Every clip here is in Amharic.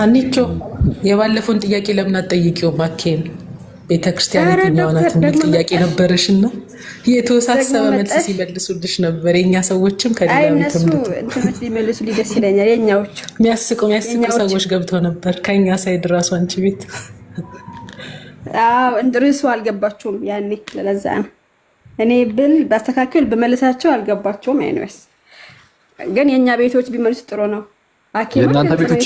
አንቺ የባለፈውን ጥያቄ ለምን አትጠይቂውም? አኬን ቤተክርስቲያን የትኛው ናት የሚል ጥያቄ ነበረሽና የተወሳሰበ መልስ ሲመልሱልሽ ነበር። የኛ ሰዎችም ከሌላ እንትኖች ሊመልሱ ደስ ይለኛል። የኛዎቹ የሚያስቁ ሰዎች ገብተው ነበር ከኛ ሳይድ ራሱ አንቺ ቤት። አዎ እንድርሱ አልገባቸውም ያኔ። ለዛ ነው እኔ ብል ባስተካክል በመልሳቸው አልገባቸውም። አይነስ ግን የኛ ቤቶች ቢመልሱ ጥሩ ነው። አኬ የእናንተ ቤቶች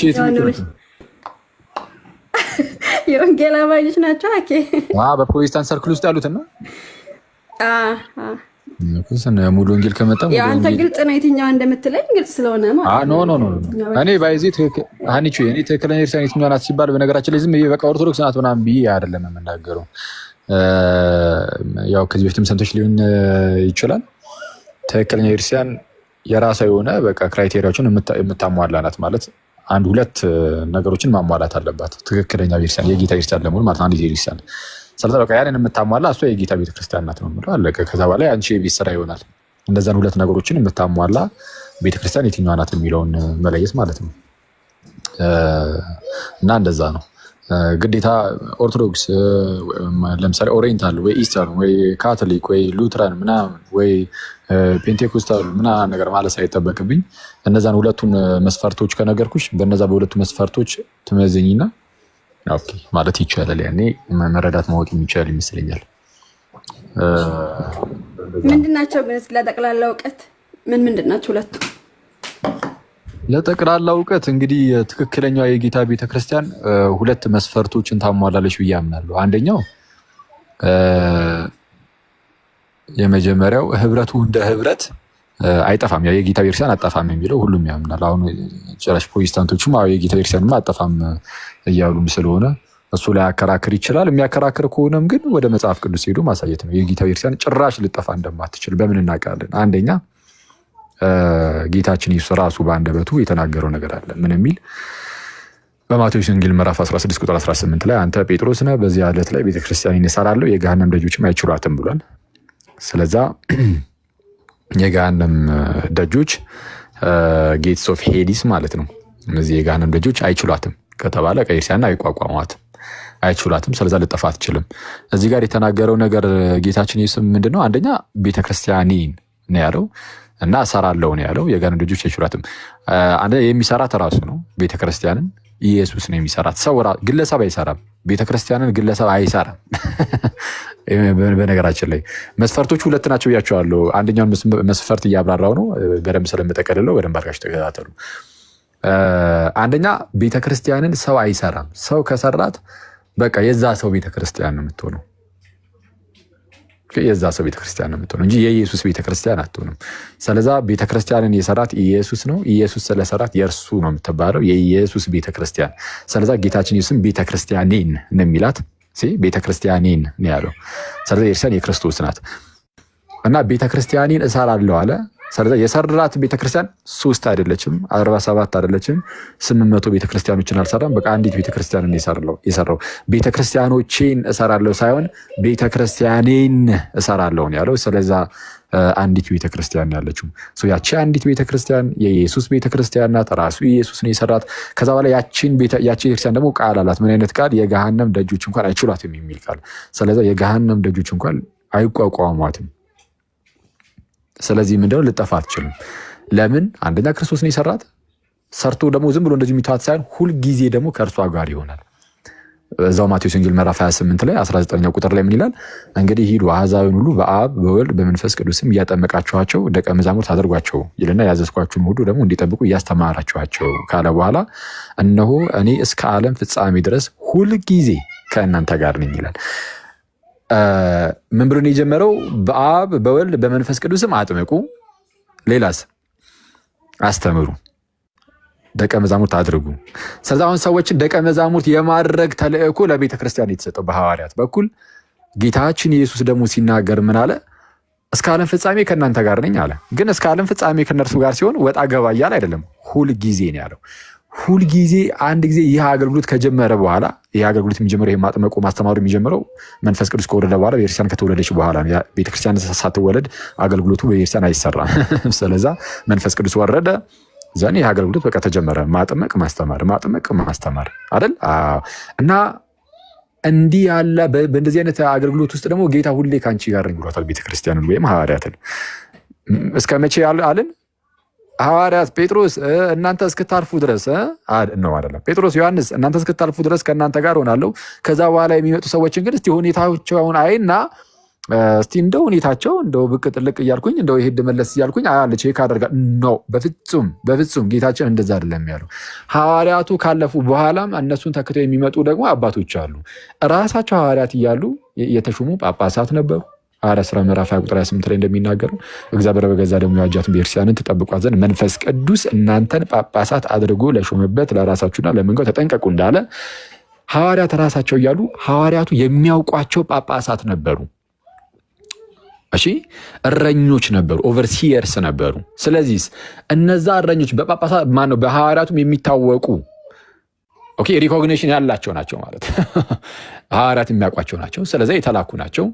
የወንጌል አማኞች ናቸው። አኬ በፕሮቴስታንት ሰርክል ውስጥ ያሉትና ሙሉ ወንጌል ከመጣ አንተ ግልጽ ነው የትኛዋ እንደምትለኝ ግልጽ ስለሆነ ማለት እኔ ባይዚ ሀኒቹ እኔ ትክክለኛ ክርስቲያን የትኛዋ ናት ሲባል በነገራችን ላይ ዝም ብዬ በቃ ኦርቶዶክስ ናት ምናምን ብዬ አይደለም የምናገረው። ያው ከዚህ በፊትም ሰምተሽ ሊሆን ይችላል። ትክክለኛ ክርስቲያን የራሷ የሆነ በቃ ክራይቴሪያዎችን የምታሟላ ናት ማለት አንድ ሁለት ነገሮችን ማሟላት አለባት። ትክክለኛ ቤተክርስቲያን የጌታ ቤተክርስቲያን ለመሆን ማለት አንድ ቤተክርስቲያን ስለዚህ በቃ ያንን የምታሟላ እሷ የጌታ ቤተክርስቲያን ናት ነው የምለው። አለቀ። ከዛ በኋላ አንቺ የቤት ስራ ይሆናል እንደዛን ሁለት ነገሮችን የምታሟላ ቤተክርስቲያን የትኛዋ ናት የሚለውን መለየት ማለት ነው። እና እንደዛ ነው። ግዴታ ኦርቶዶክስ ለምሳሌ ኦሪየንታል ወይ ኢስተርን ወይ ካቶሊክ ወይ ሉትራን ምናምን ወይ ፔንቴኮስታል ምናምን ነገር ማለት ሳይጠበቅብኝ እነዛን ሁለቱን መስፈርቶች ከነገርኩሽ በነዛ በሁለቱ መስፈርቶች ትመዘኝና ኦኬ ማለት ይቻላል። ያኔ መረዳት ማወቅ የሚቻል ይመስለኛል። ምንድናቸው ግን ለጠቅላላ እውቀት ምንድናቸው ሁለቱ? ለጠቅላላ እውቀት እንግዲህ ትክክለኛው የጌታ ቤተክርስቲያን ሁለት መስፈርቶችን ታሟላለች ብዬ አምናለሁ። አንደኛው የመጀመሪያው ህብረቱ እንደ ህብረት አይጠፋም። ያው የጌታ ቤተክርስቲያን አጠፋም የሚለው ሁሉም ያምናል። አሁን ጭራሽ ፕሮቴስታንቶችም የጌታ ቤተክርስቲያንም አጠፋም እያሉም ስለሆነ እሱ ላይ አከራክር ይችላል። የሚያከራክር ከሆነም ግን ወደ መጽሐፍ ቅዱስ ሄዶ ማሳየት ነው። የጌታ ቤተክርስቲያን ጭራሽ ልጠፋ እንደማትችል በምን እናውቃለን? አንደኛ ጌታችን ኢየሱስ ራሱ በአንደበቱ የተናገረው ነገር አለ። ምን የሚል? በማቴዎስ ወንጌል ምዕራፍ 16 ቁጥር 18 ላይ አንተ ጴጥሮስ ነህ፣ በዚህ ዓለት ላይ ቤተክርስቲያንን እሰራለሁ፣ የገሃነም ደጆችም አይችሏትም ብሏል። ስለዛ የገሃነም ደጆች ጌትስ ኦፍ ሄዲስ ማለት ነው። እነዚህ የገሃነም ደጆች አይችሏትም ከተባለ ቤተክርስቲያንን አይቋቋሟትም፣ አይችሏትም። ስለዛ ልጠፋ አትችልም። እዚህ ጋር የተናገረው ነገር ጌታችን ኢየሱስ ምንድነው? አንደኛ ቤተክርስቲያንን ነው ያለው እና እሰራለሁ ነው ያለው። የገሃነም ደጆች አይችሏትም። አንደኛ የሚሰራት ራሱ ነው ቤተክርስቲያንን፣ ኢየሱስ ነው የሚሰራት። ሰው ግለሰብ አይሰራም፣ ቤተክርስቲያንን ግለሰብ አይሰራም። በነገራችን ላይ መስፈርቶቹ ሁለት ናቸው ብያቸዋለሁ። አንደኛውን መስፈርት እያብራራው ነው በደንብ ስለምጠቀልለው በደንብ አድርጋችሁ ተከታተሉ። አንደኛ ቤተክርስቲያንን ሰው አይሰራም። ሰው ከሰራት በቃ የዛ ሰው ቤተክርስቲያን ነው የምትሆነው። የዛ ሰው ቤተክርስቲያን ነው የምትሆነው እንጂ የኢየሱስ ቤተክርስቲያን አትሆንም። ስለዛ ቤተክርስቲያንን የሰራት ኢየሱስ ነው። ኢየሱስ ስለሰራት የእርሱ ነው የምትባለው፣ የኢየሱስ ቤተክርስቲያን። ስለዛ ጌታችን ኢየሱስም ቤተክርስቲያኔን ነው የሚላት። ቤተክርስቲያኔን ነው ያለው። ስለዚህ የእርሷን የክርስቶስ ናት እና ቤተክርስቲያኔን እሰራለሁ አለ። ስለዚህ የሰራት ቤተክርስቲያን 3 አይደለችም፣ 47 አይደለችም፣ 800 ቤተክርስቲያኖችን አልሰራም። በቃ አንዲት ቤተክርስቲያንን የሰራው። ቤተክርስቲያኖቼን እሰራለሁ ሳይሆን ቤተክርስቲያኔን እሰራለሁ ነው ያለው። ስለዛ አንዲት ቤተክርስቲያን ያለችው ያቺ አንዲት ቤተክርስቲያን የኢየሱስ ቤተክርስቲያን ናት። ራሱ ኢየሱስ ነው የሰራት። ከዛ በኋላ ያቺ ቤተክርስቲያን ደግሞ ቃል አላት። ምን አይነት ቃል? የገሃነም ደጆች እንኳን አይችሏትም የሚል ቃል። ስለዛ የገሃነም ደጆች እንኳን አይቋቋሟትም። ስለዚህ ምንድነው? ልጠፋ አትችልም። ለምን? አንደኛ ክርስቶስ ነው የሰራት። ሰርቶ ደግሞ ዝም ብሎ እንደዚህ የሚተዋት ሳይሆን ሁልጊዜ ደግሞ ከእርሷ ጋር ይሆናል። እዛው ማቴዎስ ወንጌል ምዕራፍ 28 ላይ 19ኛው ቁጥር ላይ ምን ይላል? እንግዲህ ሂዱ አሕዛብን ሁሉ በአብ በወልድ በመንፈስ ቅዱስም እያጠመቃችኋቸው ደቀ መዛሙርት አድርጓቸው ይልና ያዘዝኳችሁን ሁሉ ደግሞ እንዲጠብቁ እያስተማራችኋቸው ካለ በኋላ እነሆ እኔ እስከ ዓለም ፍጻሜ ድረስ ሁልጊዜ ከእናንተ ጋር ነኝ ይላል። ምን ብሎ ነው የጀመረው? በአብ በወልድ በመንፈስ ቅዱስም አጥምቁ፣ ሌላስ? አስተምሩ፣ ደቀ መዛሙርት አድርጉ። ስለዚህ አሁን ሰዎችን ደቀ መዛሙርት የማድረግ ተልእኮ ለቤተ ክርስቲያን የተሰጠው በሐዋርያት በኩል። ጌታችን ኢየሱስ ደግሞ ሲናገር ምን አለ? እስከ ዓለም ፍጻሜ ከእናንተ ጋር ነኝ አለ። ግን እስከ ዓለም ፍጻሜ ከእነርሱ ጋር ሲሆን ወጣ ገባ እያለ አይደለም፣ ሁልጊዜ ነው ያለው። ሁልጊዜ አንድ ጊዜ ይህ አገልግሎት ከጀመረ በኋላ ይህ አገልግሎት የሚጀምረው ይሄ ማጥመቁ ማስተማሩ የሚጀምረው መንፈስ ቅዱስ ከወረደ በኋላ ቤተክርስቲያን ከተወለደች በኋላ ነው። ቤተክርስቲያን ሳትወለድ አገልግሎቱ በቤተክርስቲያን አይሰራም። ስለዛ መንፈስ ቅዱስ ወረደ። ዛኔ ይህ አገልግሎት በቃ ተጀመረ። ማጥመቅ ማስተማር አይደል? እና እንዲህ ያለ በእንደዚህ አይነት አገልግሎት ውስጥ ደግሞ ጌታ ሁሌ ከአንቺ ጋር ነኝ ብሏታል ቤተክርስቲያንን ወይም ሐዋርያትን። እስከ መቼ አልን? ሐዋርያት ጴጥሮስ እናንተ እስክታልፉ ድረስ ነው አይደለም? ጴጥሮስ ዮሐንስ እናንተ እስክታልፉ ድረስ ከእናንተ ጋር ሆናለሁ። ከዛ በኋላ የሚመጡ ሰዎችን ግን እስቲ ሁኔታቸውን አይና እስቲ እንደው ሁኔታቸው እንደው ብቅ ጥልቅ እያልኩኝ እንደው ይሄድ መለስ እያልኩኝ አያለ ቼክ አደርጋለሁ። ነው በፍጹም ጌታችን እንደዛ አይደለም ያለው። ሐዋርያቱ ካለፉ በኋላም እነሱን ተክተው የሚመጡ ደግሞ አባቶች አሉ። ራሳቸው ሐዋርያት እያሉ የተሾሙ ጳጳሳት ነበሩ። ሐዋርያት ሥራ ምዕራፍ 20 ቁጥር 28 ላይ እንደሚናገረው እግዚአብሔር በገዛ ደግሞ የዋጃትን ቤተክርስቲያንን ትጠብቋት ዘንድ መንፈስ ቅዱስ እናንተን ጳጳሳት አድርጎ ለሾመበት ለራሳችሁና ለመንጋው ተጠንቀቁ እንዳለ ሐዋርያት ራሳቸው እያሉ ሐዋርያቱ የሚያውቋቸው ጳጳሳት ነበሩ። እሺ እረኞች ነበሩ፣ ኦቨርሲየርስ ነበሩ። ስለዚህ እነዛ እረኞች በጳጳሳት ማነው በሐዋርያቱም የሚታወቁ ሪኮግኒሽን ያላቸው ናቸው ማለት ሐዋርያት የሚያውቋቸው ናቸው። ስለዚህ የተላኩ ናቸው፣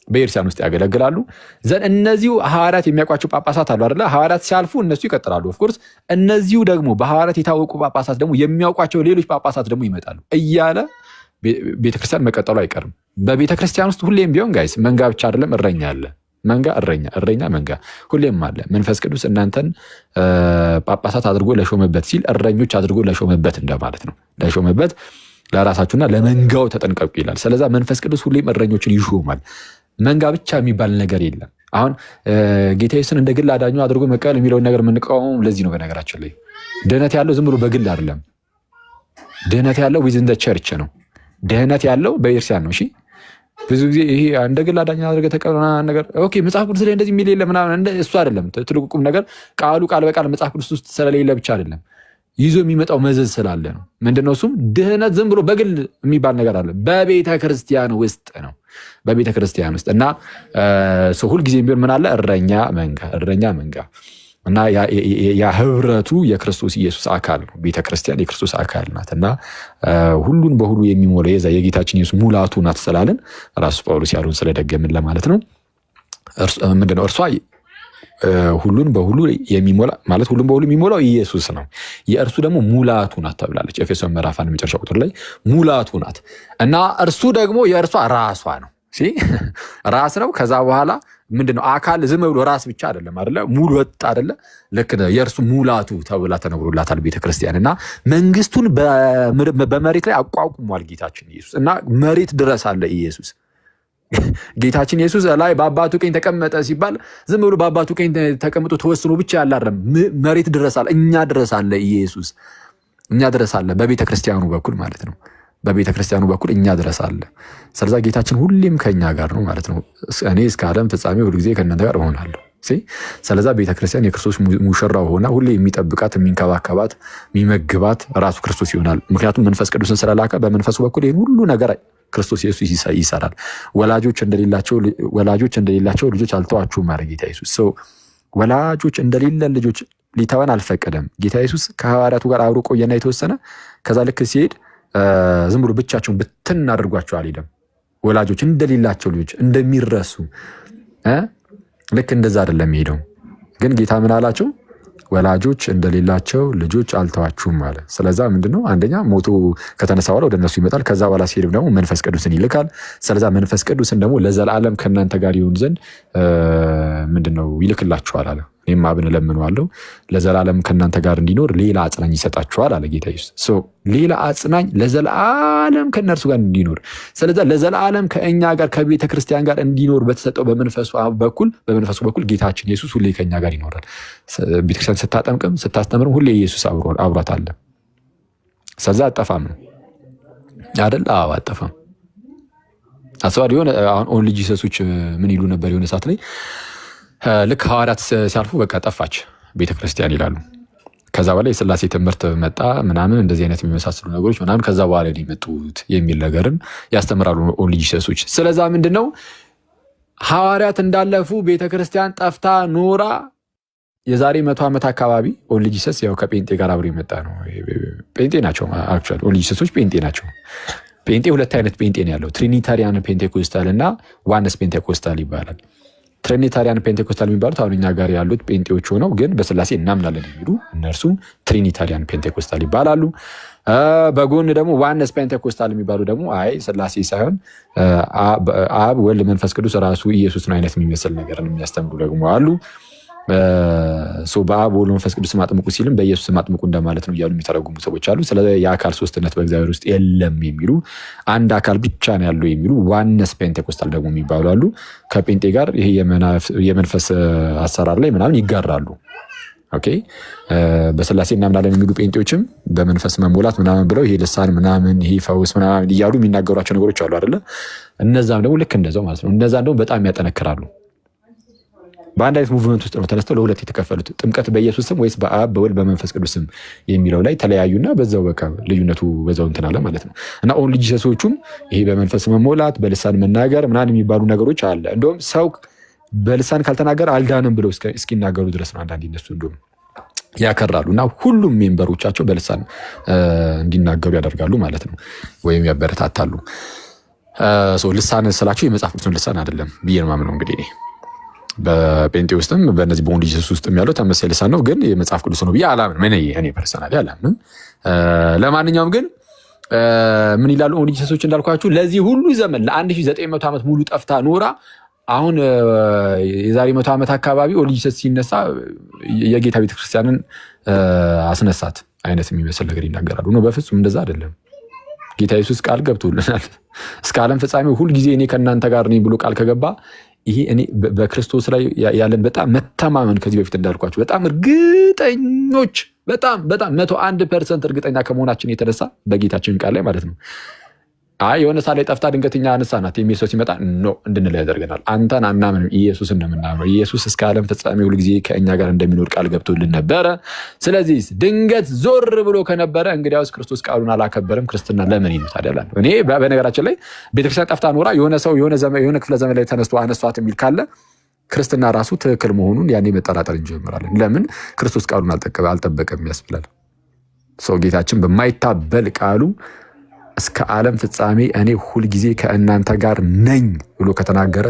በቤተክርስቲያን ውስጥ ያገለግላሉ። ዘን እነዚሁ ሐዋርያት የሚያውቋቸው ጳጳሳት አሉ አይደለ? ሐዋርያት ሲያልፉ እነሱ ይቀጥላሉ። ኦፍኮርስ እነዚሁ ደግሞ በሐዋርያት የታወቁ ጳጳሳት ደግሞ የሚያውቋቸው ሌሎች ጳጳሳት ደግሞ ይመጣሉ እያለ ቤተክርስቲያን መቀጠሉ አይቀርም። በቤተክርስቲያን ውስጥ ሁሌም ቢሆን ጋይስ መንጋ ብቻ አይደለም፣ እረኛ አለ። መንጋ እረኛ መንጋ ሁሌም አለ። መንፈስ ቅዱስ እናንተን ጳጳሳት አድርጎ ለሾመበት ሲል እረኞች አድርጎ ለሾመበት እንደማለት ነው። ለሾመበት ለራሳችሁና ለመንጋው ተጠንቀቁ ይላል። ስለዛ መንፈስ ቅዱስ ሁሌም እረኞችን ይሾማል። መንጋ ብቻ የሚባል ነገር የለም። አሁን ጌታ ኢየሱስን እንደ ግል አዳኙ አድርጎ መቀበል የሚለውን ነገር የምንቃወመው ለዚህ ነው። በነገራችን ላይ ድህነት ያለው ዝም ብሎ በግል አይደለም። ድህነት ያለው ዊዝን ዘ ቸርች ነው። ድህነት ያለው በቤተክርስቲያን ነው። እሺ ብዙ ጊዜ ይሄ እንደ ግል አዳኝ አድርገህ ተቀበልና ነገር መጽሐፍ ቅዱስ ላይ እንደዚህ የሚል የለ ምናምን እሱ አይደለም። ትልቁ ቁም ነገር ቃል በቃል መጽሐፍ ቅዱስ ውስጥ ስለሌለ ብቻ አይደለም፣ ይዞ የሚመጣው መዘዝ ስላለ ነው። ምንድነው እሱም? ድህነት ዝም ብሎ በግል የሚባል ነገር አለ፣ በቤተ ክርስቲያን ውስጥ ነው። በቤተ ክርስቲያን ውስጥ እና ሁልጊዜም ቢሆን ምን አለ? እረኛ መንጋ እና ያ ህብረቱ የክርስቶስ ኢየሱስ አካል ነው። ቤተክርስቲያን የክርስቶስ አካል ናት እና ሁሉን በሁሉ የሚሞላ የጌታችን ኢየሱስ ሙላቱ ናት ስላለን ራሱ ጳውሎስ ያሉን ስለደገምን ለማለት ነው። ምንድነው እርሷ ሁሉን በሁሉ የሚሞላ ማለት ሁሉን በሁሉ የሚሞላው ኢየሱስ ነው። የእርሱ ደግሞ ሙላቱ ናት ተብላለች። ኤፌሶን ምዕራፍ 1 መጨረሻ ቁጥር ላይ ሙላቱ ናት እና እርሱ ደግሞ የእርሷ ራሷ ነው። ራስ ነው። ከዛ በኋላ ምንድነው? አካል ዝም ብሎ ራስ ብቻ አይደለም አይደለ? ሙሉ ወጥ አይደለ? ልክ የእርሱ ሙላቱ ተብላ ተነግሮላታል ቤተክርስቲያን እና መንግስቱን በመሬት ላይ አቋቁሟል ጌታችን ኢየሱስ እና መሬት ድረስ አለ ኢየሱስ። ጌታችን ኢየሱስ ላይ በአባቱ ቀኝ ተቀመጠ ሲባል ዝም ብሎ በአባቱ ቀኝ ተቀምጦ ተወስኖ ብቻ ያለ አይደለም፣ መሬት ድረስ አለ፣ እኛ ድረስ አለ ኢየሱስ፣ እኛ ድረስ አለ በቤተክርስቲያኑ በኩል ማለት ነው። በቤተክርስቲያኑ በኩል እኛ ድረስ አለ። ስለዛ ጌታችን ሁሌም ከኛ ጋር ነው ማለት ነው። እኔ እስከ ዓለም ፍጻሜ ሁልጊዜ ከእናንተ ጋር እሆናለሁ። ስለዛ ቤተክርስቲያን የክርስቶስ ሙሽራው ሆና ሁሌ የሚጠብቃት፣ የሚንከባከባት፣ የሚመግባት ራሱ ክርስቶስ ይሆናል። ምክንያቱም መንፈስ ቅዱስን ስለላከ በመንፈሱ በኩል ይህን ሁሉ ነገር ክርስቶስ ኢየሱስ ይሰራል። ወላጆች እንደሌላቸው ልጆች አልተዋችሁም ማለት ጌታ ኢየሱስ። ወላጆች እንደሌለ ልጆች ሊተወን አልፈቀደም። ጌታ ኢየሱስ ከሐዋርያቱ ጋር አብሮ ቆየና የተወሰነ ከዛ ልክ ሲሄድ ዝም ብሎ ብቻቸውን ብትን አድርጓቸው አልሄደም። ወላጆች እንደሌላቸው ልጆች እንደሚረሱ ልክ እንደዛ አይደለም ሄደው። ግን ጌታ ምን አላቸው? ወላጆች እንደሌላቸው ልጆች አልተዋችሁም ማለት። ስለዛ ምንድነው? አንደኛ ሞቶ ከተነሳ በኋላ ወደ እነሱ ይመጣል። ከዛ በኋላ ሲሄድ ደግሞ መንፈስ ቅዱስን ይልካል። ስለዛ መንፈስ ቅዱስን ደግሞ ለዘላለም ከእናንተ ጋር ይሁን ዘንድ ምንድነው ይልክላችኋል አለ። እኔም አብን እለምነዋለሁ ለዘላለም ከእናንተ ጋር እንዲኖር ሌላ አጽናኝ ይሰጣችኋል አለ ጌታ ኢየሱስ። ሌላ አጽናኝ ለዘላለም ከእነርሱ ጋር እንዲኖር፣ ስለዛ ለዘላለም ከእኛ ጋር ከቤተ ክርስቲያን ጋር እንዲኖር በተሰጠው በመንፈሱ በኩል ጌታችን ኢየሱስ ሁሌ ከእኛ ጋር ይኖራል። ቤተክርስቲያን ስታጠምቅም ስታስተምርም ሁሌ ኢየሱስ አብሯት አለ። ስለዛ አጠፋም ነው አይደል? አዎ አጠፋም። አስባል የሆነ አሁን ኦንሊ ጂሰሶች ምን ይሉ ነበር የሆነ ሰዓት ላይ ልክ ሐዋርያት ሲያልፉ በቃ ጠፋች ቤተክርስቲያን ይላሉ። ከዛ በኋላ የሥላሴ ትምህርት መጣ ምናምን እንደዚህ አይነት የሚመሳሰሉ ነገሮች ምናምን ከዛ በኋላ ነው የመጡት የሚል ነገርን ያስተምራሉ ኦንሊ ጂሰሶች። ስለዛ ምንድነው ሐዋርያት እንዳለፉ ቤተክርስቲያን ጠፍታ ኖራ የዛሬ 100 ዓመት አካባቢ ኦንሊ ጂሰስ ያው ከጴንጤ ጋር አብሮ የመጣ ነው። ጴንጤ ናቸው አክቹዋሊ ኦንሊ ጂሰሶች ጴንጤ ናቸው። ጴንጤ ሁለት አይነት ጴንጤ ነው ያለው፣ ትሪኒታሪያን ፔንቴኮስታል እና ዋነስ ፔንቴኮስታል ይባላል። ትሪኒታሪያን ፔንቴኮስታል የሚባሉት አሁን እኛ ጋር ያሉት ጴንጤዎች ሆነው ግን በስላሴ እናምናለን የሚሉ እነርሱም ትሪኒታሪያን ፔንቴኮስታል ይባላሉ። በጎን ደግሞ ዋነስ ፔንቴኮስታል የሚባሉ ደግሞ አይ ስላሴ ሳይሆን አብ ወልድ መንፈስ ቅዱስ ራሱ ኢየሱስ ነው አይነት የሚመስል ነገርን የሚያስተምሩ ደግሞ አሉ። በአብ ወልድ መንፈስ ቅዱስ አጥምቁ ሲልም በኢየሱስ አጥምቁ እንደማለት ነው እያሉ የሚተረጉሙ ሰዎች አሉ። ስለዚህ የአካል ሶስትነት በእግዚአብሔር ውስጥ የለም የሚሉ አንድ አካል ብቻ ነው ያለው የሚሉ ዋነስ ፔንቴኮስታል ደግሞ የሚባሉ አሉ። ከጴንጤ ጋር ይሄ የመንፈስ አሰራር ላይ ምናምን ይጋራሉ። ኦኬ በስላሴ እናምናለን የሚሉ ጴንጤዎችም በመንፈስ መሞላት ምናምን ብለው ይሄ ልሳን ምናምን ይሄ ፈውስ ምናምን እያሉ የሚናገሯቸው ነገሮች አሉ አይደለ? እነዛም ደግሞ ልክ እንደዛው ማለት ነው። እነዛም ደግሞ በጣም ያጠነክራሉ። በአንድ አይነት ሙቭመንት ውስጥ ነው ተነስተው ለሁለት የተከፈሉት። ጥምቀት በኢየሱስ ስም ወይስ በአብ በወልድ በመንፈስ ቅዱስ ስም የሚለው ላይ ተለያዩና በዛው በቃ ልዩነቱ በዛው እንትን አለ ማለት ነው። እና ኦንሊ ጂሰሶቹም ይሄ በመንፈስ መሞላት በልሳን መናገር ምናምን የሚባሉ ነገሮች አለ። እንደውም ሰው በልሳን ካልተናገረ አልዳንም ብለው እስኪናገሩ ድረስ ነው አንዳንድ እነሱ እንደውም ያከራሉ። እና ሁሉም ሜምበሮቻቸው በልሳን እንዲናገሩ ያደርጋሉ ማለት ነው፣ ወይም ያበረታታሉ። ልሳን ስላቸው የመጽሐፍ ቅዱስን ልሳን አይደለም ብዬ ነው የማምነው እንግዲህ እኔ በጴንጤ ውስጥም በእነዚህ በኦንሊ ጂሰስ ውስጥም ያለው ተመሳሳይ ልሳን ነው፣ ግን የመጽሐፍ ቅዱስ ነው ብዬ አላምንም። እኔ ፐርሰናሊ አላምንም። ለማንኛውም ግን ምን ይላሉ ኦንሊ ጂሰሶች እንዳልኳችሁ ለዚህ ሁሉ ዘመን ለ1900 ዓመት ሙሉ ጠፍታ ኖራ አሁን የዛሬ 100 ዓመት አካባቢ ኦንሊ ጂሰስ ሲነሳ የጌታ ቤተክርስቲያንን አስነሳት አይነት የሚመስል ነገር ይናገራሉ። ነው በፍጹም እንደዛ አይደለም። ጌታ ኢየሱስ ቃል ገብቶልናል። እስከ ዓለም ፍጻሜ ሁል ጊዜ እኔ ከእናንተ ጋር ነኝ ብሎ ቃል ከገባ ይሄ እኔ በክርስቶስ ላይ ያለን በጣም መተማመን ከዚህ በፊት እንዳልኳቸው በጣም እርግጠኞች በጣም 101% እርግጠኛ ከመሆናችን የተነሳ በጌታችን ቃል ላይ ማለት ነው። አይ የሆነ ሳለ ጠፍታ ድንገተኛ አነሳናት የሚል ሰው ሲመጣ ኖ እንድንል ያደርገናል። አንተን አናምንም፣ ኢየሱስ እንደምናምነው ኢየሱስ እስከ ዓለም ፍጻሜ ሁል ጊዜ ከእኛ ጋር እንደሚኖር ቃል ገብቶልን ነበረ። ስለዚህ ድንገት ዞር ብሎ ከነበረ እንግዲያውስ ክርስቶስ ቃሉን አላከበረም፣ ክርስትና ለምን ይሉት ታዲያ? እኔ በነገራችን ላይ ቤተክርስቲያን ጠፍታ ኖራ የሆነ ሰው የሆነ ክፍለ ዘመን ላይ ተነስቶ አነሷት የሚል ካለ ክርስትና ራሱ ትክክል መሆኑን ያኔ መጠራጠር እንጀምራለን። ለምን ክርስቶስ ቃሉን አልጠበቀም ያስብላል። ሰው ጌታችን በማይታበል ቃሉ እስከ ዓለም ፍጻሜ እኔ ሁልጊዜ ከእናንተ ጋር ነኝ ብሎ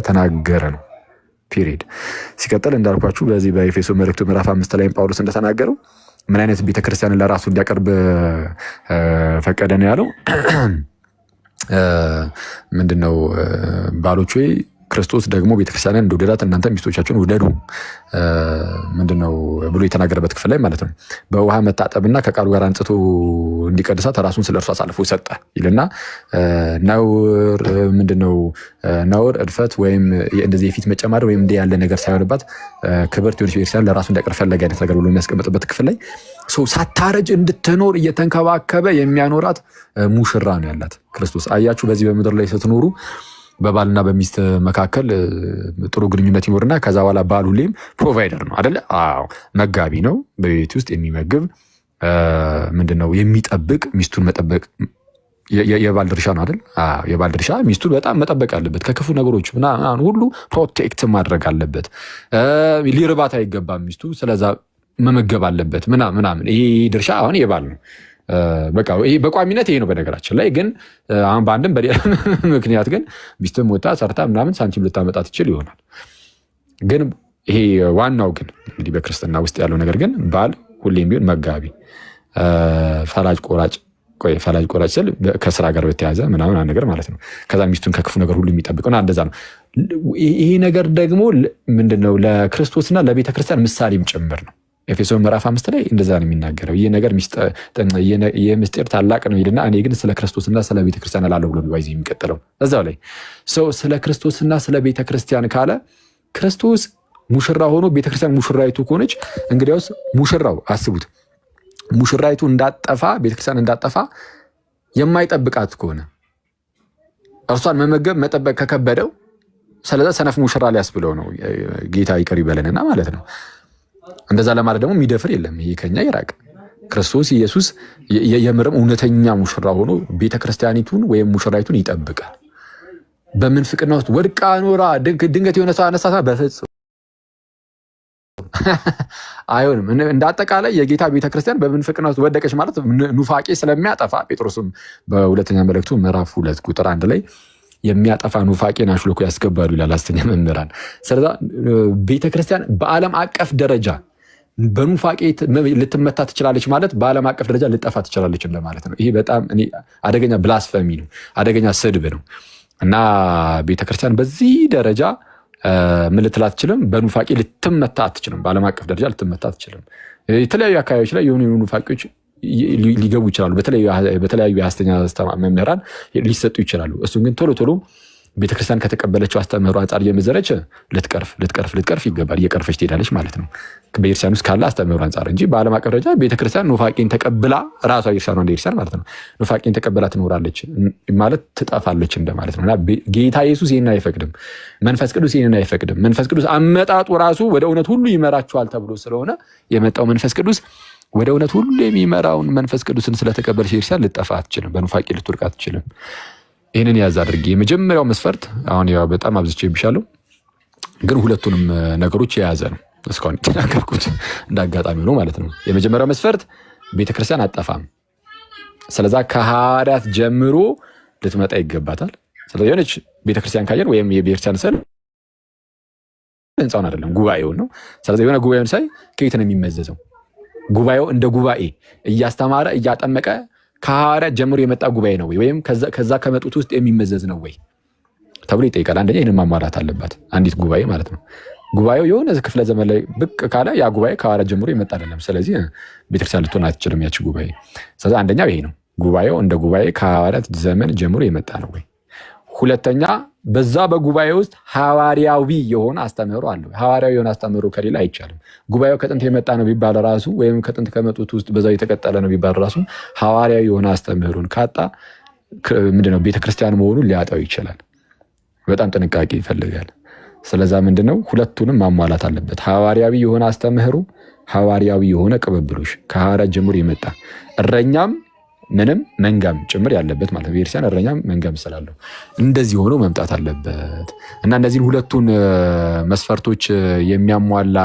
ተናገረ ነው። ፒሪድ። ሲቀጥል እንዳልኳችሁ በዚህ በኤፌሶ መልእክቱ ምዕራፍ 5 ላይ ጳውሎስ እንደተናገረው ምን አይነት ቤተክርስቲያንን ለራሱ እንዲያቀርብ ፈቀደ ነው ያለው? ምንድነው ባሎች ወይ ክርስቶስ ደግሞ ቤተክርስቲያንን እንደወደዳት እናንተ ሚስቶቻችሁን ውደዱ ምንድነው ብሎ የተናገረበት ክፍል ላይ ማለት ነው። በውሃ መታጠብና ከቃሉ ጋር አንጽቶ እንዲቀድሳት ራሱን ስለ እርሱ አሳልፎ ሰጠ ይልና ነውር እድፈት ወይም እንደዚህ የፊት መጨማደድ ወይም እንዲህ ያለ ነገር ሳይሆንባት ክብርት የሆነች ቤተክርስቲያን ለራሱ እንዲያቀርብ ፈለገ አይነት ነገር ብሎ የሚያስቀምጥበት ክፍል ላይ ሰው ሳታረጅ እንድትኖር እየተንከባከበ የሚያኖራት ሙሽራ ነው ያላት ክርስቶስ። አያችሁ በዚህ በምድር ላይ ስትኖሩ በባልና በሚስት መካከል ጥሩ ግንኙነት ይኖርና ከዛ በኋላ ባል ሁሌም ፕሮቫይደር ነው አይደለ? አዎ መጋቢ ነው። በቤት ውስጥ የሚመግብ ምንድነው የሚጠብቅ ሚስቱን መጠበቅ የባል ድርሻ ነው አይደል? አዎ የባል ድርሻ ሚስቱን በጣም መጠበቅ አለበት። ከክፉ ነገሮች ምናምን ሁሉ ፕሮቴክት ማድረግ አለበት። ሊርባት አይገባም ሚስቱ። ስለዛ መመገብ አለበት ምናምን። ይሄ ድርሻ አሁን የባል ነው። በቃ ይሄ በቋሚነት ይሄ ነው። በነገራችን ላይ ግን አሁን በአንድም በሌላ ምክንያት ግን ሚስትም ወጣ ሰርታ ምናምን ሳንቲም ልታመጣ ትችል ይሆናል። ግን ይሄ ዋናው ግን እንግዲህ በክርስትና ውስጥ ያለው ነገር ግን ባል ሁሌም ቢሆን መጋቢ፣ ፈላጭ ቆራጭ ስል ከስራ ጋር በተያዘ ምናምን ነገር ማለት ነው። ከዛ ሚስቱን ከክፉ ነገር ሁሉ የሚጠብቀውና እንደዛ ነው። ይሄ ነገር ደግሞ ምንድነው ለክርስቶስና ለቤተክርስቲያን ምሳሌም ጭምር ነው። ኤፌሶን ምዕራፍ 5 ላይ እንደዛ ነው የሚናገረው። ይህ ነገር የምስጢር ታላቅ ነው ይልና እኔ ግን ስለ ክርስቶስና ስለ ቤተክርስቲያን አላለሁ ብሎ ነው የሚቀጥለው እዛው ላይ ሰው ስለ ክርስቶስና ስለ ቤተክርስቲያን ካለ ክርስቶስ ሙሽራ ሆኖ ቤተክርስቲያን ሙሽራይቱ ከሆነች እንግዲያውስ ሙሽራው አስቡት፣ ሙሽራይቱ እንዳጠፋ ቤተክርስቲያን እንዳጠፋ የማይጠብቃት ከሆነ እርሷን መመገብ መጠበቅ ከከበደው ስለዛ ሰነፍ ሙሽራ ሊያስብለው ነው። ጌታ ይቅር ይበለንና ማለት ነው። እንደዛ ለማለት ደግሞ የሚደፍር የለም። ይሄ ከኛ ይራቅ። ክርስቶስ ኢየሱስ የምርም እውነተኛ ሙሽራ ሆኖ ቤተክርስቲያኒቱን ወይም ሙሽራይቱን ይጠብቃል። በምንፍቅና ውስጥ ወድቃ ኖራ ድንገት የሆነ ሰው አነሳታ በፍጹም አይሆንም። እንደ አጠቃላይ የጌታ ቤተክርስቲያን በምንፍቅና ውስጥ ወደቀች ማለት ኑፋቄ ስለሚያጠፋ ጴጥሮስም በሁለተኛ መልእክቱ ምዕራፍ 2 ቁጥር 1 ላይ የሚያጠፋ ኑፋቄን አሽልኮ ያስገባሉ ይላል ሐሰተኛ መምህራን። ስለዛ ቤተክርስቲያን በዓለም አቀፍ ደረጃ በኑፋቄ ልትመታ ትችላለች ማለት በዓለም አቀፍ ደረጃ ልጠፋ ትችላለች እንደማለት ነው። ይሄ በጣም አደገኛ ብላስፈሚ ነው፣ አደገኛ ስድብ ነው እና ቤተክርስቲያን በዚህ ደረጃ ምን ልትል አትችልም፣ በኑፋቄ ልትመታ አትችልም፣ በዓለም አቀፍ ደረጃ ልትመታ አትችልም። የተለያዩ አካባቢዎች ላይ የሆኑ ኑፋቄዎች ሊገቡ ይችላሉ፣ በተለያዩ የሐሰተኛ መምህራን ሊሰጡ ይችላሉ። እሱን ግን ቶሎ ቶሎ ቤተክርስቲያን ከተቀበለችው አስተምህሮ አንጻር እየመዘረች ልትቀርፍ ይገባል። እየቀርፈች ትሄዳለች ማለት ነው በቤተክርስቲያን ውስጥ ካለ አስተምህሮ አንጻር እንጂ በዓለም አቀፍ ደረጃ ቤተክርስቲያን ኑፋቄን ተቀብላ ራሷ ቤተክርስቲያን እንደ ቤተክርስቲያን ማለት ነው ኑፋቄን ተቀብላ ትኖራለች ማለት ትጠፋለች እንደማለት ነው። እና ጌታ ኢየሱስ ይህንን አይፈቅድም፣ መንፈስ ቅዱስ ይህንን አይፈቅድም። መንፈስ ቅዱስ አመጣጡ ራሱ ወደ እውነት ሁሉ ይመራችኋል ተብሎ ስለሆነ የመጣው መንፈስ ቅዱስ ወደ እውነት ሁሉ የሚመራውን መንፈስ ቅዱስን ስለተቀበለች ቤተክርስቲያን ልጠፋ አትችልም፣ በኑፋቄ ልትወድቅ አትችልም። ይህንን ያዝ አድርጌ የመጀመሪያው መስፈርት አሁን ያው በጣም አብዝቼ ብሻለሁ፣ ግን ሁለቱንም ነገሮች የያዘ ነው እስካሁን የተናገርኩት እንዳጋጣሚ ነው ማለት ነው። የመጀመሪያው መስፈርት ቤተክርስቲያን አጠፋም። ስለዛ ከሐዋርያት ጀምሮ ልትመጣ ይገባታል። ስለዚህ የሆነች ቤተክርስቲያን ካየን ወይም የቤተክርስቲያን ስዕል ህንፃውን አይደለም ጉባኤውን ነው። ስለዚህ የሆነ ጉባኤውን ሳይ ከየት ነው የሚመዘዘው? ጉባኤው እንደ ጉባኤ እያስተማረ እያጠመቀ ከሐዋርያት ጀምሮ የመጣ ጉባኤ ነው ወይም ከዛ ከመጡት ውስጥ የሚመዘዝ ነው ወይ ተብሎ ይጠይቃል። አንደኛ ይህንን ማሟላት አለባት አንዲት ጉባኤ ማለት ነው። ጉባኤው የሆነ ክፍለ ዘመን ላይ ብቅ ካለ ያ ጉባኤ ከሐዋርያት ጀምሮ የመጣ አይደለም። ስለዚህ ቤተክርስቲያን ልትሆን አትችልም ያቺ ጉባኤ። ስለዚህ አንደኛው ይሄ ነው፣ ጉባኤው እንደ ጉባኤ ከሐዋርያት ዘመን ጀምሮ የመጣ ነው ወይ። ሁለተኛ በዛ በጉባኤ ውስጥ ሐዋርያዊ የሆነ አስተምህሮ አለ። ሐዋርያዊ የሆነ አስተምህሮ ከሌላ አይቻልም። ጉባኤው ከጥንት የመጣ ነው ቢባል ራሱ ወይም ከጥንት ከመጡት ውስጥ በዛው የተቀጠለ ነው ቢባል ራሱ ሐዋርያዊ የሆነ አስተምህሮን ካጣ ምንድነው ቤተክርስቲያን መሆኑን ሊያጣው ይችላል። በጣም ጥንቃቄ ይፈልጋል። ስለዛ ምንድነው ሁለቱንም ማሟላት አለበት። ሐዋርያዊ የሆነ አስተምህሮ፣ ሐዋርያዊ የሆነ ቅብብሎሽ ከሐዋርያት ጀምሮ የመጣ እረኛም ምንም መንጋም ጭምር ያለበት ማለት ነው። ቤተክርስቲያን እረኛም መንጋም ስላለው እንደዚህ ሆኖ መምጣት አለበት እና እነዚህን ሁለቱን መስፈርቶች የሚያሟላ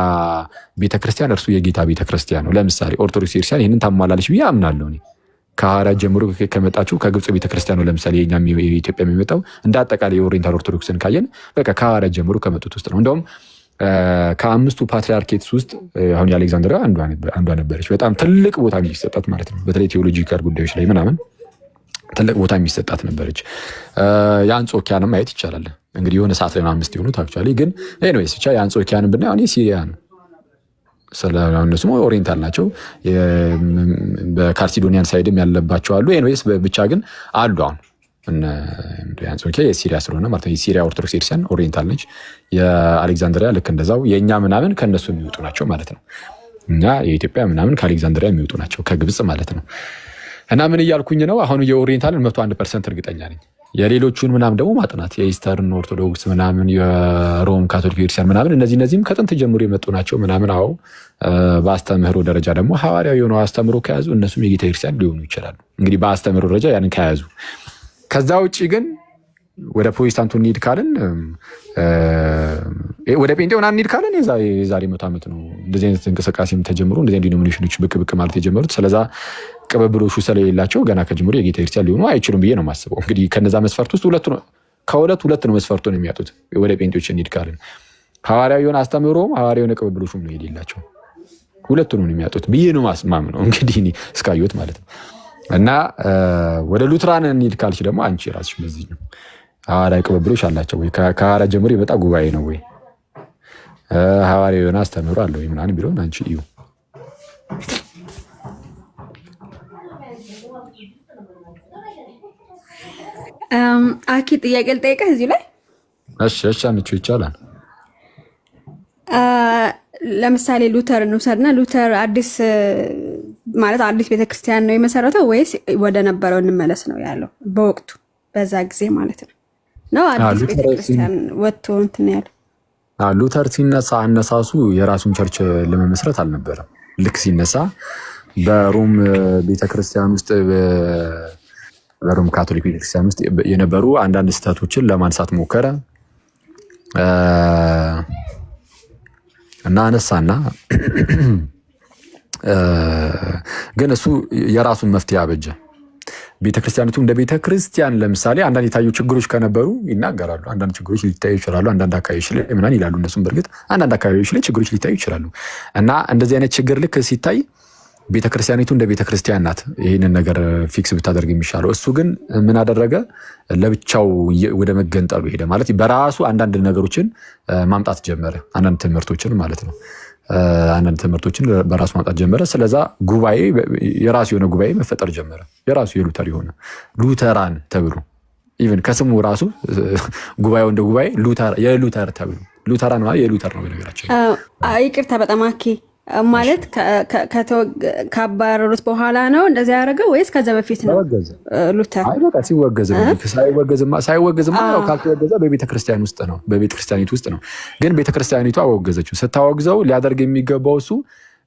ቤተክርስቲያን እርሱ የጌታ ቤተክርስቲያን ነው። ለምሳሌ ኦርቶዶክስ ቤተክርስቲያን ይህንን ታሟላለች ብዬ አምናለሁ እኔ። ከሐዋርያት ጀምሮ ከመጣችሁ ከግብፅ ቤተክርስቲያን ነው። ለምሳሌ የኛም የኢትዮጵያ የሚመጣው እንደ አጠቃላይ የኦሪየንታል ኦርቶዶክስን ካየን በቃ ከሐዋርያት ጀምሮ ከመጡት ውስጥ ነው። እንደውም ከአምስቱ ፓትሪያርኬትስ ውስጥ አሁን የአሌክዛንድሪያ አንዷ ነበረች። በጣም ትልቅ ቦታ የሚሰጣት ማለት ነው። በተለይ ቴዎሎጂካል ጉዳዮች ላይ ምናምን ትልቅ ቦታ የሚሰጣት ነበረች። የአንጾኪያንም ማየት ይቻላል። እንግዲህ የሆነ ሰዓት ላይ አምስት የሆኑት አክቹዋሊ ግን ኤኒዌይስ ብቻ የአንጾኪያንም ብናይ አሁን የሲሪያ ነው። እነሱ ኦሪየንታል ናቸው። በካልሲዶኒያን ሳይድም ያለባቸው አሉ። ኤኒዌይስ ብቻ ግን አሉ አሁን አንጾኪያ የሲሪያ ስለሆነ ማለት ነው። የሲሪያ ኦርቶዶክስ ቤተክርስቲያን ኦሪየንታል ነች። የአሌክዛንድሪያ ልክ እንደዛው የእኛ ምናምን ከእነሱ የሚወጡ ናቸው ማለት ነው። እኛ የኢትዮጵያ ምናምን ከአሌክዛንድሪያ የሚወጡ ናቸው ከግብፅ ማለት ነው። እና ምን እያልኩኝ ነው? አሁን የኦሪየንታልን 101% እርግጠኛ ነኝ። የሌሎቹን ምናምን ደግሞ ማጥናት የኢስተርን ኦርቶዶክስ ምናምን የሮም ካቶሊክ ቤተክርስቲያን ምናምን እነዚህም ከጥንት ጀምሮ የመጡ ናቸው ምናምን። አዎ በአስተምህሮ ደረጃ ደግሞ ሐዋርያዊ የሆነው አስተምህሮ ከያዙ እነሱም የጌታ ቤተክርስቲያን ሊሆኑ ይችላሉ። እንግዲህ በአስተምህሮ ደረጃ ያንን ከያዙ ከዛ ውጭ ግን ወደ ፕሮቴስታንቱ እንሂድ ካልን ወደ ጴንጤውን እንሂድ ካልን የዛሬ 100 ዓመት ነው እንደዚህ አይነት እንቅስቃሴም ተጀምሮ እንደዚህ ዲኖሚኔሽኖች ብቅ ማለት የጀመሩት። ስለዛ ቅብብሎሹ ስለሌላቸው ገና ከጅምሮ የጌታ ቤተክርስቲያን ሊሆኑ አይችሉም ብዬ ነው የማስበው። እንግዲህ ከነዛ መስፈርት ውስጥ ሁለት ነው መስፈርቱን የሚያጡት። ወደ ጴንጤዎች እንሂድ ካልን ሐዋርያዊ የሆነ አስተምህሮም ሐዋርያዊ የሆነ ቅብብሎሹም ነው የሌላቸው። ሁለቱን ነው የሚያጡት ብዬ ነው ማስማም ነው እንግዲህ እስካየሁት ማለት ነው። እና ወደ ሉትራን እንሂድ ካልሽ ደግሞ አንቺ ራስሽ በዚህ ነው ሐዋርያዊ ቅብብሎች አላቸው ወይ? ከሐዋርያት ጀምሮ የመጣ ጉባኤ ነው ወይ? ሐዋርያዊ የሆነ አስተምህሮ አለ ወይ ምናምን ቢለውን አንቺ እዩ። አኪ ጥያቄ ልጠይቅህ እዚሁ ላይ። እሺ አንቺ ይቻላል። ለምሳሌ ሉተር እንውሰድና ሉተር አዲስ ቤተክርስቲያን ነው የመሰረተው ወይስ ወደ ነበረው እንመለስ ነው ያለው? በወቅቱ በዛ ጊዜ ማለት ነው አዲስ ቤተክርስቲያን ወጥቶ እንትን ያለው። ሉተር ሲነሳ አነሳሱ የራሱን ቸርች ለመመስረት አልነበረም። ልክ ሲነሳ በሮም ቤተክርስቲያን ውስጥ በሮም ካቶሊክ ቤተክርስቲያን ውስጥ የነበሩ አንዳንድ ስህተቶችን ለማንሳት ሞከረ እና አነሳና ግን እሱ የራሱን መፍትሄ አበጀ። ቤተክርስቲያኒቱ እንደ ቤተክርስቲያን ለምሳሌ አንዳንድ የታዩ ችግሮች ከነበሩ ይናገራሉ። አንዳንድ ችግሮች ሊታዩ ይችላሉ። አንዳንድ አካባቢዎች ላይ ምናምን ይላሉ። እነሱም በእርግጥ አንዳንድ አካባቢዎች ላይ ችግሮች ሊታዩ ይችላሉ እና እንደዚህ አይነት ችግር ልክ ሲታይ ቤተክርስቲያኒቱ እንደ ቤተክርስቲያን ናት ይህንን ነገር ፊክስ ብታደርግ የሚሻለው። እሱ ግን ምን አደረገ? ለብቻው ወደ መገንጠሉ ሄደ። ማለት በራሱ አንዳንድ ነገሮችን ማምጣት ጀመረ። አንዳንድ ትምህርቶችን ማለት ነው። አንዳንድ ትምህርቶችን በራሱ ማምጣት ጀመረ። ስለዛ ጉባኤ የራሱ የሆነ ጉባኤ መፈጠር ጀመረ። የራሱ የሉተር የሆነ ሉተራን ተብሎ ኢቨን ከስሙ ራሱ ጉባኤው እንደ ጉባኤ የሉተር ተብሎ ሉተራን ማለት የሉተር ነው በነገራችን። ይቅርታ በጣም አኬ ማለት ካባረሩት በኋላ ነው እንደዚህ ያደረገው ወይስ ከዛ በፊት ነው? ሉተር ሳይወገዝማ ያው ካልተወገዘ በቤተክርስቲያን ውስጥ ነው፣ በቤተክርስቲያኒቱ ውስጥ ነው። ግን ቤተክርስቲያኒቱ አወገዘችው። ስታወግዘው ሊያደርግ የሚገባው እሱ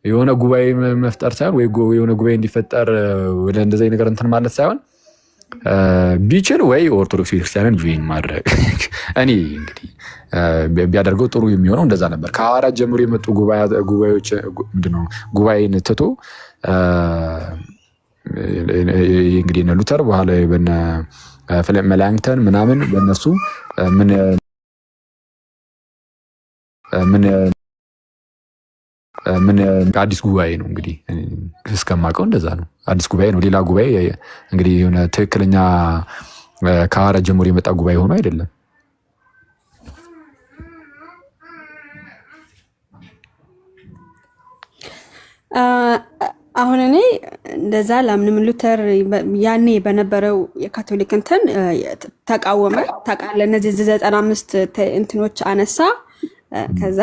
የሆነ ጉባኤ መፍጠር ሳይሆን ወይ የሆነ ጉባኤ እንዲፈጠር ወደ እንደዚህ ነገር እንትን ማለት ሳይሆን ቢችል ወይ ኦርቶዶክስ ቤተክርስቲያንን ጆይን ማድረግ እኔ እንግዲህ ቢያደርገው ጥሩ የሚሆነው እንደዛ ነበር። ከሐዋርያት ጀምሮ የመጡ ጉባኤዎች ምንድነው ጉባኤን ትቶ እንግዲህ እነ ሉተር በኋላ በነ መላንክተን ምናምን በእነሱ ምን አዲስ ጉባኤ ነው እንግዲህ እስከማውቀው እንደዛ ነው። አዲስ ጉባኤ ነው። ሌላ ጉባኤ እንግዲህ የሆነ ትክክለኛ ከሐዋርያት ጀምሮ የመጣ ጉባኤ ሆኖ አይደለም። አሁን እኔ እንደዛ ላምንም ሉተር ያኔ በነበረው የካቶሊክ እንትን ተቃወመ። ታውቃለህ እነዚህ 95 እንትኖች አነሳ። ከዛ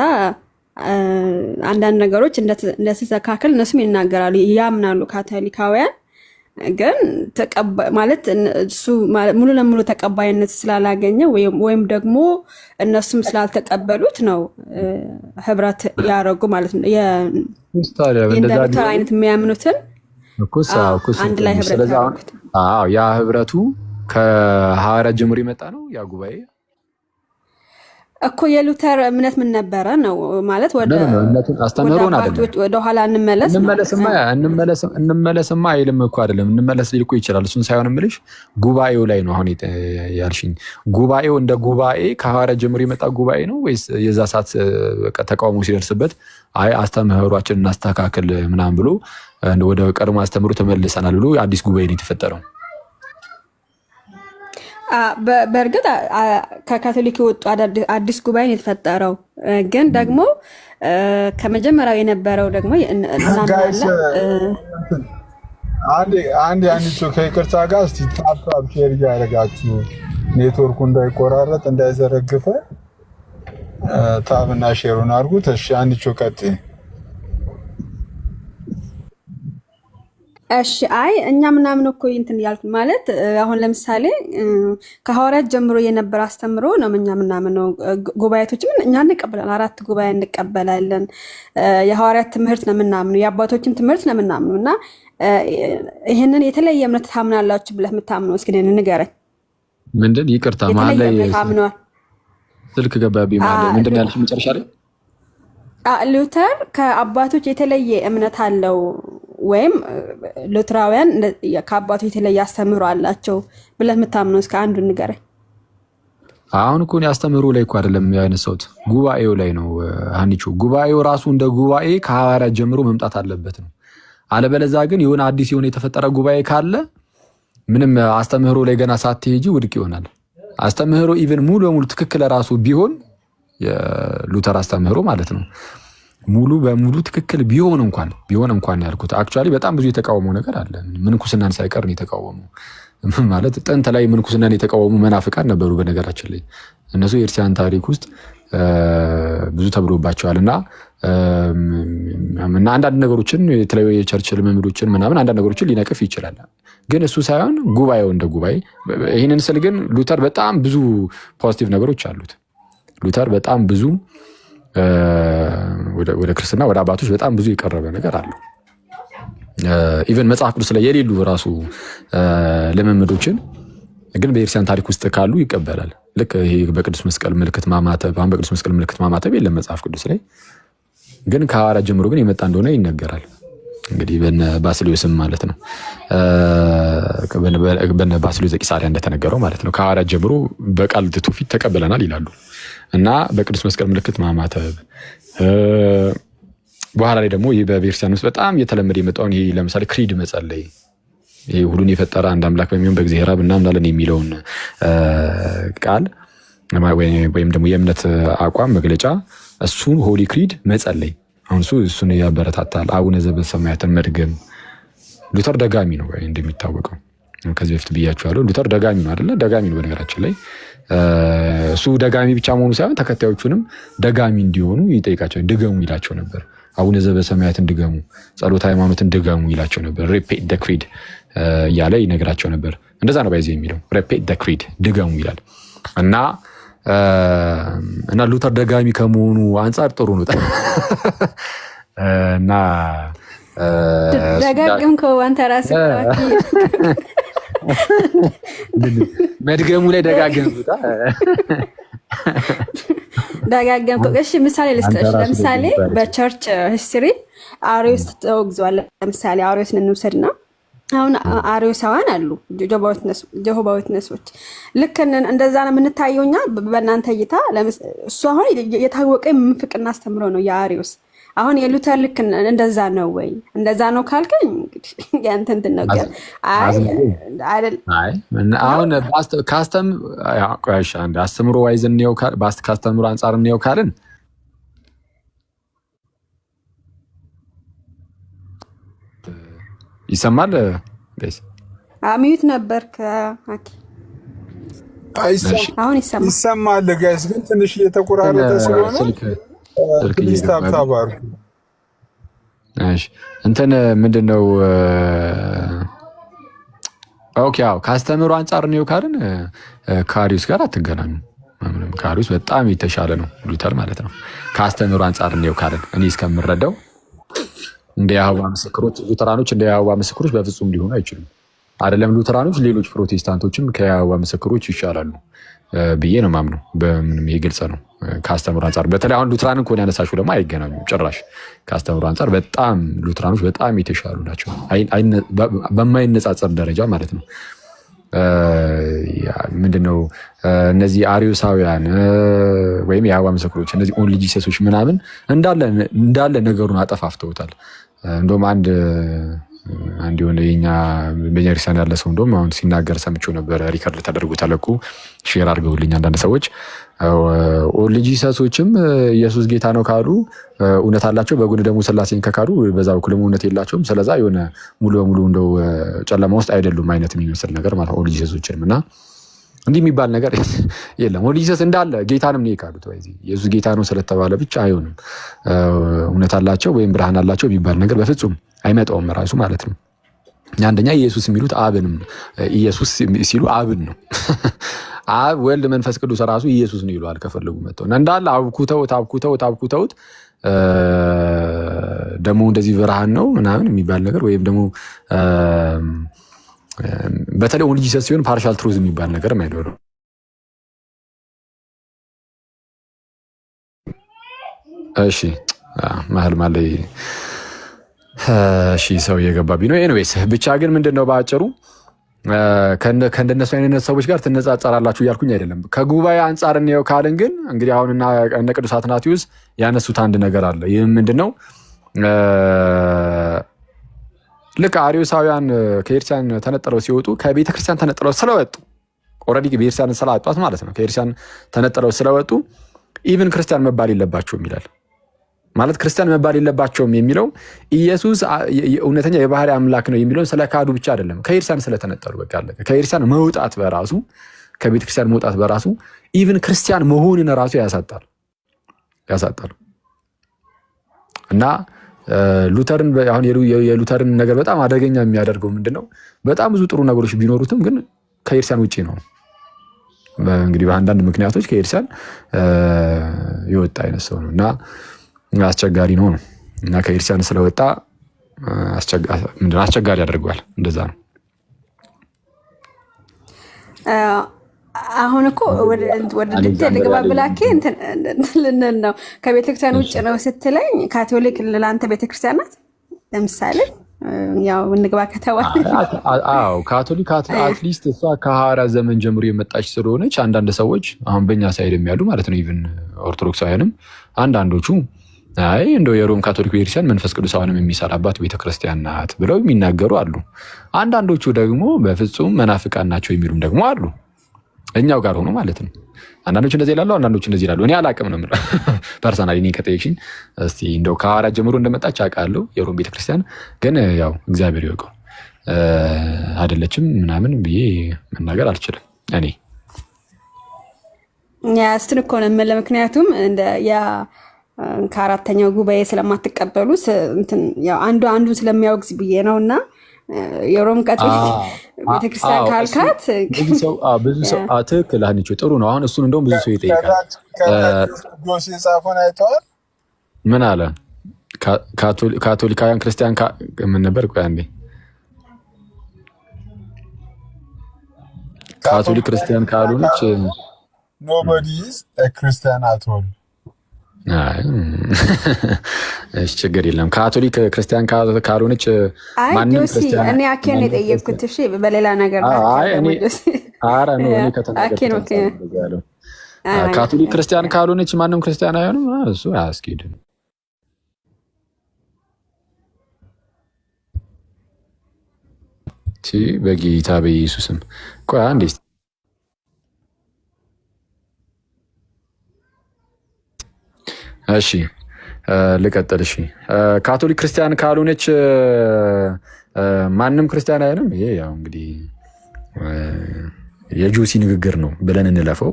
አንዳንድ ነገሮች እንደተስተካከል እነሱም ይናገራሉ፣ ያምናሉ ካቶሊካውያን። ግን ማለት እሱ ሙሉ ለሙሉ ተቀባይነት ስላላገኘ ወይም ደግሞ እነሱም ስላልተቀበሉት ነው ህብረት ያደረጉ ማለት ነው። እንደ ሉተር አይነት የሚያምኑትን አንድ ላይ ህብረት ያደረጉት። ያ ህብረቱ ከሐዋርያት ጀምሮ የመጣ ነው ያ ጉባኤ እኮ። የሉተር እምነት ምን ነበረ ነው ማለት ወደ ኋላ እንመለስማ አይልም እኮ አይደለም። እንመለስ ሊል እኮ ይችላል። እሱን ሳይሆን የምልሽ ጉባኤው ላይ ነው አሁን ያልሽኝ። ጉባኤው እንደ ጉባኤ ከሐዋርያት ጀምሮ የመጣ ጉባኤ ነው ወይስ የዛ ሰዓት ተቃውሞ ሲደርስበት አይ አስተምህሯችንን እናስተካክል ምናምን ብሎ ወደ ቀድሞ አስተምህሮ ተመልሰናል ብሎ አዲስ ጉባኤ ነው የተፈጠረው? በእርግጥ ከካቶሊክ የወጡ አዲስ ጉባኤ ነው የተፈጠረው። ግን ደግሞ ከመጀመሪያው የነበረው ደግሞ አንድ ከይቅርታ ጋር እስቲ ታፕ ሼር እያደረጋችሁ ኔትወርኩ እንዳይቆራረጥ እንዳይዘረግፈ ታብና ሼሩን አድርጉት። እሺ አንቺ ቀጥይ። እሺ አይ እኛ ምናምን እኮ እንትን ያልኩ ማለት አሁን ለምሳሌ ከሐዋርያት ጀምሮ የነበረ አስተምሮ ነው እኛ ምናምን ነው። ጉባኤቶችም እኛ እንቀበላለን፣ 4 ጉባኤ እንቀበላለን። የሐዋርያት ትምህርት ነው ምናምን፣ የአባቶችን ትምህርት ነው ምናምን እና ይሄንን የተለየ እምነት ታምናላችሁ ብለህ የምታምነው እስኪ ንገረኝ። ምንድን ይቅርታ ማለት ላይ ስልክ ገባብኝ ማለት ምንድን ያልሽ መጨረሻ ላይ? ሉተር ከአባቶች የተለየ እምነት አለው ወይም ሉትራውያን ከአባቱ የተለየ አስተምህሮ አላቸው ብለህ የምታምነው እስከ አንዱ ንገረኝ። አሁን እኮ አስተምህሮ ላይ እኮ አይደለም ያነሳሁት፣ ጉባኤው ላይ ነው አንቺ። ጉባኤው ራሱ እንደ ጉባኤ ከሐዋርያት ጀምሮ መምጣት አለበት ነው። አለበለዚያ ግን የሆነ አዲስ የሆነ የተፈጠረ ጉባኤ ካለ ምንም አስተምህሮ ላይ ገና ሳትሄጂ ውድቅ ይሆናል። አስተምህሮ ኢቭን ሙሉ በሙሉ ትክክል ራሱ ቢሆን የሉተር አስተምህሮ ማለት ነው ሙሉ በሙሉ ትክክል ቢሆን እንኳን ያልኩት አክቹአሊ በጣም ብዙ የተቃወመው ነገር አለ። ምንኩስናን ሳይቀር ነው የተቃወመው። ማለት ጥንት ላይ ምንኩስናን የተቃወሙ መናፍቃን ነበሩ። በነገራችን ላይ እነሱ የክርስቲያን ታሪክ ውስጥ ብዙ ተብሎባቸዋል እና አንዳንድ ነገሮችን የተለያዩ የቸርች ልምምዶችን ምናምን አንዳንድ ነገሮችን ሊነቅፍ ይችላል። ግን እሱ ሳይሆን ጉባኤው እንደ ጉባኤ ይህንን ስል ግን ሉተር በጣም ብዙ ፖዚቲቭ ነገሮች አሉት። ሉተር በጣም ብዙ ወደ ክርስትና ወደ አባቶች በጣም ብዙ የቀረበ ነገር አለው። ኢቨን መጽሐፍ ቅዱስ ላይ የሌሉ ራሱ ልምምዶችን ግን በኤርሲያን ታሪክ ውስጥ ካሉ ይቀበላል። ልክ ይሄ በቅዱስ መስቀል ምልክት ማማተብ፣ አሁን በቅዱስ መስቀል ምልክት ማማተብ የለም መጽሐፍ ቅዱስ ላይ፣ ግን ከሐዋርያት ጀምሮ ግን የመጣ እንደሆነ ይነገራል። እንግዲህ በነ ባስልዮስም ማለት ነው በነ ባስልዮስ ዘቂሳርያ እንደተነገረው ማለት ነው ከሐዋርያት ጀምሮ በቃል ትውፊት ተቀበለናል ይላሉ እና በቅዱስ መስቀል ምልክት ማማተብ በኋላ ላይ ደግሞ በቤተክርስቲያን ውስጥ በጣም እየተለመደ የመጣውን ይሄ ለምሳሌ ክሪድ መጸለይ ይሄ ሁሉን የፈጠረ አንድ አምላክ በሚሆን በእግዚአብሔር አብ እናምናለን የሚለውን ቃል ወይም ደግሞ የእምነት አቋም መግለጫ እሱን ሆሊ ክሪድ መጸለይ አሁን እሱን ያበረታታል። አቡነ ዘበሰማያትን መድገም ሉተር ደጋሚ ነው እንደሚታወቀው ከዚህ በፊት ብያችኋለሁ። ሉተር ደጋሚ ነው አይደለ? ደጋሚ ነው በነገራችን ላይ እሱ ደጋሚ ብቻ መሆኑ ሳይሆን ተከታዮቹንም ደጋሚ እንዲሆኑ ይጠይቃቸው ድገሙ ይላቸው ነበር። አቡነ ዘበሰማያትን ድገሙ፣ ጸሎተ ሃይማኖትን ድገሙ ይላቸው ነበር። ሪፒት ዘ ክሪድ እያለ ይነግራቸው ነበር። እንደዛ ነው ባይዜ የሚለው ሪፒት ዘ ክሪድ ድገሙ ይላል እና ሉተር ደጋሚ ከመሆኑ አንጻር ጥሩ ነው እና ደጋግምከው አንተ ራስህ መድገሙ ላይ ደጋገምከው። እሺ ምሳሌ ልስጥሽ። ለምሳሌ በቸርች ሂስትሪ አሪዮስ ተወግዟል። ለምሳሌ አሪዮስን እንውሰድና አሁን አሪዮሳውያን አሉ ጀሆባ ዊትነሶች ልክ እንደዛ ነው የምንታየው እኛ በእናንተ እይታ። እሱ አሁን የታወቀ ምንፍቅና አስተምሮ ነው የአሪዮስ። አሁን የሉተር ልክ እንደዛ ነው ወይ? እንደዛ ነው ካልከኝ እንግዲህ ያንተ እንትን ነው ግን አሁን አስተምሮ ዋይዝ ነው ካስተምሮ አንጻር ነው ካልን ይሰማል ጋይስ? ሚዩት ነበር ከአኪ አሁን ይሰማል ጋይስ፣ ግን ትንሽ እየተቆራረጠ ስለሆነ ፕሊዝ ታብታብ አድርጉ። እሺ እንትን ምንድነው ኦኬ አዎ ካስተምሮ አንጻር ነው ካልን ከአሪዮስ ጋር አትገናኙ። ከአሪዮስ በጣም የተሻለ ነው ሉተር ማለት ነው። ካስተምሮ አንጻር ነው ካልን እኔ እስከምረዳው እንደ ያህዋ ምስክሮች ሉተራኖች እንደ ያህዋ ምስክሮች በፍጹም ሊሆኑ አይችሉም። አይደለም ሉተራኖች ሌሎች ፕሮቴስታንቶችም ከያህዋ ምስክሮች ይሻላሉ ብዬ ነው ማምነው። በምንም ይሄ ግልጽ ነው። ካስተምሮ አንጻር በተለይ አሁን ሉተራንን ከሆነ ያነሳሹ ደግሞ አይገናኙም ጭራሽ። ካስተምሮ አንጻር በጣም ሉተራኖች በጣም የተሻሉ ናቸው በማይነጻጸር ደረጃ ማለት ነው። ምንድነው እነዚህ አሪዮሳውያን ወይም የያህዋ ምስክሮች እነዚህ ኦንሊ ጂሰሶች ምናምን እንዳለ ነገሩን አጠፋፍተውታል። እንደውም አንድ የሆነ የኛ ቤተክርስቲያን ያለ ሰው እንደውም አሁን ሲናገር ሰምቼው ነበር። ሪከርድ ተደርጎ ተለቁ ሼር አድርገውልኝ አንዳንድ ሰዎች ኦንሊ ጂሰሶችም ኢየሱስ ጌታ ነው ካሉ እውነት አላቸው፣ በጎን ደግሞ ስላሴን ከካዱ በዛ በኩል እውነት የላቸውም። ስለዛ የሆነ ሙሉ በሙሉ እንደው ጨለማ ውስጥ አይደሉም አይነት የሚመስል ነገር ማለት ኦንሊ ጂሰሶችንም እና እንዲህ የሚባል ነገር የለም። ኦንሊ ጂሰስ እንዳለ ጌታንም ነው የካዱት። ወይ ኢየሱስ ጌታ ነው ስለተባለ ብቻ አይሆንም። እውነት አላቸው ወይም ብርሃን አላቸው የሚባል ነገር በፍጹም አይመጣውም ራሱ ማለት ነው። አንደኛ ኢየሱስ የሚሉት አብንም ኢየሱስ ሲሉ አብን ነው። አብ ወልድ መንፈስ ቅዱስ ራሱ ኢየሱስ ነው ይሏል ከፈለጉ መጥተው እና እንዳለ አብኩተውት ደግሞ እንደዚህ ብርሃን ነው ምናምን የሚባል ነገር ወይም ደግሞ በተለይ ኦንሊ ጂሰስ ሲሆን ፓርሻል ትሩዝ የሚባል ነገር አይኖርም። እሺ መሀል ላይ እሺ ሰው እየገባብኝ ነው። ኤኒዌይስ ብቻ ግን ምንድነው በአጭሩ ከእንደነሱ አይነት ሰዎች ጋር ትነጻጸራላችሁ እያልኩኝ አይደለም። ከጉባኤ አንጻር እንየው ካልን ግን እንግዲህ አሁን እነ ቅዱስ አትናቴዎስ ያነሱት አንድ ነገር አለ። ይህም ምንድነው ልክ አሪዮሳውያን ከኤርሲያን ተነጥለው ሲወጡ ከቤተክርስቲያን ተነጥለው ስለወጡ ኦልሬዲ ቤተክርስቲያን ስላጧት ማለት ነው። ከኤርሲያን ተነጥለው ስለወጡ ኢቭን ክርስቲያን መባል የለባቸውም ይላል። ማለት ክርስቲያን መባል የለባቸውም የሚለው ኢየሱስ እውነተኛ የባህሪ አምላክ ነው የሚለውን ስለካዱ ብቻ አይደለም፣ ከኤርሲያን ስለተነጠሉ በቃ አለቀ። ከኤርሲያን መውጣት በራሱ ከቤተክርስቲያን መውጣት በራሱ ኢቭን ክርስቲያን መሆንን ራሱ ያሳጣል እና ሉተርን አሁን የሉተርን ነገር በጣም አደገኛ የሚያደርገው ምንድነው? በጣም ብዙ ጥሩ ነገሮች ቢኖሩትም ግን ከኤርሲያን ውጪ ነው። እንግዲህ በአንዳንድ ምክንያቶች ከኤርሲያን የወጣ አይነት ሰው ነው እና አስቸጋሪ ነው እና ከኤርሲያን ስለወጣ አስቸጋሪ ያደርገዋል። እንደዛ ነው። አሁን እኮ ወደ ዲቴል ልግባ ብላኬ እንትን ልንል ነው። ከቤተክርስቲያን ውጭ ነው ስትለኝ ካቶሊክ ለአንተ ቤተክርስቲያን ናት ለምሳሌ ያው እንግባ ከተባለ አዎ ካቶሊክ አትሊስት እሷ ከሐዋርያት ዘመን ጀምሮ የመጣች ስለሆነች አንዳንድ ሰዎች አሁን በእኛ ሳይድ የሚያሉ ማለት ነው ኢቭን ኦርቶዶክሳውያንም አንዳንዶቹ አይ እንደው የሮም ካቶሊክ ቤተክርስቲያን መንፈስ ቅዱስ አሁንም የሚሰራባት ቤተክርስቲያን ናት ብለው የሚናገሩ አሉ። አንዳንዶቹ ደግሞ በፍጹም መናፍቃን ናቸው የሚሉም ደግሞ አሉ። እኛው ጋር ሆኖ ማለት ነው። አንዳንዶቹ እንደዚህ ይላሉ፣ አንዳንዶቹ እንደዚህ ይላሉ። እኔ አላቅም ነው የምልህ ፐርሰናሊ። እኔ ከጠየቅሽኝ እስቲ እንደው ከሐዋርያት ጀምሮ እንደመጣች አውቃለሁ የሮም ቤተክርስቲያን፣ ግን ያው እግዚአብሔር ይወቀው አይደለችም ምናምን ብዬ መናገር አልችልም። እኔ እሱን እኮ ነው የምልህ። ምክንያቱም ከአራተኛው ጉባኤ ስለማትቀበሉ አንዱን ስለሚያወግዝ ብዬ ነው። እና የሮም ካቶሊክ ቤተክርስቲያን ካልካት ብዙ ሰው ትክክል አንቺ ጥሩ ነው። አሁን እሱን እንደውም ብዙ ሰው ይጠይቃል። የጻፈውን አይተዋል? ምን አለ? ካቶሊካውያን ክርስቲያን ምን ነበር? ቆይ አንዴ ካቶሊክ ክርስቲያን ካልሆነች ኖቦዲ ኢዝ ኤ ክርስቲያን አት ኦል። እሺ ችግር የለም። ካቶሊክ ክርስቲያን ካልሆነች ማንም ክርስቲያን እኔ አኬን የጠየቅኩት እሺ፣ በሌላ ነገር ካቶሊክ ክርስቲያን ካልሆነች ማንም ክርስቲያን አይሆንም። እሱ አያስኬድም። በጌታ በኢየሱስም ቆይ አንዴ እሺ ልቀጥል። እሺ ካቶሊክ ክርስቲያን ካልሆነች ማንም ክርስቲያን አይሆንም። ይሄ ያው እንግዲህ የጁሲ ንግግር ነው ብለን እንለፈው።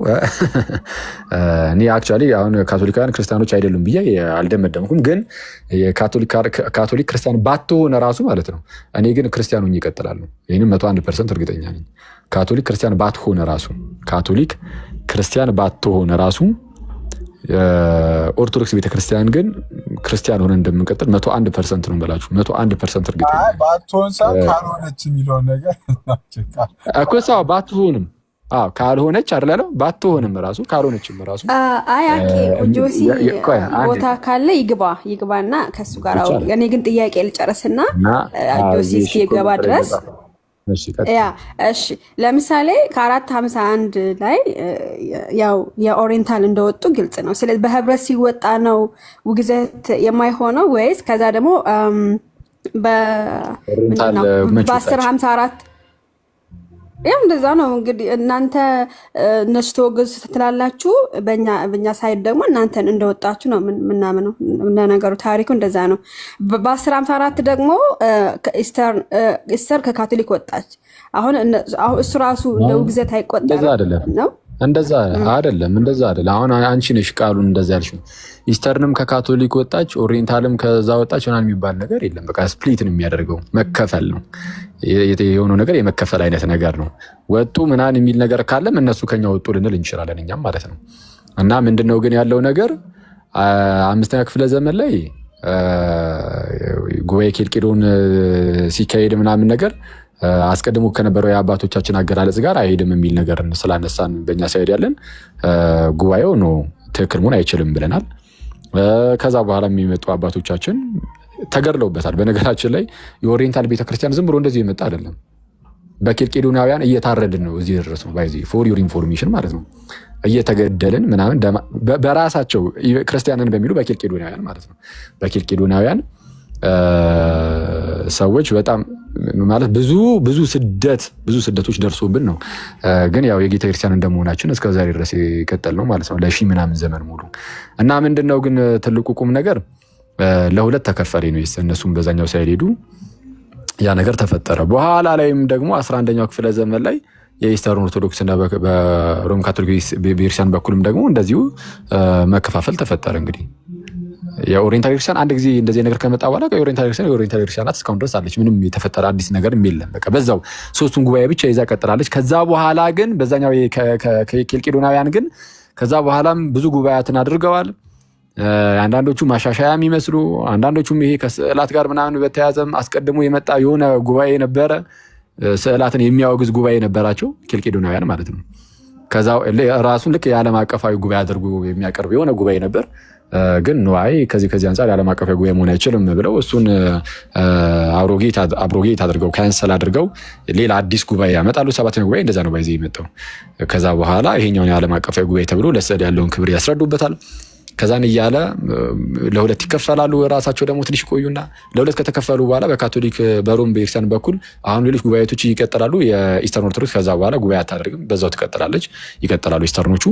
እኔ አክቹዋሊ አሁን ካቶሊካውያን ክርስቲያኖች አይደሉም ብዬ አልደመደምኩም፣ ግን ካቶሊክ ክርስቲያን ባትሆን ራሱ ማለት ነው። እኔ ግን ክርስቲያኑ ይቀጥላሉ። ይህንም 101% እርግጠኛ ነኝ። ካቶሊክ ክርስቲያን ባትሆን ራሱ ኦርቶዶክስ ቤተክርስቲያን ግን ክርስቲያን ሆነ እንደምንቀጥል 101% ነው በላችሁ። 101% እርግጠኛ ነኝ። ባትሆን ካልሆነች የሚለው ነገር እኮ ሰው ባትሆንም ካልሆነች አይደለም ባትሆንም ራሱ ካልሆነችም ራሱ ጆሲ ቦታ ካለ ይግባና ከሱ ጋር አሁን እኔ ግን ጥያቄ ልጨርስና ጆሲ እስኪገባ ድረስ እሺ ለምሳሌ ከ451 ላይ ያው የኦሪየንታል እንደወጡ ግልጽ ነው። ስለዚህ በህብረት ሲወጣ ነው ውግዘት የማይሆነው ወይስ ከዛ ደግሞ በ1054 ያው እንደዛ ነው እንግዲህ እናንተ እነሱ ተወገዙ ስትላላችሁ በእኛ ሳይድ ደግሞ እናንተን እንደወጣችሁ ነው ምናምነው። ነገሩ ታሪኩ እንደዛ ነው። በ1054 ደግሞ ኢስተር ከካቶሊክ ወጣች። አሁን እሱ ራሱ ለውግዘት አይቆጠርም ነው። እንደዛ አይደለም። አሁን አንቺ ነሽ ቃሉን እንደዛ ያልሽው። ኢስተርንም ከካቶሊክ ወጣች፣ ኦሪየንታልም ከዛ ወጣች ምናምን የሚባል ነገር የለም። በቃ ስፕሊት ነው የሚያደርገው፣ መከፈል ነው የሆነው ነገር፣ የመከፈል አይነት ነገር ነው። ወጡ ምናምን የሚል ነገር ካለም እነሱ ከኛ ወጡ ልንል እንችላለን እኛም ማለት ነው። እና ምንድነው ግን ያለው ነገር 5ኛ ክፍለ ዘመን ላይ ጉባኤ ኬልቄዶን ሲካሄድ ምናምን ነገር አስቀድሞ ከነበረው የአባቶቻችን አገላለጽ ጋር አይሄድም የሚል ነገር ስላነሳን በእኛ ሳይድ ያለን ጉባኤው ነው ትክክል መሆን አይችልም ብለናል። ከዛ በኋላ የሚመጡ አባቶቻችን ተገድለውበታል። በነገራችን ላይ የኦሪየንታል ቤተክርስቲያን ዝም ብሎ እንደዚህ የመጣ አይደለም። በኬልቄዶናውያን እየታረድን ነው እዚህ ድረስ ነው። ባይዚ ፎር ዩር ኢንፎርሜሽን ማለት ነው። እየተገደልን ምናምን በራሳቸው ክርስቲያንን በሚሉ በኬልቄዶናውያን ማለት ነው። በኬልቄዶናውያን ሰዎች በጣም ማለት ብዙ ስደቶች ደርሶብን ነው። ግን ያው የጌታ ክርስቲያን እንደመሆናችን እስከዛሬ ድረስ የቀጠል ነው ማለት ነው ለሺህ ምናምን ዘመን ሙሉ። እና ምንድነው ግን ትልቁ ቁም ነገር ለሁለት ተከፈለ ነው። እነሱም በዛኛው ሳይሄዱ ያ ነገር ተፈጠረ። በኋላ ላይም ደግሞ 11ኛው ክፍለ ዘመን ላይ የኢስተርን ኦርቶዶክስ እና በሮም ካቶሊክ ቤተክርስቲያን በኩልም ደግሞ እንደዚሁ መከፋፈል ተፈጠረ። እንግዲህ የኦሪየንታል ክርስቲያን አንድ ጊዜ እንደዚህ ነገር ከመጣ በኋላ የኦሪየንታል ክርስቲያን ናት እስካሁን ድረስ አለች። ምንም የተፈጠረ አዲስ ነገር የለም። በቃ በዛው ሶስቱን ጉባኤ ብቻ ይዛ ቀጥላለች። ከዛ በኋላ ግን በዛኛው ከኬልቄዶናውያን ግን ከዛ በኋላም ብዙ ጉባኤያትን አድርገዋል። አንዳንዶቹ ማሻሻያ የሚመስሉ፣ አንዳንዶቹም ይሄ ከስዕላት ጋር ምናምን በተያዘም አስቀድሞ የመጣ የሆነ ጉባኤ ነበረ። ስዕላትን የሚያወግዝ ጉባኤ ነበራቸው ኬልቄዶናውያን ማለት ነው። ከዛ ራሱን ልክ የዓለም አቀፋዊ ጉባኤ አድርጎ የሚያቀርብ የሆነ ጉባኤ ነበር። ግን ንዋይ ከዚህ አንጻር የዓለም አቀፍ ጉባኤ መሆን አይችልም ብለው እሱን አብሮጌት አድርገው ካንሰል አድርገው ሌላ አዲስ ጉባኤ ያመጣሉ። 7ኛው ጉባኤ እንደዛ ነው ባይዘ የመጣው። ከዛ በኋላ ይሄኛውን የዓለም አቀፍ ጉባኤ ተብሎ ለሰድ ያለውን ክብር ያስረዱበታል። ከዛን እያለ ለሁለት ይከፈላሉ። ራሳቸው ደግሞ ትንሽ ቆዩና ለሁለት ከተከፈሉ በኋላ በካቶሊክ በሮም ቤተክርስቲያን በኩል አሁን ሌሎች ጉባኤቶች ይቀጥላሉ። የኢስተርን ኦርቶዶክስ ከዛ በኋላ ጉባኤ አታደርግም፣ በዛው ትቀጥላለች። ይቀጥላሉ ኢስተርኖቹ።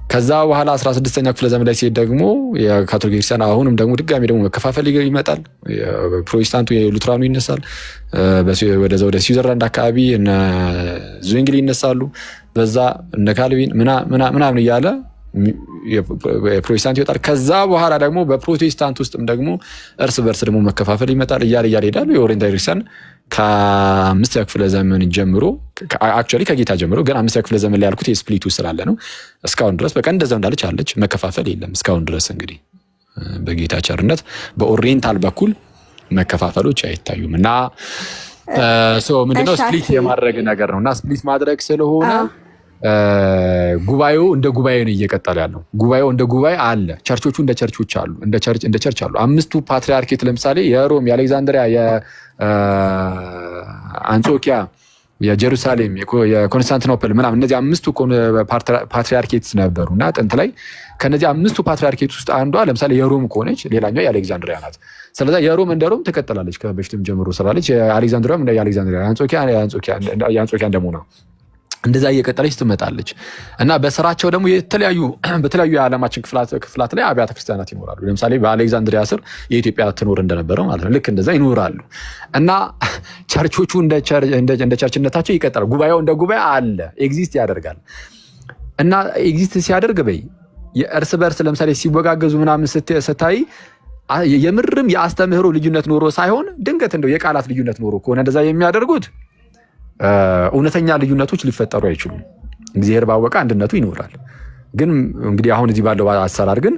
ከዛ በኋላ 16ኛ ክፍለ ዘመን ላይ ሲሄድ ደግሞ የካቶሊክ ቤተክርስቲያን አሁንም ደግሞ ድጋሚ ደግሞ መከፋፈል ይመጣል። ፕሮቴስታንቱ የሉትራኑ ይነሳል። ወደ ስዊዘርላንድ አካባቢ እነ ዙንግሊ ይነሳሉ። በዛ እነ ካልቪን ምናምን እያለ የፕሮቴስታንት ይወጣል። ከዛ በኋላ ደግሞ በፕሮቴስታንት ውስጥም ደግሞ እርስ በርስ ደግሞ መከፋፈል ይመጣል። እያለ ይሄዳሉ። የኦሪየንታል ቤተክርስቲያን ከ5ኛው ክፍለ ዘመን ጀምሮ አክቹዋሊ ከጌታ ጀምሮ ግን 5ኛው ክፍለ ዘመን ላይ ያልኩት የስፕሊቱ ስላለ ነው። እስካሁን ድረስ በቃ እንደዛው እንዳለች አለች። መከፋፈል የለም እስካሁን ድረስ። እንግዲህ በጌታ ቸርነት በኦሪየንታል በኩል መከፋፈሎች አይታዩም። እና ምንድነው ስፕሊት የማድረግ ነገር ነው። እና ስፕሊት ማድረግ ስለሆነ ጉባኤው እንደ ጉባኤ ነው እየቀጠለ ያለው። ጉባኤው እንደ ጉባኤ አለ። ቸርቾቹ እንደ ቸርቾች አሉ፣ እንደ ቸርች አሉ። 5ቱ ፓትሪያርኬት ለምሳሌ የሮም፣ የአሌክዛንድሪያ፣ የአንጾኪያ፣ የጀሩሳሌም፣ የኮንስታንቲኖፕል ምናምን እነዚህ 5ቱ ፓትሪያርኬትስ ነበሩ እና ጥንት ላይ ከነዚህ 5ቱ ፓትሪያርኬት ውስጥ አንዷ ለምሳሌ የሮም ከሆነች ሌላኛው የአሌክዛንድሪያ ናት። ስለዚህ የሮም እንደ ሮም ትቀጥላለች፣ ከበፊትም ጀምሮ ስላለች። የአሌክዛንድሪያም እንደ የአሌክዛንድሪያ፣ የአንጾኪያ እንደመሆኗ እንደዛ እየቀጠለች ትመጣለች። እና በስራቸው ደግሞ በተለያዩ የዓለማችን ክፍላት ላይ አብያተ ክርስቲያናት ይኖራሉ። ለምሳሌ በአሌክዛንድሪያ ስር የኢትዮጵያ ትኖር እንደነበረው ማለት ነው። ልክ እንደዛ ይኖራሉ። እና ቸርቾቹ እንደ ቸርችነታቸው ይቀጥላል። ጉባኤው እንደ ጉባኤ አለ፣ ኤግዚስት ያደርጋል። እና ኤግዚስት ሲያደርግ የእርስ በርስ ለምሳሌ ሲወጋገዙ ምናምን ስታይ የምርም የአስተምህሮ ልዩነት ኖሮ ሳይሆን ድንገት እንደው የቃላት ልዩነት ኖሮ ከሆነ እንደዛ የሚያደርጉት እውነተኛ ልዩነቶች ሊፈጠሩ አይችሉም። እግዚአብሔር ባወቀ አንድነቱ ይኖራል። ግን እንግዲህ አሁን እዚህ ባለው አሰራር ግን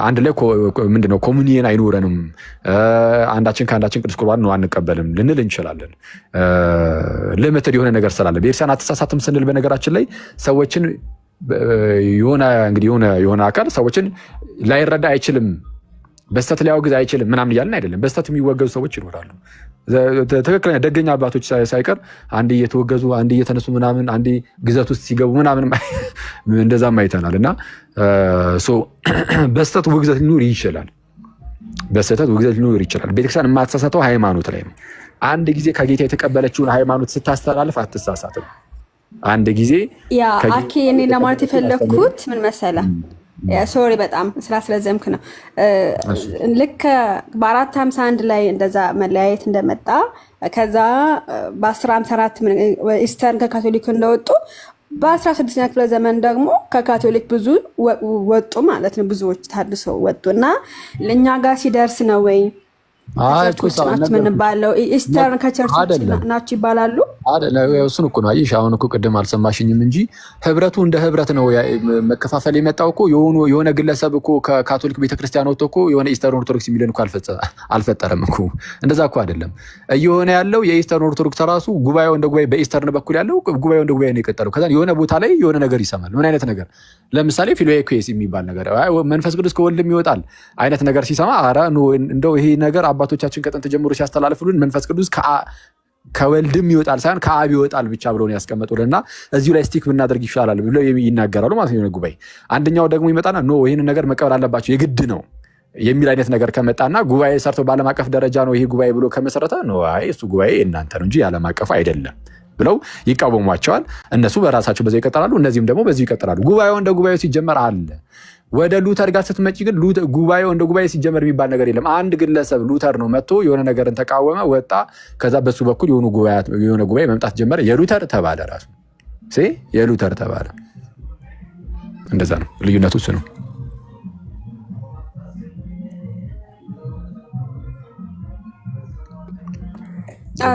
አንድ ላይ ምንድነው ኮሙኒየን አይኖረንም። አንዳችን ከአንዳችን ቅዱስ ቁርባን ነው አንቀበልም ልንል እንችላለን። ልምትድ የሆነ ነገር ስላለ ቤተክርስቲያን አትሳሳትም ስንል በነገራችን ላይ ሰዎችን የሆነ አካል ሰዎችን ላይረዳ አይችልም፣ በስተት ሊያወግዝ አይችልም ምናምን እያልን አይደለም። በስተት የሚወገዙ ሰዎች ይኖራሉ። ትክክለኛ ደገኛ አባቶች ሳይቀር አንድ እየተወገዙ አንድ እየተነሱ ምናምን አንድ ግዘት ውስጥ ሲገቡ ምናምን እንደዛም አይተናል። እና በስተት ውግዘት ሊኖር ይችላል። ቤተክርስቲያን የማትሳሳተው ሃይማኖት ላይ ነው። አንድ ጊዜ ከጌታ የተቀበለችውን ሃይማኖት ስታስተላልፍ አትሳሳትም። አንድ ጊዜ አኬ እኔ ለማለት የፈለግኩት ምን መሰለ፣ ሶሪ በጣም ስላስለዘምክ ነው። ልክ በ451 ላይ እንደዛ መለያየት እንደመጣ ከዛ በ1054 ኢስተርን ከካቶሊክ እንደወጡ በ16ኛ ክፍለ ዘመን ደግሞ ከካቶሊክ ብዙ ወጡ ማለት ነው። ብዙዎች ታድሰው ወጡ እና ለእኛ ጋር ሲደርስ ነው ወይ ምንባለው ኢስተርን ከቸርቾች ናቸው ይባላሉ። እሱን እኮ ነው አየሽ። አሁን እኮ ቅድም አልሰማሽኝም እንጂ ህብረቱ እንደ ህብረት ነው መከፋፈል የመጣው እኮ የሆነ ግለሰብ እኮ ከካቶሊክ ቤተክርስቲያን ወጥቶ እኮ የሆነ ኢስተርን ኦርቶዶክስ የሚለን እኮ አልፈጠረም እኮ። እንደዛ እኮ አይደለም እየሆነ ያለው። የኢስተርን ኦርቶዶክስ ራሱ ጉባኤው እንደ ጉባኤ በኢስተርን በኩል ያለው ጉባኤው እንደ ጉባኤ ነው የቀጠለው። ከዛ የሆነ ቦታ ላይ የሆነ ነገር ይሰማል። ምን አይነት ነገር? ለምሳሌ ፊሎኤኩዌስ የሚባል ነገር መንፈስ ቅዱስ ከወልድም ይወጣል አይነት ነገር ሲሰማ አረ እንደው ይሄ ነገር አባቶቻችን ከጥንት ጀምሮ ሲያስተላልፉልን መንፈስ ቅዱስ ከወልድም ይወጣል ሳይሆን ከአብ ይወጣል ብቻ ብለው ነው ያስቀመጡልና እዚሁ ላይ ስቲክ ብናደርግ ይሻላል ብለው ይናገራሉ ማለት ነው ጉባኤ። አንደኛው ደግሞ ይመጣና ይህን ነገር መቀበል አለባቸው የግድ ነው የሚል አይነት ነገር ከመጣና ጉባኤ ሰርቶ በዓለም አቀፍ ደረጃ ነው ይሄ ጉባኤ ብሎ ከመሰረተ እሱ ጉባኤ እናንተ ነው እንጂ የዓለም አቀፍ አይደለም ብለው ይቃወሟቸዋል። እነሱ በራሳቸው በዚህ ይቀጥላሉ፣ እነዚህም ደግሞ በዚህ ይቀጥላሉ። ጉባኤው እንደ ጉባኤው ሲጀመር አለ። ወደ ሉተር ጋር ስትመጪ ግን ጉባኤው እንደ ጉባኤ ሲጀመር የሚባል ነገር የለም። አንድ ግለሰብ ሉተር ነው መጥቶ የሆነ ነገርን ተቃወመ፣ ወጣ። ከዛ በሱ በኩል የሆነ ጉባኤ መምጣት ጀመረ። የሉተር ተባለ፣ ራሱ የሉተር ተባለ። እንደዛ ነው ልዩነቱ፣ እሱ ነው።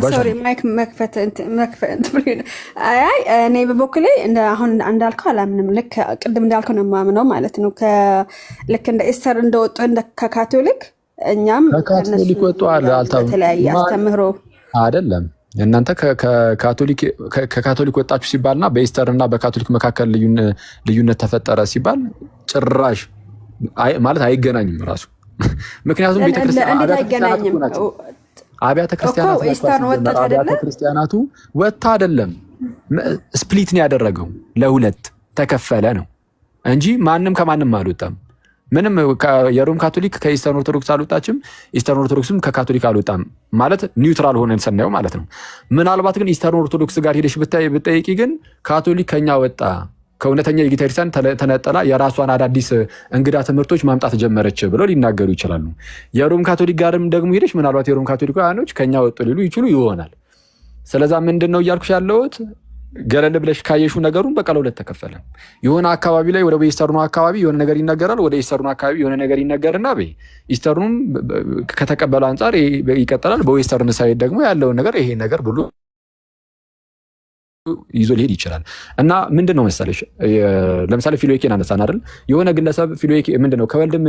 ሶሪ ማይክ መክፈት እኔ በበኩሌ አሁን እንዳልከው አላምንም። ልክ ቅድም እንዳልከው ነው የማምነው ማለት ነው። ልክ እንደ ኢስተር እንደወጡ ከካቶሊክ እኛም ከካቶሊክ ወጡ በተለያየ አስተምህሮ አይደለም። እናንተ ከካቶሊክ ወጣችሁ ሲባልና በኢስተር እና በካቶሊክ መካከል ልዩነት ተፈጠረ ሲባል ጭራሽ ማለት አይገናኝም ራሱ። ምክንያቱም አብያተ ክርስቲያናቱ ወጥታ አይደለም ስፕሊት ነው ያደረገው፣ ለሁለት ተከፈለ ነው እንጂ ማንም ከማንም አልወጣም። ምንም የሮም ካቶሊክ ከኢስተርን ኦርቶዶክስ አልወጣችም፣ ኢስተርን ኦርቶዶክስም ከካቶሊክ አልወጣም። ማለት ኒውትራል ሆነን ስናየው ማለት ነው። ምናልባት ግን ኢስተርን ኦርቶዶክስ ጋር ሄደሽ ብትጠይቂ ግን ካቶሊክ ከኛ ወጣ፣ ከእውነተኛ የጌታ ክርስቲያን ተነጠላ፣ የራሷን አዳዲስ እንግዳ ትምህርቶች ማምጣት ጀመረች ብለው ሊናገሩ ይችላሉ። የሮም ካቶሊክ ጋርም ደግሞ ሄደሽ ምናልባት የሮም ካቶሊካውያኖች ከኛ ወጡ ሊሉ ይችሉ ይሆናል። ስለዛ ምንድን ነው እያልኩሽ ያለሁት ገለል ብለሽ ካየሹ ነገሩን በቃ ለሁለት ተከፈለ። የሆነ አካባቢ ላይ ወደ ኢስተርኑ አካባቢ የሆነ ነገር ይነገራል፣ ወደ ኢስተርኑ አካባቢ የሆነ ነገር ይነገርና ኢስተርኑም ከተቀበለ አንጻር ይቀጥላል፣ በዌስተርን ሳይድ ደግሞ ያለውን ነገር ይሄ ነገር ብሎ ይዞ ሊሄድ ይችላል። እና ምንድነው መሰለሽ ለምሳሌ ፊሎኬን አነሳን አይደል? የሆነ ግለሰብ ፊሎኬ ምንድነው ከወልድም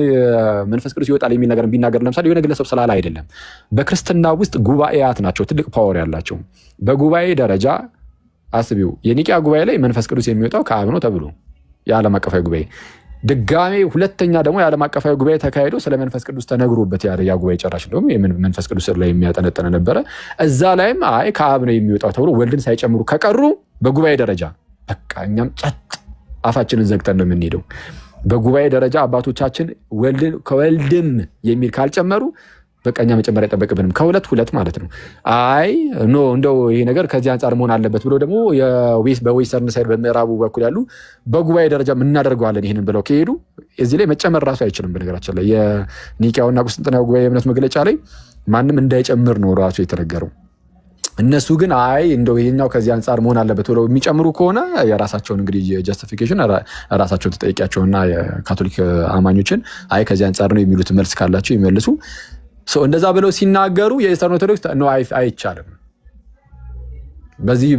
መንፈስ ቅዱስ ይወጣል የሚል ነገር ቢናገር ለምሳሌ የሆነ ግለሰብ ስላለ አይደለም። በክርስትና ውስጥ ጉባኤያት ናቸው ትልቅ ፓወር ያላቸው። በጉባኤ ደረጃ አስቢው፣ የኒቂያ ጉባኤ ላይ መንፈስ ቅዱስ የሚወጣው ከአብ ነው ተብሎ የዓለም አቀፋዊ ጉባኤ ድጋሜ ሁለተኛ ደግሞ የዓለም አቀፋዊ ጉባኤ ተካሂዶ ስለ መንፈስ ቅዱስ ተነግሮበት ያ ጉባኤ ጨራሽ ደግሞ መንፈስ ቅዱስ ላይ የሚያጠነጠነ ነበረ። እዛ ላይም አይ ከአብ ነው የሚወጣው ተብሎ ወልድን ሳይጨምሩ ከቀሩ በጉባኤ ደረጃ በቃ እኛም ጸጥ አፋችንን ዘግተን ነው የምንሄደው። በጉባኤ ደረጃ አባቶቻችን ከወልድም የሚል ካልጨመሩ በቃ እኛ መጨመር አይጠበቅብንም። ከሁለት ማለት ነው። አይ ኖ እንደው ይሄ ነገር ከዚህ አንጻር መሆን አለበት ብሎ ደግሞ በዌስተርን ሳይድ በምዕራቡ በኩል ያሉ በጉባኤ ደረጃ እናደርገዋለን ይሄንን ብለው ከሄዱ እዚህ ላይ መጨመር ራሱ አይችልም። በነገራችን ላይ የኒቂያውና ቁስጥንጥንያው ጉባኤ እምነት መግለጫ ላይ ማንም እንዳይጨምር ነው ራሱ የተነገረው። እነሱ ግን አይ እንደው ይሄኛው ከዚህ አንጻር መሆን አለበት ብለው የሚጨምሩ ከሆነ የራሳቸውን እንግዲህ ጀስቲፊኬሽን ራሳቸውን ተጠይቂያቸውና የካቶሊክ አማኞችን አይ ከዚህ አንጻር ነው የሚሉት መልስ ካላቸው ይመልሱ። እንደዛ ብለው ሲናገሩ የኢስተርን ኦርቶዶክስ ነው አይቻልም።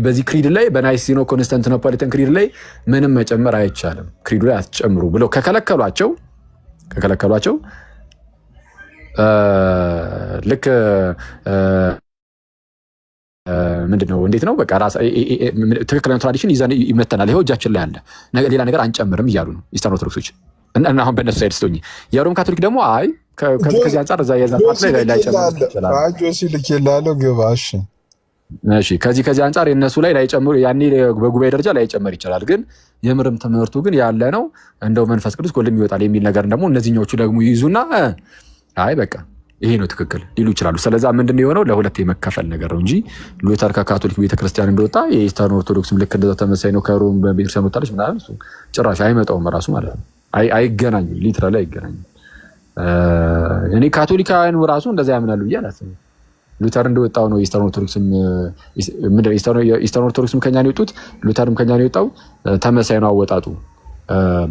በዚህ ክሪድ ላይ በናይሲኖ ኮንስታንቲኖፖሊታን ክሪድ ላይ ምንም መጨመር አይቻልም፣ ክሪዱ ላይ አትጨምሩ ብለው ከከለከሏቸው ልክ ምንድነው እንዴት ነው በቃ ትክክለኛ ትራዲሽን ይዘን ይመተናል፣ ይኸው እጃችን ላይ አለ፣ ሌላ ነገር አንጨምርም እያሉ ነው ኢስተርን ኦርቶዶክሶች። እና አሁን በእነሱ ሳይድ ስትሆኚ የሮም ካቶሊክ ደግሞ አይ ከዚህ አንጻር እዛ የዛት ላይ ጨምሩ ይችላል። ጆሲ ልኬልሃለሁ ግባ። እሺ ከዚህ አንጻር የነሱ ላይ ጨምሩ፣ ያኔ በጉባኤ ደረጃ ላይ ጨምር ይችላል። ግን የምርም ትምህርቱ ግን ያለ ነው እንደው መንፈስ ቅዱስ ከወልድም ይወጣል የሚል ነገር ደግሞ እነዚህኞቹ ደግሞ ይይዙና አይ በቃ ይሄ ነው ትክክል ሊሉ ይችላሉ። ስለዛ ምንድነው የሆነው ለሁለት የመከፈል ነገር ነው እንጂ ሉተር ከካቶሊክ ቤተክርስቲያን እንደወጣ የኢስተርን ኦርቶዶክስም ልክ እንደዛ ተመሳይ ነው ከሮም ቤተክርስቲያን ወጣለች ምናምን እሱ ጭራሽ አይመጣውም ራሱ ማለት ነው። አይገናኝም፣ ሊትራሊ አይገናኝም። እኔ ካቶሊካውያን ራሱ እንደዛ ያምናሉ ብዬ አላስብም። ሉተር እንደወጣው ነው ኢስተርን ኦርቶዶክስም ከኛ ነው የወጡት፣ ሉተርም ከኛ ነው የወጣው፣ ተመሳይ ነው አወጣጡ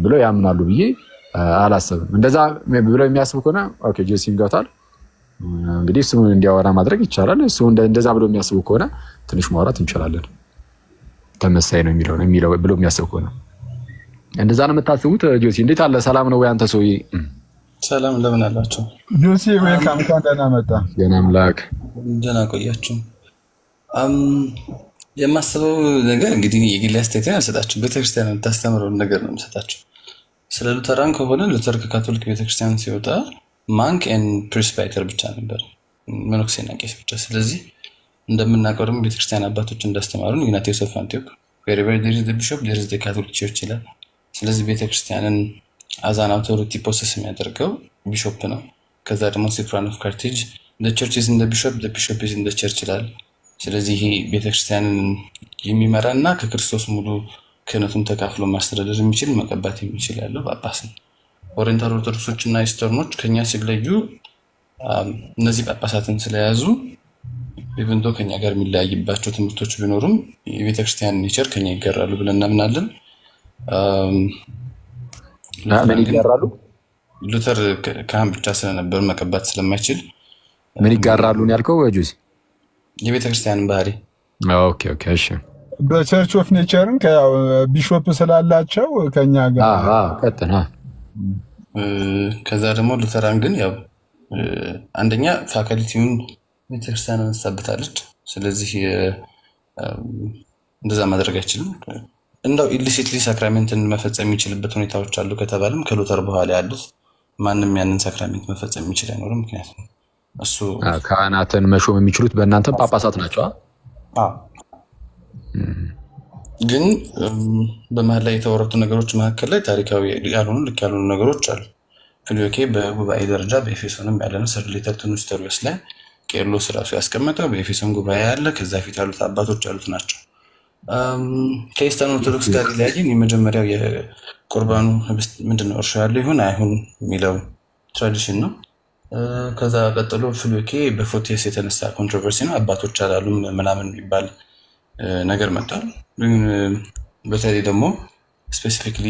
ብለው ያምናሉ ብዬ አላስብም። እንደዛ ብለው የሚያስቡ ከሆነ ኦኬ ጄሲም ገብቷል። እንግዲህ እሱ እንዲያወራ ማድረግ ይቻላል። እሱ እንደዛ ብለው የሚያስቡ ከሆነ ትንሽ ማውራት እንችላለን። ተመሳይ ነው የሚለው ብለው የሚያስቡ ከሆነ እንደዛ ነው የምታስቡት። ጆሲ እንዴት አለ? ሰላም ነው ወይ አንተ ሰውዬ? ሰላም እንደምን አላችሁ? ጆሲ ዌልካም፣ እንኳን ደህና መጣ። ደህና አምላክ ደህና ቆያችሁ። የማስበው ነገር እንግዲህ የግል አስተያየቴን አልሰጣችሁም። ቤተክርስቲያን የምታስተምረውን ነገር ነው የምሰጣችሁ። ስለ ሉተራን ከሆነ ሉተር ከካቶሊክ ቤተክርስቲያን ሲወጣ ማንክ ኤንድ ፕሪስባይተር ብቻ ነበር፣ መነኩሴና ቄስ ብቻ። ስለዚህ እንደምናውቀው ደግሞ ቤተክርስቲያን አባቶች እንዳስተማሩን ኢግናቲዮስ ኦፍ አንቲዮክ wherever there is the bishop there is the Catholic Church ይላል። ስለዚህ ቤተክርስቲያንን አዛን አውቶሪቲ ፕሮሰስ የሚያደርገው ቢሾፕ ነው። ከዛ ደግሞ ሲፕራን ኦፍ ካርቴጅ the church is in the bishop the bishop is in the church ይላል። ስለዚህ ይሄ ቤተክርስቲያንን የሚመራና ከክርስቶስ ሙሉ ክህነቱን ተካፍሎ ማስተዳደር የሚችል መቀባት የሚችል ያለው ጳጳስ ነው። ኦሪየንታል ኦርቶዶክሶች እና ኢስተርኖች ከኛ ሲለዩ እነዚህ ጳጳሳትን ስለያዙ ኢቨንቶ ከኛ ጋር የሚለያይባቸው ትምህርቶች ቢኖሩም የቤተክርስቲያን ኔቸር ከኛ ይጋራሉ ብለን እናምናለን። ምን ይጋራሉ? ሉተር ካህን ብቻ ስለነበር መቀባት ስለማይችል ምን ይጋራሉ ነው ያልከው? ጁሲ የቤተክርስቲያንን ባህሪ። ኦኬ እሺ። በቸርች ኦፍ ኔቸርን ቢሾፕ ስላላቸው ከኛ ጋር ቀጥና። ከዛ ደግሞ ሉተራን ግን ያው አንደኛ ፋካልቲውን ቤተክርስቲያን አንሳብታለች። ስለዚህ እንደዛ ማድረግ አይችልም። እንደው ኢሊሲትሊ ሳክራሜንትን መፈጸም የሚችልበት ሁኔታዎች አሉ ከተባለም ከሉተር በኋላ ያሉት ማንም ያንን ሳክራሜንት መፈጸም የሚችል አይኖርም። ምክንያቱም እሱ ካህናትን መሾም የሚችሉት በእናንተ ጳጳሳት ናቸው። ግን በመሀል ላይ የተወረቱ ነገሮች መካከል ላይ ታሪካዊ ያልሆኑ ልክ ያልሆኑ ነገሮች አሉ። ፊልዮኬ በጉባኤ ደረጃ በኤፌሶንም ያለነው ስር ሌተር ቱ ኒስቶሪዮስ ላይ ቄርሎስ ራሱ ያስቀመጠው በኤፌሶን ጉባኤ ያለ ከዛ ፊት ያሉት አባቶች ያሉት ናቸው። ከኢስተርን ኦርቶዶክስ ጋር ሊያየን የመጀመሪያው የቁርባኑ ህብስት ምንድነው እርሾ ያለው ይሁን አይሁን የሚለው ትራዲሽን ነው። ከዛ ቀጥሎ ፊልዮኬ በፎቴስ የተነሳ ኮንትሮቨርሲ ነው። አባቶች አላሉም ምናምን የሚባል ነገር መጥቷል። በተለይ ደግሞ ስፔሲፊክሊ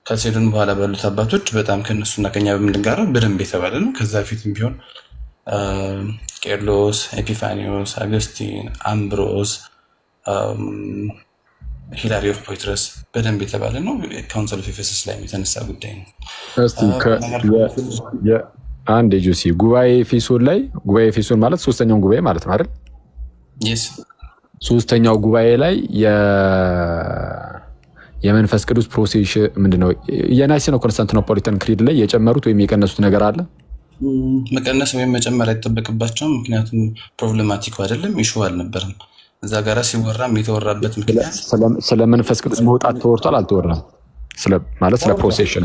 ከሴዶን በኋላ ባሉት አባቶች በጣም ከነሱና ከኛ በምንጋራው በደንብ የተባለ ነው። ከዛ ፊትም ቢሆን ቄርሎስ፣ ኤፒፋኒዮስ፣ አገስቲን፣ አምብሮስ፣ ሂላሪ ኦፍ ፖይትረስ በደንብ የተባለ ነው። ካውንስል ኦፍ ኤፌሰስ ላይ የተነሳ ጉዳይ ነው። አንድ ጁሲ ጉባኤ ኤፌሶን ላይ ጉባኤ ኤፌሶን ማለት ሶስተኛውን ጉባኤ ማለት ነው አይደል? ሶስተኛው ጉባኤ ላይ የመንፈስ ቅዱስ ፕሮሴስ ምንድነው? የናይሲን ኮንስታንቲኖፖሊታን ክሪድ ላይ የጨመሩት ወይም የቀነሱት ነገር አለ? መቀነስ ወይም መጨመር አይጠበቅባቸውም። ምክንያቱም ፕሮብሌማቲኩ አይደለም፣ ኢሹ አልነበረም። እዛ ጋራ ሲወራም የተወራበት ምክንያት ስለ መንፈስ ቅዱስ መውጣት ተወርቷል አልተወራም? ማለት ስለ ፕሮሴሽን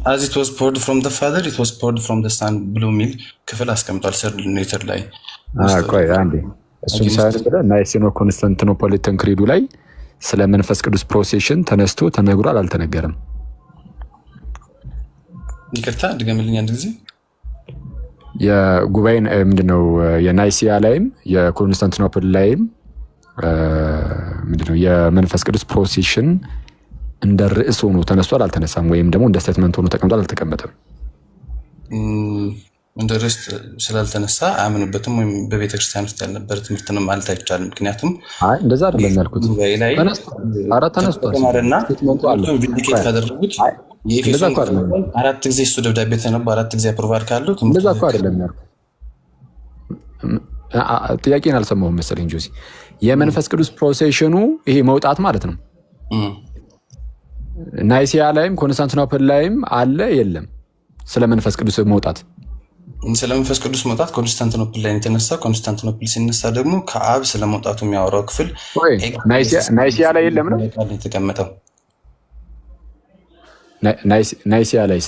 as it was poured from the father it was poured from the son ብሎ የሚል ክፍል አስቀምጧል። ሰርድ ሌተር ላይ ቆይ አንዴ እሱን ሳይሆን ናይሲን ኮንስታንቲኖፖሊታን ክሪዱ ላይ ስለ መንፈስ ቅዱስ ፕሮሴሽን ተነስቶ ተነግሯል አልተነገረም? ይቅርታ ድገምልኝ አንድ ጊዜ። የጉባኤን ምንድነው የናይሲያ ላይም የኮንስታንቲኖፕል ላይም ምንድነው የመንፈስ ቅዱስ ፕሮሴሽን እንደ ርዕስ ሆኖ ተነስቷል አልተነሳም? ወይም ደግሞ እንደ ስቴትመንት ሆኖ ተቀምጧል አልተቀመጠም? እንደ ርዕስ ስላልተነሳ አያምንበትም፣ ወይም በቤተክርስቲያን ውስጥ ያልነበረ ትምህርትንም ማለት አይቻልም። ምክንያቱም እንደዛ አይደለም ያልኩት። ተነስቷልና ቪንዲኬት ካደረጉት የኤፌሶን 4 ጊዜ እሱ ደብዳቤ ተነቦ 4 ጊዜ አፕሮቫል ካለው እንደዛ እኮ አይደለም ያልኩት። ጥያቄን አልሰማሁም መሰለኝ ጆሲ። የመንፈስ ቅዱስ ፕሮሴሽኑ ይሄ መውጣት ማለት ነው። ናይሲያ ላይም ኮንስታንቲኖፕል ላይም አለ የለም? ስለ መንፈስ ቅዱስ መውጣት ስለ መንፈስ ቅዱስ መውጣት ኮንስታንቲኖፕል ላይ የተነሳ፣ ኮንስታንቲኖፕል ሲነሳ ደግሞ ከአብ ስለ መውጣቱ የሚያወራው ክፍል ናይሲያ ላይ የለም ነው የተቀመጠው። ናይሲያ ላይ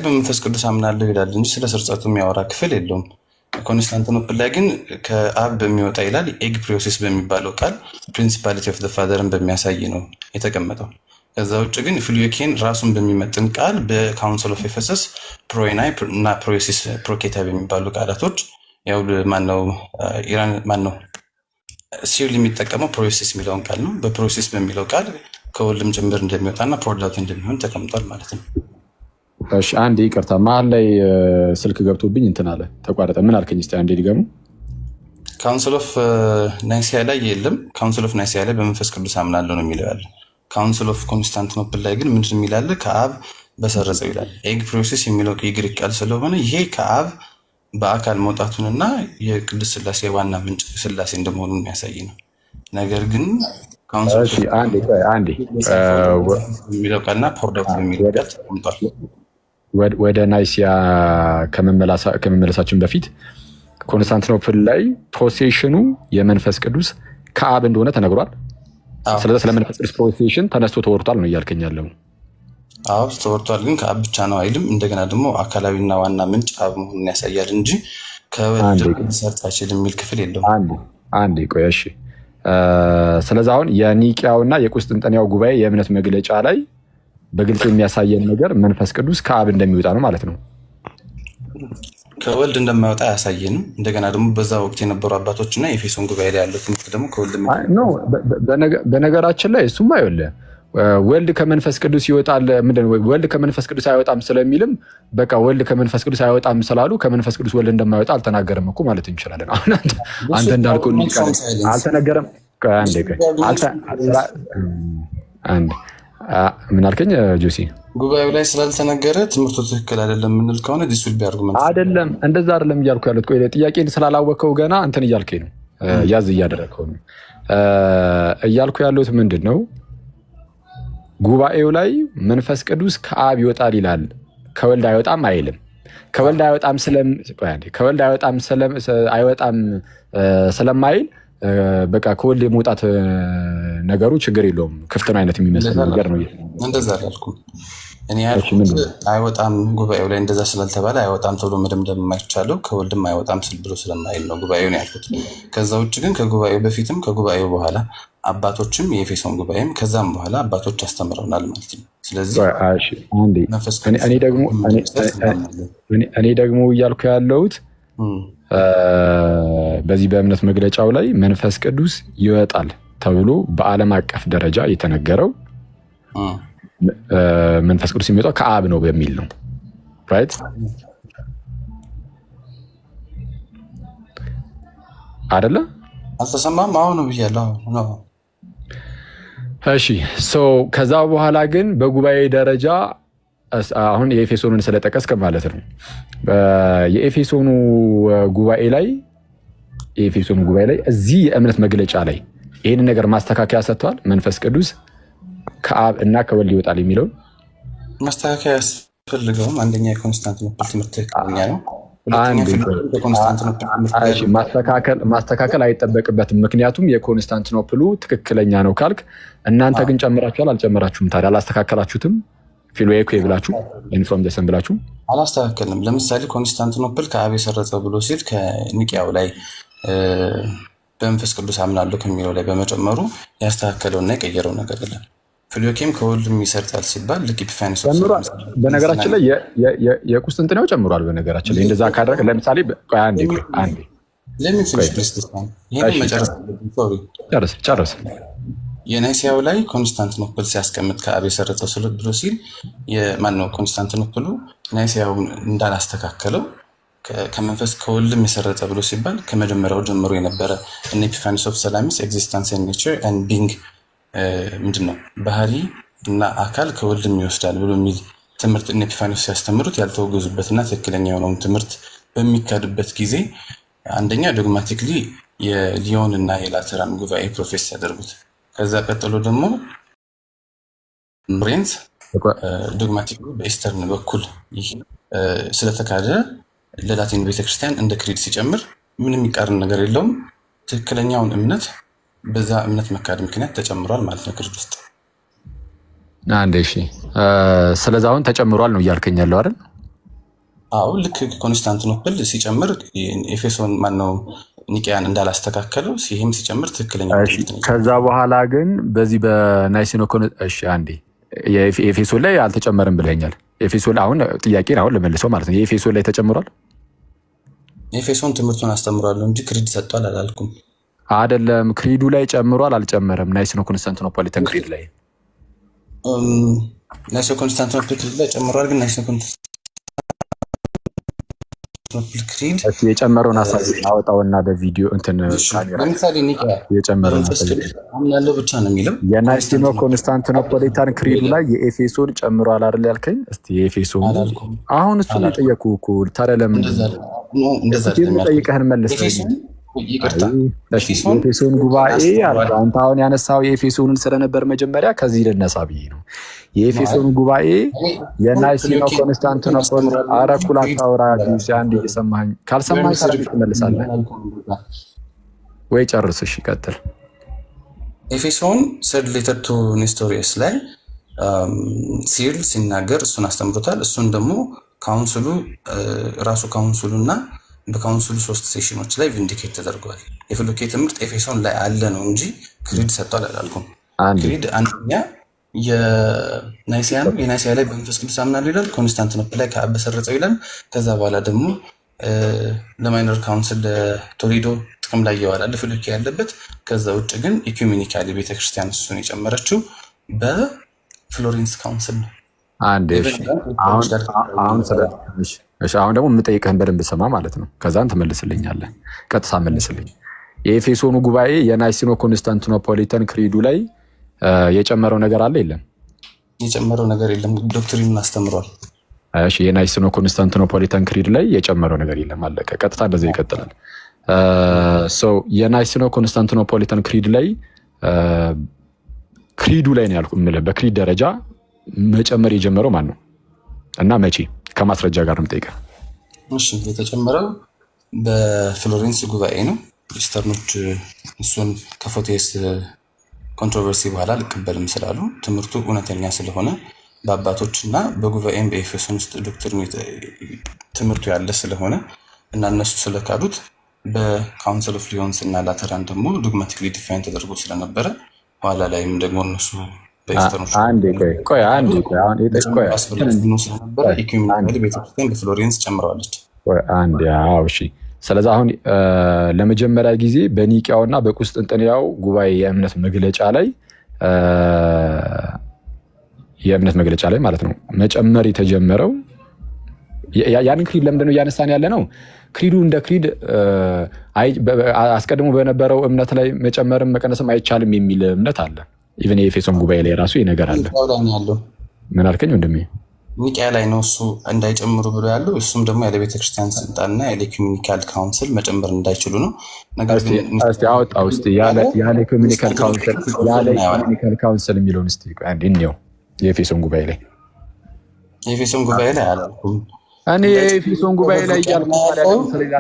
በመንፈስ ቅዱስ አምናለሁ ይላል እንጂ ስለ ስርጸቱ የሚያወራ ክፍል የለውም። ኮንስታንቲኖፕል ላይ ግን ከአብ በሚወጣ ይላል። ኤግ ፕሮሴስ በሚባለው ቃል ፕሪንሲፓሊቲ ኦፍ ዘ ፋዘርን በሚያሳይ ነው የተቀመጠው። ከዛ ውጭ ግን ፊልዮኬን ራሱን በሚመጥን ቃል በካውንስል ኦፍ ኤፌሰስ ፕሮኤናይ እና ፕሮሴስ ፕሮኬታ በሚባሉ ቃላቶች ያው ማነው ሲውል የሚጠቀመው ፕሮሴስ የሚለውን ቃል ነው። በፕሮሴስ በሚለው ቃል ከወልድም ጭምር እንደሚወጣና ፕሮዳክት እንደሚሆን ተቀምጧል ማለት ነው። እሺ አንዴ ይቅርታ፣ መሀል ላይ ስልክ ገብቶብኝ እንትን አለ ተቋረጠ። ምን አልከኝ? እስኪ አንዴ ድገሙ። ካውንስል ኦፍ ናይሲያ ላይ የለም። ካውንስል ኦፍ ናይሲያ ላይ በመንፈስ ቅዱስ አምናለሁ ነው የሚለው ያለ። ካውንስል ኦፍ ኮንስታንቲኖፕል ላይ ግን ምንድን የሚላለ? ከአብ በሰረጸው ይላል። ኤግ ፕሮሴስ የሚለው የግሪክ ቃል ስለሆነ ይሄ ከአብ በአካል መውጣቱንና የቅዱስ ስላሴ ዋና ምንጭ ስላሴ እንደመሆኑ የሚያሳይ ነው። ነገር ግን የሚለው ቃልና ፕሮዳክት የሚለው ቃል ተቀምጧል። ወደ ናይሲያ ከመመለሳችን በፊት ኮንስታንቲኖፕል ላይ ፕሮሴሽኑ የመንፈስ ቅዱስ ከአብ እንደሆነ ተነግሯል። ስለዚህ ስለ መንፈስ ቅዱስ ፕሮሴሽን ተነስቶ ተወርቷል ነው እያልከኝ ያለው? አዎ ተወርቷል፣ ግን ከአብ ብቻ ነው አይልም። እንደገና ደግሞ አካላዊና ዋና ምንጭ አብ መሆኑን ያሳያል እንጂ ከወልድ ሊሰርጽ አይችልም የሚል ክፍል የለውም። አንዴ ቆይ እሺ። ስለዚህ አሁን የኒቂያውና የቁስጥንጥንያው ጉባኤ የእምነት መግለጫ ላይ በግልጽ የሚያሳየን ነገር መንፈስ ቅዱስ ከአብ እንደሚወጣ ነው ማለት ነው። ከወልድ እንደማይወጣ አያሳየንም። እንደገና ደግሞ በዛ ወቅት የነበሩ አባቶችና የኤፌሶን ጉባኤ ላይ ያለው ትምህርት ደግሞ ከወልድ ነው። በነገራችን ላይ እሱም አይወልም ወልድ ከመንፈስ ቅዱስ ይወጣል። ምንድነው ወልድ ከመንፈስ ቅዱስ አይወጣም ስለሚልም በቃ ወልድ ከመንፈስ ቅዱስ አይወጣም ስላሉ ከመንፈስ ቅዱስ ወልድ እንደማይወጣ አልተናገረም እኮ ማለት እንችላለን። አሁን አንተ እንዳልከው አልተነገረም። አንድ ምን አልከኝ ጆሲ? ጉባኤው ላይ ስላልተነገረ ትምህርቱ ትክክል አይደለም የምንል ከሆነ ዲስ ዊል ቢ አርጉመንት አይደለም። እንደዛ አይደለም እያልኩ ያሉት። ቆይ ጥያቄን ስላላወቀው ገና እንትን እያልከኝ ነው፣ ያዝ እያደረግከው ነው እያልኩ ያሉት ምንድን ነው? ጉባኤው ላይ መንፈስ ቅዱስ ከአብ ይወጣል ይላል። ከወልድ አይወጣም አይልም። ከወልድ አይወጣም ስለማይል በቃ ከወልድ የመውጣት ነገሩ ችግር የለውም። ክፍት ነው አይነት የሚመስል ነገር ነው። እንደዛ አላልኩም እኔ ያልኩት አይወጣም ጉባኤው ላይ እንደዛ ስላልተባለ አይወጣም ተብሎ መደምደም የማይቻለው ከወልድም አይወጣም ስል ብሎ ስለማይል ነው ጉባኤውን ያልኩት። ከዛ ውጭ ግን ከጉባኤው በፊትም ከጉባኤው በኋላ አባቶችም የኤፌሶን ጉባኤም ከዛም በኋላ አባቶች አስተምረውናል ማለት ነው። ስለዚህ እኔ ደግሞ እያልኩ ያለሁት በዚህ በእምነት መግለጫው ላይ መንፈስ ቅዱስ ይወጣል ተብሎ በዓለም አቀፍ ደረጃ የተነገረው መንፈስ ቅዱስ የሚወጣው ከአብ ነው በሚል ነው። ራይት አይደለ? አልተሰማም? አሁን ብያለሁ። እሺ ከዛ በኋላ ግን በጉባኤ ደረጃ አሁን የኤፌሶንን ስለጠቀስክ ማለት ነው። የኤፌሶኑ ጉባኤ ላይ እዚህ የእምነት መግለጫ ላይ ይህን ነገር ማስተካከያ ሰጥተዋል። መንፈስ ቅዱስ ከአብ እና ከወልድ ይወጣል የሚለውን ማስተካከያ ያስፈልገውም። አንደኛ የኮንስታንቲኖፕል ትምህርት ትክክለኛ ነው። ማስተካከል አይጠበቅበትም። ምክንያቱም የኮንስታንቲኖፕሉ ትክክለኛ ነው ካልክ እናንተ ግን ጨምራችኋል አልጨመራችሁም? ታዲያ አላስተካከላችሁትም? ፊሎኤኮ ብላችሁ ኢንፍሮም ደሰን ብላችሁ አላስተካከልንም። ለምሳሌ ኮንስታንቲኖፕል ከአብ የሰረጸው ብሎ ሲል ከኒቅያው ላይ በመንፈስ ቅዱስ አምናለሁ ከሚለው ላይ በመጨመሩ ያስተካከለውና የቀየረው ነገር የለም። ፊሎኬም ከወልድም ይሰርጻል ሲባል ልክ ኢፒፋኒስ በነገራችን ላይ የቁስጥንጥኔው ጨምሯል። በነገራችን ላይ እንደዛ ካደረገ ለምሳሌ አንዴ ጨርስ የናይሲያው ላይ ኮንስታንቲኖፕል ሲያስቀምጥ ከአብ የሰረጸው ስሉት ብሎ ሲል ማነው ኮንስታንቲኖፕሉ ናይሲያውን እንዳላስተካከለው ከመንፈስ ከወልድም የሰረጸ ብሎ ሲባል ከመጀመሪያው ጀምሮ የነበረ ኢፒፋኒስ ኦፍ ሰላሚስ ኤግዚስተንስ ኤንድ ኔቸር ኤንድ ቢንግ ምንድነው ባህሪ እና አካል ከወልድም ይወስዳል ብሎ የሚል ትምህርት ኢፒፋኒስ ሲያስተምሩት ያልተወገዙበትና ትክክለኛ የሆነውን ትምህርት በሚካድበት ጊዜ አንደኛ ዶግማቲክሊ የሊዮን እና የላተራን ጉባኤ ፕሮፌስ ያደርጉት፣ ከዛ ቀጥሎ ደግሞ ብሬንት ዶግማቲክ በኢስተርን በኩል ይህ ስለተካደ ለላቲን ቤተክርስቲያን እንደ ክሪድ ሲጨምር ምንም የሚቃረን ነገር የለውም። ትክክለኛውን እምነት በዛ እምነት መካድ ምክንያት ተጨምሯል ማለት ነው ክሪድ ውስጥ። ስለዚህ አሁን ተጨምሯል ነው እያልከኝ ያለው አይደል? አዎ ልክ ኮንስታንቲኖፕል ሲጨምር ኤፌሶን ማነው ኒቅያን እንዳላስተካከለው ይህም ሲጨምር ትክክለኛ። ከዛ በኋላ ግን በዚህ በናይሲኖ የኤፌሶን ላይ አልተጨመርም ብለኛል። ኤፌሶን አሁን ጥያቄን አሁን ልመልሰው ማለት ነው። የኤፌሶን ላይ ተጨምሯል? ኤፌሶን ትምህርቱን አስተምሯል እንጂ ክሪድ ሰጥቷል አላልኩም። አይደለም ክሪዱ ላይ ጨምሯል አልጨመረም? ናይሲኖ ኮንስታንቲኖፖሊታን ክሪድ ላይ ኮንስታንቲኖፕል ክሪድ ላይ ጨምሯል። ግን ናይሲኖ ኮንስታንቲኖፕል ክሪድ የጨመረውን ሀሳብ አወጣውና በቪዲዮ እንትን ለምሳሌ ኒቅያ የጨመረውን አምናለሁ ብቻ ነው የሚለው። የናይሲኖ ኮንስታንቲኖፖሊታን ክሪዱ ላይ የኤፌሶን ጨምሯል አይደል ያልከኝ? እስቲ የኤፌሶን አሁን እሱን የጠየኩህ እኮ ታዲያ ለምን ጠይቀህን መልስ። የኤፌሶን ጉባኤ አንተ አሁን ያነሳው የኤፌሶንን ስለነበር መጀመሪያ ከዚህ ልነሳ ብዬ ነው። የኤፌሶን ጉባኤ የናይሲኖ ኮንስታንቲኖፖል አረኩል አታውራ አንድ እየሰማኸኝ ካልሰማኸኝ ታዲያ ትመልሳለህ ወይ? ጨርስ እሺ ቀጥል። ኤፌሶን ሰርድ ሌተር ቱ ኔስቶሪየስ ላይ ሲል ሲናገር እሱን አስተምሮታል። እሱን ደግሞ ካውንስሉ ራሱ ካውንስሉ እና በካውንስሉ 3 ሴሽኖች ላይ ቪንዲኬት ተደርጓል። የፍሎኬ ትምህርት ኤፌሶን ላይ አለ ነው እንጂ ክሪድ ሰጥቷል አላልኩም። ክሪድ አንደኛ የናይሲያ ነው። የናይሲያ ላይ በመንፈስ ቅዱስ አምናለሁ ይላል። ኮንስታንቲኖፕል ላይ ከአብ በሰረጸው ይላል። ከዛ በኋላ ደግሞ ለማይነር ካውንስል ቶሌዶ ጥቅም ላይ ይዋላል ፍሎኬ ያለበት። ከዛ ውጭ ግን ኢኩሜኒካሊ ቤተክርስቲያን እሱን የጨመረችው በፍሎሬንስ ካውንስል ነው። አሁን ደግሞ የምጠይቅህን በደንብ ሰማ ማለት ነው። ከዛን ትመልስልኛለህ። ቀጥታ መልስልኝ። የኤፌሶኑ ጉባኤ የናይሲኖ ኮንስታንቲኖፖሊታን ክሪዱ ላይ የጨመረው ነገር አለ የለም? የጨመረው ነገር የለም። ዶክትሪኑን አስተምሯል። የናይሲኖ ኮንስታንቲኖፖሊታን ክሪድ ላይ የጨመረው ነገር የለም። አለቀ። ቀጥታ እንደዚህ ይቀጥላል። የናይሲኖ ኮንስታንቲኖፖሊታን ክሪድ ላይ ክሪዱ ላይ ነው ያልኩት። በክሪድ ደረጃ መጨመር የጀመረው ማን ነው እና መቼ? ከማስረጃ ጋር ነው የምጠይቀው። እሺ የተጨመረው በፍሎሬንስ ጉባኤ ነው። ኢስተርኖች እሱን ከፎቴስ ኮንትሮቨርሲ በኋላ አልቀበልም ስላሉ ትምህርቱ እውነተኛ ስለሆነ በአባቶች እና በጉባኤም በኤፌሶን ውስጥ ዶክትሪን ትምህርቱ ያለ ስለሆነ እና እነሱ ስለካዱት በካውንስል ኦፍ ሊዮንስ እና ላተራን ደግሞ ዶግማቲክሊ ዲፋይን ተደርጎ ስለነበረ ኋላ ላይም ደግሞ እነሱ በኢስተርኖች ስለነበረ ኢኩሜኒካል ቤተክርስቲያን በፍሎሬንስ ጨምረዋለች። እሺ ስለዚህ አሁን ለመጀመሪያ ጊዜ በኒቂያውና በቁስጥንጥንያው ጉባኤ የእምነት መግለጫ ላይ ማለት ነው መጨመር የተጀመረው ያን ክሪድ ለምንድነው እያነሳን ያለ ነው? ክሪዱ እንደ ክሪድ አስቀድሞ በነበረው እምነት ላይ መጨመርም መቀነስም አይቻልም የሚል እምነት አለ። ኢቨን የኤፌሶን ጉባኤ ላይ ራሱ ነገር አለ። ምን አልከኝ ወንድሜ? ኒቂያ ላይ ነው እሱ እንዳይጨምሩ ብሎ ያለው። እሱም ደግሞ ያለ ቤተክርስቲያን ስልጣንና ያለ ኢኩሜኒካል ካውንስል መጨመር እንዳይችሉ ነው። ነገር ግን እስቲ አወጣው እስቲ ያለ ኢኩሜኒካል ካውንስል የሚለውን እስቲ አንዴ ነው የኤፌሶን ጉባኤ ላይ አላልኩም እኔ የኤፌሶን ጉባኤ ላይ እያልኩ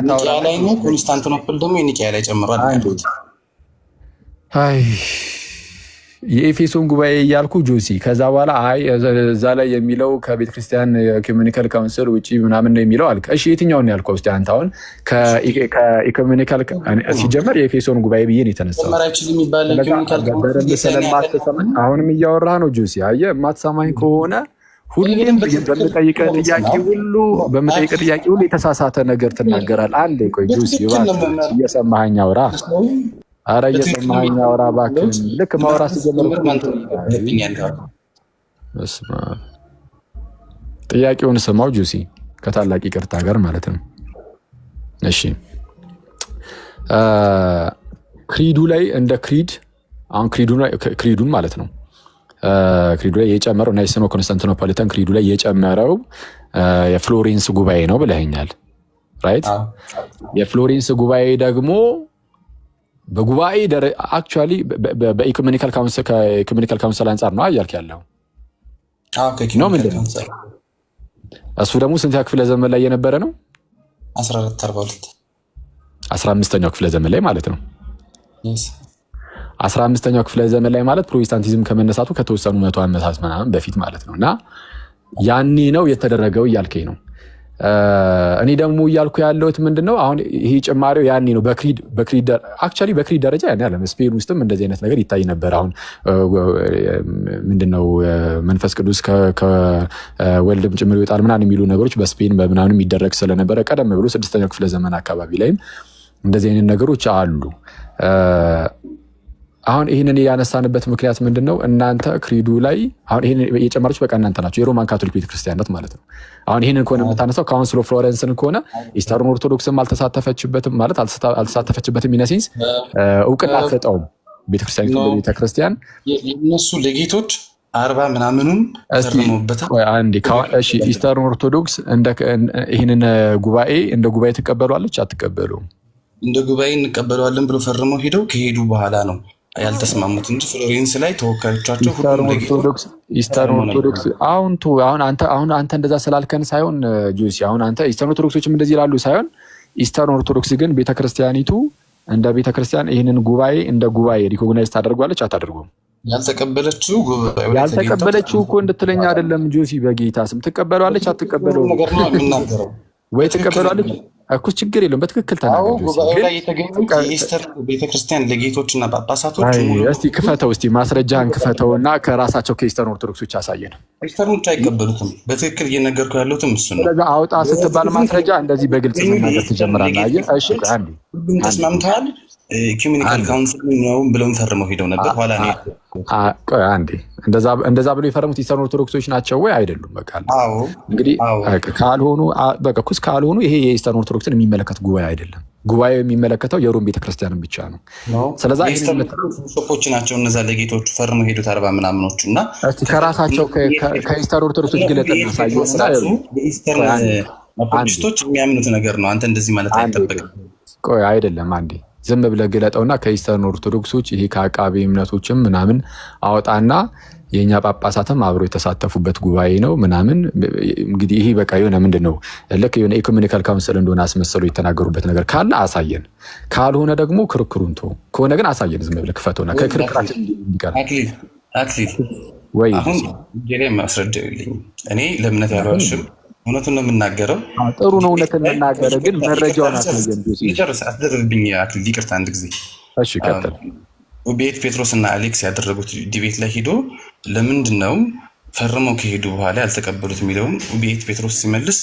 ኒቂያ ላይ ነው። ኮንስታንቲኖፕል ደግሞ የኒቂያ ላይ ጨምሯል። የኤፌሶን ጉባኤ እያልኩ ጆሲ ከዛ በኋላ እዛ ላይ የሚለው ከቤተ ክርስቲያን ኢኩሜኒካል ካውንስል ውጪ ምናምን ነው የሚለው አልክ። እሺ የትኛውን ነው ያልከው? እስቲ አንተ አሁን ከኢኩሜኒካል ሲጀመር የኤፌሶን ጉባኤ ብዬ ነው የተነሳው። አሁንም እያወራህ ነው ጆሲ። አየህ የማትሰማኝ ከሆነ ሁሌም በምጠይቀህ ጥያቄ ሁሉ የተሳሳተ ነገር ትናገራለህ። አንዴ ቆይ ጆሲ እየሰማኸኝ አውራ። ኧረ እየሰማኸኝ አውራ እባክህን። ልክ ማውራት ሲጀምር ጥያቄውን ስማው ጆሲ፣ ከታላቅ ይቅርታ ጋር ማለት ነው። እሺ ክሪዱ ላይ እንደ ክሪድ አሁን ክሪዱን ማለት ነው ክሪዱ ላይ የጨመረው ናይስኖ ኮንስታንቲኖፖሊታን ክሪዱ ላይ የጨመረው የፍሎሬንስ ጉባኤ ነው ብለኸኛል። ራይት? የፍሎሬንስ ጉባኤ ደግሞ በጉባኤ አክቹዋሊ በኢኩሜኒካል ካውንስል አንጻር ነው እያልክ ያለው ነው። ምንድን ነው እሱ ደግሞ ስንተኛ ክፍለ ዘመን ላይ የነበረ ነው? 15ኛው ክፍለ ዘመን ላይ ማለት ነው። 15ኛው ክፍለ ዘመን ላይ ማለት ፕሮቴስታንቲዝም ከመነሳቱ ከተወሰኑ 100 ዓመታት ምናምን በፊት ማለት ነው። እና ያኔ ነው የተደረገው እያልከኝ ነው። እኔ ደግሞ እያልኩ ያለሁት ምንድነው አሁን ይሄ ጭማሪው ያኔ ነው በክሪድ ደረጃ ያኔ አለ። ስፔን ውስጥም እንደዚህ አይነት ነገር ይታይ ነበር። አሁን ምንድነው መንፈስ ቅዱስ ከወልድም ጭምር ይወጣል ምናምን የሚሉ ነገሮች በስፔን በምናምን የሚደረግ ስለነበረ ቀደም ብሎ 6ኛው ክፍለ ዘመን አካባቢ ላይም እንደዚህ አይነት ነገሮች አሉ። አሁን ይህንን ያነሳንበት ምክንያት ምንድነው? እናንተ ክሪዱ ላይ አሁን ይህንን የጨመራችሁ በቃ እናንተ ናቸው፣ የሮማን ካቶሊክ ቤተክርስቲያናት ማለት ነው። አሁን ይህንን ከሆነ የምታነሳው ካውንስል ኦፍ ፍሎረንስን ከሆነ ኢስተርን ኦርቶዶክስም አልተሳተፈችበትም ማለት አልተሳተፈችበትም። ኢነሴንስ እውቅና አትሰጠውም ቤተክርስቲያኒቱ በቤተክርስቲያን የእነሱ ለጌቶች 40 ምናምኑን ተርሞበታል። እሺ ኢስተርን ኦርቶዶክስ ይህንን ጉባኤ እንደ ጉባኤ ትቀበሏለች አትቀበሉም? እንደ ጉባኤ እንቀበለዋለን ብሎ ፈርመው ሄደው ከሄዱ በኋላ ነው ያልተስማሙት እንጂ ፍሎሬንስ ላይ ተወካዮቻቸው ኢስተርን ኦርቶዶክስ አሁን አንተ እንደዛ ስላልከን ሳይሆን ጆሲ አሁን አንተ ኢስተርን ኦርቶዶክሶችም እንደዚህ ይላሉ ሳይሆን ኢስተርን ኦርቶዶክስ ግን ቤተክርስቲያኒቱ እንደ ቤተክርስቲያን ይህንን ጉባኤ እንደ ጉባኤ ሪኮግናይዝ ታደርጓለች አታደርጉም? ያልተቀበለችው እኮ እንድትለኛ አይደለም ጆሲ፣ በጌታ ስም ትቀበሏለች አትቀበለውም? ወይ ትቀበሏለች እኮ ችግር የለውም። በትክክል ተናገሩ። ጉባኤው ላይ የተገኙት የኢስተር ቤተክርስቲያን ለጌቶችና ጳጳሳቶች እስቲ ክፈተው፣ እስቲ ማስረጃህን ክፈተውና ከራሳቸው ከኢስተርን ኦርቶዶክሶች አሳየን። ኢስተርኖች አይቀበሉትም። በትክክል እየነገርኩ ያለሁትም እሱ ነው። ስለዚህ አውጣ ስትባል ማስረጃ እንደዚህ በግልጽ መናገር ትጀምራለህ። አየህ? እሺ አንዴ ሁሉም ተስማምተዋል። ኢኩሜኒካል ካውንስል ነው ብለው ፈርመው ሄደው ነበር። ኋላ ነው አንዴ እንደዛ ብለው የፈረሙት ኢስተርን ኦርቶዶክሶች ናቸው ወይ አይደሉም? በቃ እንግዲህ ካልሆኑ ይሄ የኢስተርን ኦርቶዶክስን የሚመለከት ጉባኤ አይደለም። ጉባኤው የሚመለከተው የሮም ቤተክርስቲያንን ብቻ ነው። ስለዚህ ቢሾፖች ናቸው እነዛ ለጌቶቹ ፈርመው ሄዱት 40 ምናምኖቹ እና እስቲ ከራሳቸው ከኢስተርን ኦርቶዶክሶች ግለጠና ሳይሆንና የኢስተርን ኦርቶዶክሶች የሚያምኑት ነገር ነው። አንተ እንደዚህ ማለት አይጠበቅም። ቆይ አይደለም አንዴ ዝም ብለህ ግለጠውና ከኢስተርን ኦርቶዶክሶች ይሄ ከአቃቤ እምነቶችም ምናምን አወጣና የእኛ ጳጳሳትም አብሮ የተሳተፉበት ጉባኤ ነው ምናምን። እንግዲህ ይሄ በቃ የሆነ ምንድን ነው ልክ የሆነ ኢኮሜኒካል ካውንስል እንደሆነ አስመሰሉ የተናገሩበት ነገር ካለ አሳየን፣ ካልሆነ ደግሞ ክርክሩን ተው፣ ከሆነ ግን አሳየን። ዝም ብለህ ክፈተውና ከክርክራችን እንዲቀር አክሊል ወይ አሁን ጌሌ ማስረዳው ይልኝ እኔ ለእምነት ያልዋሽም እውነቱን ነው የምናገረው። ጥሩ ነው እውነቱን መናገር፣ ግን መረጃውን አሳየን። ይጨርስ አትደርብኝ አክሊል፣ ይቅርታ አንድ ጊዜ እሺ ቀጥል። ቤት ጴጥሮስ እና አሌክስ ያደረጉት ዲቤት ላይ ሄዶ ለምንድን ነው ፈርመው ከሄዱ በኋላ ያልተቀበሉት የሚለውን ቤት ጴጥሮስ ሲመልስ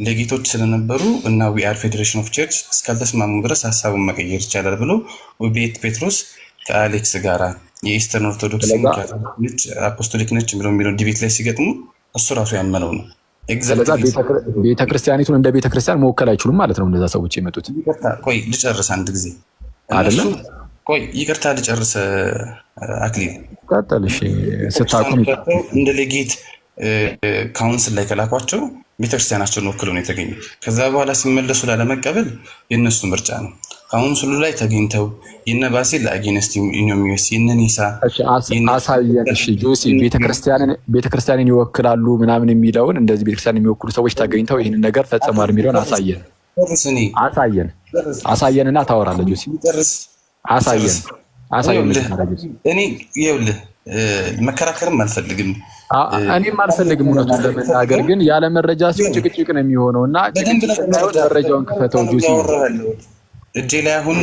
ለጌቶች ስለነበሩ እና ዊ አር ፌዴሬሽን ኦፍ ቸርች እስካልተስማሙ ድረስ ሀሳቡን መቀየር ይቻላል ብሎ ቤት ጴጥሮስ ከአሌክስ ጋራ የኢስተርን ኦርቶዶክስ አፖስቶሊክ ነች የሚለውን ዲቤት ላይ ሲገጥሙ እሱ ራሱ ያመነው ነው። ቤተክርስቲያኒቱን እንደ ቤተክርስቲያን መወከል አይችሉም ማለት ነው እነዛ ሰዎች የመጡት። ቆይ ልጨርስ አንድ ጊዜ አይደለም። ቆይ ይቅርታ ልጨርስ አክሊል ቀጥል። እሺ ስታቁም እንደ ሌጌት ካውንስል ላይ ከላኳቸው ቤተክርስቲያናቸውን ወክለው ነው የተገኙት። ከዛ በኋላ ሲመለሱ ላለመቀበል የእነሱ ምርጫ ነው። ካውንስሉ ላይ ተገኝተው የነ ባሲል ለአጌነስት ዩኒዮሚስ የነኒሳ አሳየን። እሺ ጆሲ ቤተክርስቲያንን ይወክላሉ ምናምን የሚለውን እንደዚህ ቤተክርስቲያን የሚወክሉ ሰዎች ተገኝተው ይህንን ነገር ፈጽሟል የሚለውን አሳየንና ታወራለህ ጆሲ። አሳየን። እኔ ይኸውልህ መከራከርም አልፈልግም፣ እኔም አልፈልግም እውነቱን ለመናገር ግን ያለ መረጃ ሲሆን ጭቅጭቅ ነው የሚሆነው እና መረጃውን ክፈተው ጆሲ። እጄ ላይ አሁን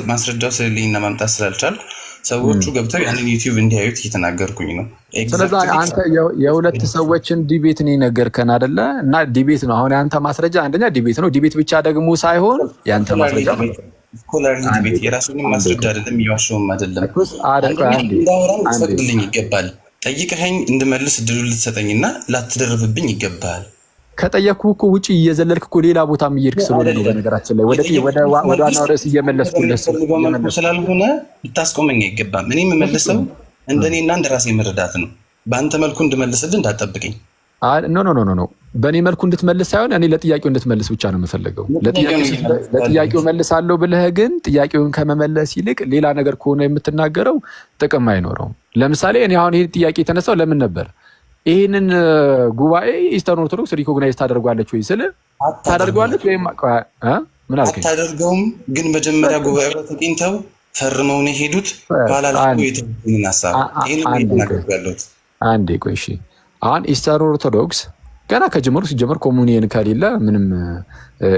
ማስረጃው ስለሌለኝና ማምጣት ስላልቻልኩ ሰዎቹ ገብተው ያንን ዩቲዩብ እንዲያዩት እየተናገርኩኝ ነው። ስለዚህ አንተ የሁለት ሰዎችን ዲቤት ነው የነገርከን አይደለ? እና ዲቤት ነው አሁን ያንተ ማስረጃ። አንደኛ ዲቤት ነው። ዲቤት ብቻ ደግሞ ሳይሆን ያንተ ማስረጃ ስኮላር ዲቤት የራሱንም ማስረጃ አይደለም፣ እየዋሸውም አይደለም። እንዳወራም ልትፈቅድልኝ ይገባል። ጠይቀኸኝ እንድመልስ እድሉ ልትሰጠኝና ላትደርብብኝ ይገባል። ከጠየቅኩህ እኮ ውጭ እየዘለልክ እኮ ሌላ ቦታም እየሄድክ ስለሆነ ነው። በነገራችን ላይ ወደ ዋናው ርዕስ እየመለስኩልህ ስላልሆነ ልታስቆመኝ አይገባም። እኔ የምመልሰው እንደኔና እንደራሴ መረዳት ነው። በአንተ መልኩ እንድመልስልህ እንዳትጠብቀኝ። ኖ በእኔ መልኩ እንድትመልስ ሳይሆን እኔ ለጥያቄው እንድትመልስ ብቻ ነው የምፈልገው። ለጥያቄው መልሳለሁ ብለህ ግን ጥያቄውን ከመመለስ ይልቅ ሌላ ነገር ከሆነ የምትናገረው ጥቅም አይኖረውም። ለምሳሌ እኔ አሁን ይህ ጥያቄ የተነሳው ለምን ነበር? ይህንን ጉባኤ ኢስተርን ኦርቶዶክስ ሪኮግናይዝ ታደርጓለች ወይ ስል ታደርገዋለች ወይም ምን አልከኝ? አታደርገውም። ግን መጀመሪያ ጉባኤ ተገኝተው ፈርመው ነው የሄዱት። አንዴ ቆይ እሺ። አሁን ኢስተርን ኦርቶዶክስ ገና ከጅምሩ ሲጀመር ኮሙኒየን ከሌለ ምንም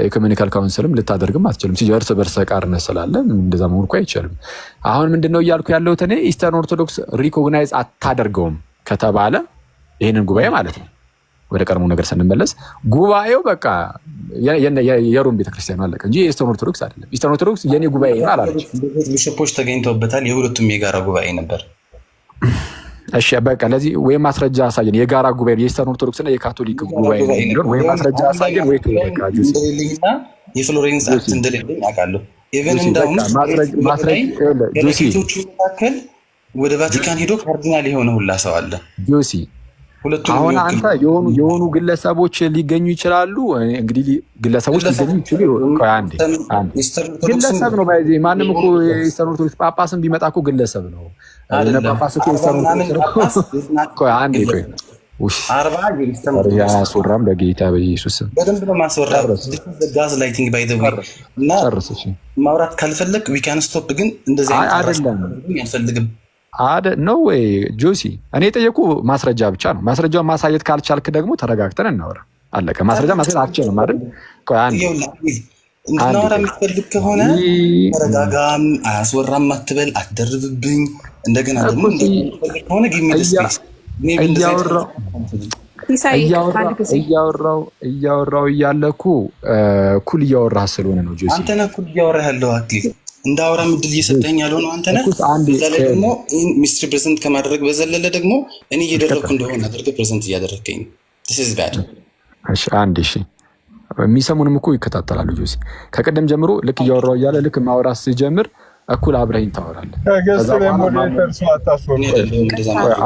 ኢኮሜኒካል ካውንስልም ልታደርግም አትችልም። እርስ በርስ ተቃርነት ስላለ እንደዛ መሆን እኮ አይችልም። አሁን ምንድነው እያልኩ ያለሁት እኔ ኢስተርን ኦርቶዶክስ ሪኮግናይዝ አታደርገውም ከተባለ ይህንን ጉባኤ ማለት ነው። ወደ ቀድሞ ነገር ስንመለስ ጉባኤው በቃ የሮም ቤተክርስቲያን አለቀ እንጂ የኢስተርን ኦርቶዶክስ አይደለም። ኢስተርን ኦርቶዶክስ የኔ ጉባኤ ነው አላለች። ቢሾፖች ተገኝተውበታል። የሁለቱም የጋራ ጉባኤ ነበር። እሺ በቃ ለዚህ ወይ ማስረጃ አሳየን። የጋራ ጉባኤ የኢስተርን ኦርቶዶክስ እና የካቶሊክ ጉባኤ ነው ወይ ማስረጃ አሳየን ወይ ተወቃ ጁስ የፍሎሬንስ አክት እንደሌለኝ አውቃለሁ። ኢቨን እንዳውም ጁሲ መካከል ወደ ቫቲካን ሄዶ ካርዲናል የሆነ ሁላ ሰው አለ ጁሲ። አሁን አንተ የሆኑ ግለሰቦች ሊገኙ ይችላሉ። እንግዲህ ግለሰቦች ሊገኙ ይችላሉ። አንዴ ግለሰብ ነው ባይዚ ማንም እኮ የኢስተርን ኦርቶዶክስ ጳጳስም ቢመጣ እኮ ግለሰብ ነው። ጳጳስ እኮ ኢስተርን ኦርቶዶክስ አንዴ ቆይ ያስወራም በጌታ በኢየሱስ በደንብ ነው ማስወራ። ጋዝ ላይቲንግ ባይ ዘ ዌይ እና ማውራት ካልፈለግ ዊ ካን ስቶፕ። ግን እንደዚህ አይደለም አልፈልግም ነው ወይ ጆሲ? እኔ የጠየቁ ማስረጃ ብቻ ነው። ማስረጃውን ማሳየት ካልቻልክ ደግሞ ተረጋግተን እናወራ። አለቀ። ማስረጃ ማሳየት አትችልም አይደል? ቆይ አንዴ እንድናወራ የምትፈልግ ከሆነ ተረጋጋም። አያስወራም አትበል፣ አትደርብብኝ። እንደገና ደግሞ ከሆነ እያወራው እያለ እኮ እኩል እያወራህ ስለሆነ ነው ጆሲ። አንተ ነህ እኩል እያወራህ ያለው አክሊል። እንዳወራ ምድል እየሰጠኝ ያልሆነ አንተ ነህ። በዘለለ ደግሞ ይህን ሚስትሪ ፕሬዘንት ከማድረግ በዘለለ ደግሞ እኔ እየደረግኩ እንደሆነ አድርገህ ፕሬዘንት እያደረግከኝ ነው። ስ ባድ። አንድ እሺ፣ የሚሰሙንም እኮ ይከታተላሉ ጆሲ። ከቀደም ጀምሮ ልክ እያወራው እያለ ልክ ማውራት ሲጀምር እኩል አብረኸኝ ታወራለህ።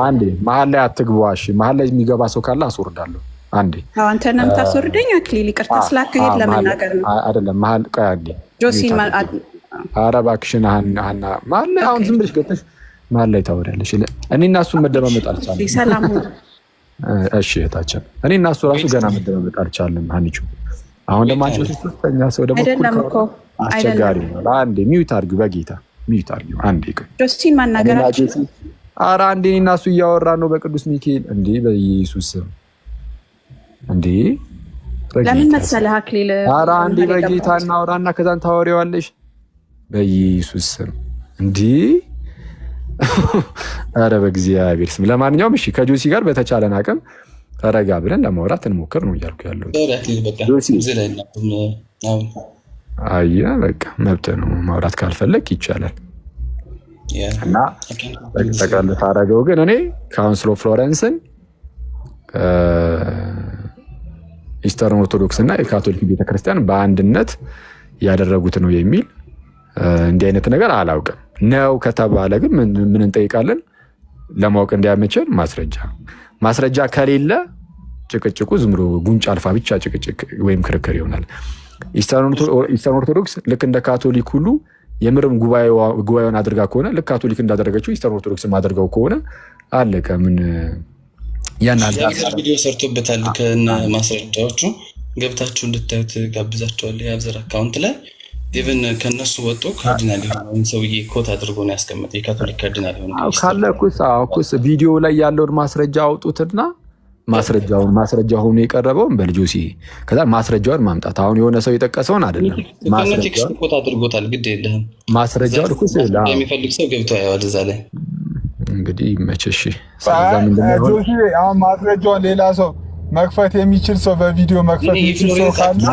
አንዴ መሀል ላይ አትግባሽ። መሀል ላይ የሚገባ ሰው ካለ አስወርዳለሁ። አንዴ አንተ ነው የምታስወርደኝ አክሊል። ይቅርታ ስላካሄድ ለመናገር ነው አይደለም። መሀል ቆይ አንዴ ጆሲ ኧረ እባክሽን ሀና መሀል ላይ አሁን ዝም ብለሽ ገብተሽ ማን ላይ ታወሪያለሽ? እኔ እና እሱን መደማመጥ አልቻለም። ሰላም እሺ እህታችን፣ እኔ እና እሱ ራሱ ገና መደማመጥ አልቻለም። ሀኒቹ አሁን ደግሞ አንቺ ሶስተኛ ሰው ደግሞ አይደለም እኮ አስቸጋሪ ነው። አንዴ ሚውት አድርጊው፣ በጌታ ሚውት አድርጊው አንዴ። ጆሲን ማናገራችሁ? ኧረ አንዴ እኔ እና እሱ እያወራን ነው በቅዱስ ሚካኤል። እንዴ በኢየሱስ እንዴ ለምን መሰለህ አክሊል? ኧረ አንዴ በጌታ እናውራና ከዛን ታወሪዋለሽ። በኢየሱስ እንዴ ኧረ በእግዚአብሔር ስም። ለማንኛውም እሺ ከጆሲ ጋር በተቻለን አቅም ረጋ ብለን ለማውራት እንሞክር ነው እያልኩ ያለሁት። አየህ በቃ መብት ነው፣ ማውራት ካልፈለግ ይቻላል። እና ጠቅላላ ታደርገው ግን እኔ ካውንስል ኦፍ ፍሎረንስን ኢስተርን ኦርቶዶክስ እና የካቶሊክ ቤተክርስቲያን በአንድነት ያደረጉት ነው የሚል እንዲህ አይነት ነገር አላውቅም። ነው ከተባለ ግን ምን እንጠይቃለን? ለማወቅ እንዲያመቸን ማስረጃ ከሌለ ጭቅጭቁ ዝም ብሎ ጉንጭ አልፋ ብቻ ጭቅጭቅ ወይም ክርክር ይሆናል። ኢስተርን ኦርቶዶክስ ልክ እንደ ካቶሊክ ሁሉ የምርም ጉባኤውን አድርጋ ከሆነ ልክ ካቶሊክ እንዳደረገችው ኢስተርን ኦርቶዶክስም አድርገው ከሆነ አለቀ። ምን ቪዲዮ ሰርቶበታል ከነ ማስረጃዎቹ ገብታችሁ እንድታዩት ጋብዛችኋለሁ። የአብዘር አካውንት ላይ ኢቨን ከነሱ ወጥቶ ካርዲናል የሆነውን ሰውዬ ኮት አድርጎ ነው ያስቀመጠው። የካቶሊክ ካርዲናል የሆነ ካለ ኩስ ቪዲዮ ላይ ያለውን ማስረጃ አውጡትና ማስረጃ ሆኖ የቀረበውን በልጆሲ ከዛ ማስረጃውን ማምጣት። አሁን የሆነ ሰው የጠቀሰውን አይደለም ማስረጃውን ኮት አድርጎታል። ግድ የለህም ማስረጃውን ኩስ የሚፈልግ ሰው ገብቶ ያዋል እዛ ላይ እንግዲህ መቸሽ አሁን ማስረጃውን ሌላ ሰው መክፈት የሚችል ሰው በቪዲዮ መክፈት የሚችል ሰው ካለ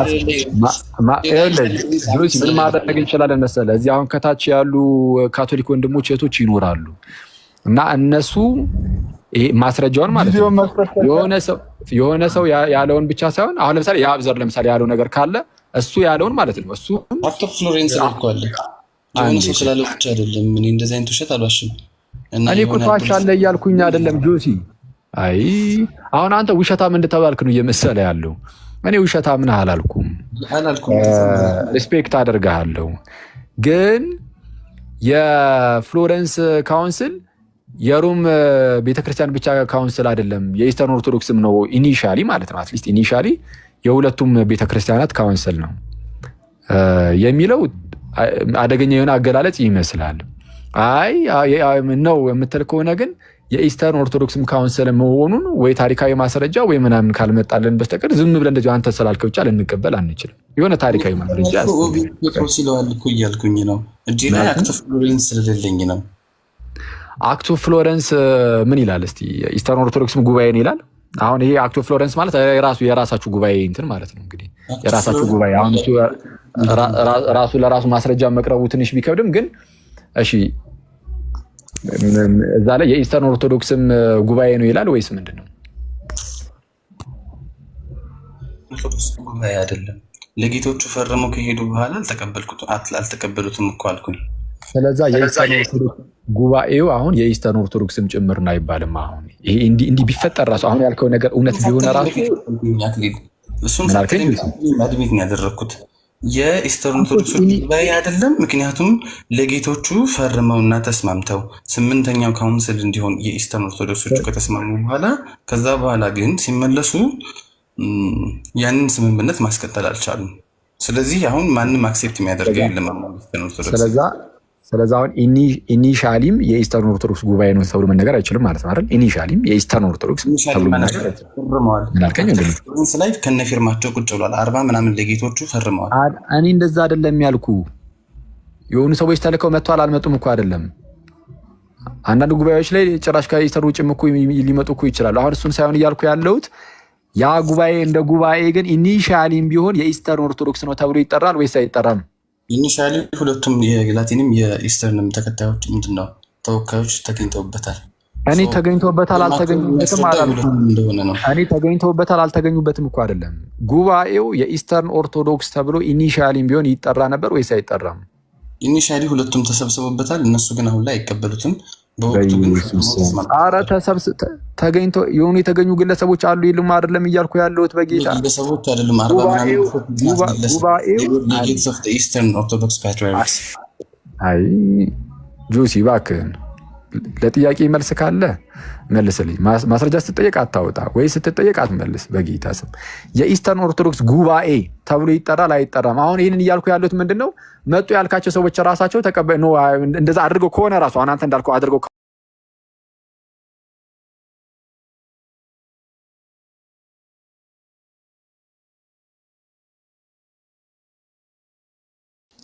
ምን ማድረግ እንችላለን መሰለህ? እዚህ አሁን ከታች ያሉ ካቶሊክ ወንድሞች እህቶች ይኖራሉ እና እነሱ ይሄ ማስረጃውን ማለት ነው የሆነ ሰው ያለውን ብቻ ሳይሆን አሁን ለምሳሌ የአብዘር ለምሳሌ ያለው ነገር ካለ እሱ ያለውን ማለት ነው እሱ አክቶ ፍሎሬንስ ልኳል። የሆነ ሰው ስላለው ብቻ አይደለም። እኔ እንደዚህ አይነት ውሸት አልዋሽም። እኔ እኮ ተዋሻለሁ እያልኩኝ አይደለም ጆሲ። አይ አሁን አንተ ውሸታም እንደተባልክ ነው እየመሰለ ያለው። እኔ ውሸታም ነህ አላልኩም። ሪስፔክት አደርግሃለሁ። ግን የፍሎረንስ ካውንስል የሮም ቤተክርስቲያን ብቻ ካውንስል አይደለም፣ የኢስተርን ኦርቶዶክስም ነው ኢኒሻሊ ማለት ነው። አትሊስት ኢኒሻሊ የሁለቱም ቤተክርስቲያናት ካውንስል ነው የሚለው አደገኛ የሆነ አገላለጽ ይመስላል። አይ ነው የምትል ከሆነ ግን የኢስተርን ኦርቶዶክስም ካውንስል መሆኑን ወይ ታሪካዊ ማስረጃ ወይ ምናምን ካልመጣልን በስተቀር ዝም ብለን እንደዚህ አንተ ስላልከው ብቻ ልንቀበል አንችልም። የሆነ ታሪካዊ ማስረጃ ጴጥሮስ ይለዋል እኮ እያልኩኝ ነው እንጂ ላይ አክቶ ፍሎረንስ ስለሌለኝ ነው። አክቶ ፍሎረንስ ምን ይላል እስቲ? ኢስተርን ኦርቶዶክስም ጉባኤ ነው ይላል። አሁን ይሄ አክቶ ፍሎረንስ ማለት የራሳችሁ ጉባኤ እንትን ማለት ነው። እንግዲህ የራሳችሁ ጉባኤ አሁን ራሱ ለራሱ ማስረጃ መቅረቡ ትንሽ ቢከብድም ግን እሺ እዛ ላይ የኢስተርን ኦርቶዶክስም ጉባኤ ነው ይላል ወይስ ምንድነው? ጉባኤ አይደለም። ለጌቶቹ ፈረመው ከሄዱ በኋላ አልተቀበሉትም እኮ አልኩኝ። ስለዛ የኢስተርን ኦርቶዶክስ ጉባኤው አሁን የኢስተርን ኦርቶዶክስም ጭምር ነው አይባልም። አሁን ይሄ እንዲህ ቢፈጠር ራሱ አሁን ያልከው ነገር እውነት ቢሆን ራሱ እሱን አድሚት ነው ያደረኩት። የኢስተርን ኦርቶዶክስ ጉባኤ አይደለም። ምክንያቱም ለጌቶቹ ፈርመውና ተስማምተው 8ኛው ካውንስል እንዲሆን የኢስተርን ኦርቶዶክሶቹ ከተስማሙ በኋላ ከዛ በኋላ ግን ሲመለሱ ያንን ስምምነት ማስቀጠል አልቻሉም። ስለዚህ አሁን ማንም አክሴፕት የሚያደርገው የለም ኢስተርን ኦርቶዶክስ። ስለዚህ አሁን ኢኒሻሊም የኢስተርን ኦርቶዶክስ ጉባኤ ነው ተብሎ መነገር አይችልም ማለት ነው አይደል? ኢኒሻሊም የኢስተርን ኦርቶዶክስ ተብሎ መነገር አይችልም። ስላይድ ከነ ፊርማቸው ቁጭ ብሏል። 40 ምናምን ለጌቶቹ ፈርመዋል። እኔ እንደዛ አይደለም ያልኩ። የሆኑ ሰዎች ተልከው መጥተዋል አልመጡም እኮ አይደለም። አንዳንድ ጉባኤዎች ላይ ጭራሽ ከኢስተር ውጭም እኮ ሊመጡ እኮ ይችላሉ። አሁን እሱን ሳይሆን እያልኩ ያለሁት ያ ጉባኤ እንደ ጉባኤ ግን ኢኒሻሊም ቢሆን የኢስተርን ኦርቶዶክስ ነው ተብሎ ይጠራል ወይስ አይጠራም? ኢኒሻሊ ሁለቱም የላቲንም የኢስተርንም ተከታዮች ምንድነው ተወካዮች ተገኝተውበታል። እኔ ተገኝተውበታል አልተገኙበትም አላልኩም። እኔ ተገኝተውበታል አልተገኙበትም እኮ አይደለም። ጉባኤው የኢስተርን ኦርቶዶክስ ተብሎ ኢኒሻሊም ቢሆን ይጠራ ነበር ወይስ አይጠራም? ኢኒሻሊ ሁለቱም ተሰብስበውበታል። እነሱ ግን አሁን ላይ አይቀበሉትም። በወቅቱ ግን ኧረ ተገኝተው የሆኑ የተገኙ ግለሰቦች አሉ የሉም አይደለም እያልኩ ያለሁት በጌታ ግለሰቦች አይደሉም። 40 ጉባኤው አይ ጆሲ እባክህን ለጥያቄ መልስ ካለ መልስልኝ። ማስረጃ ስትጠየቅ አታውጣ ወይ ስትጠየቅ አትመልስ። በጌታ ስም የኢስተርን ኦርቶዶክስ ጉባኤ ተብሎ ይጠራል አይጠራም? አሁን ይህንን እያልኩ ያሉት ምንድነው መጡ ያልካቸው ሰዎች ራሳቸው ተቀበል ነው እንደዛ አድርገው ከሆነ ራሱ አሁን አንተ እንዳልከው አድርገው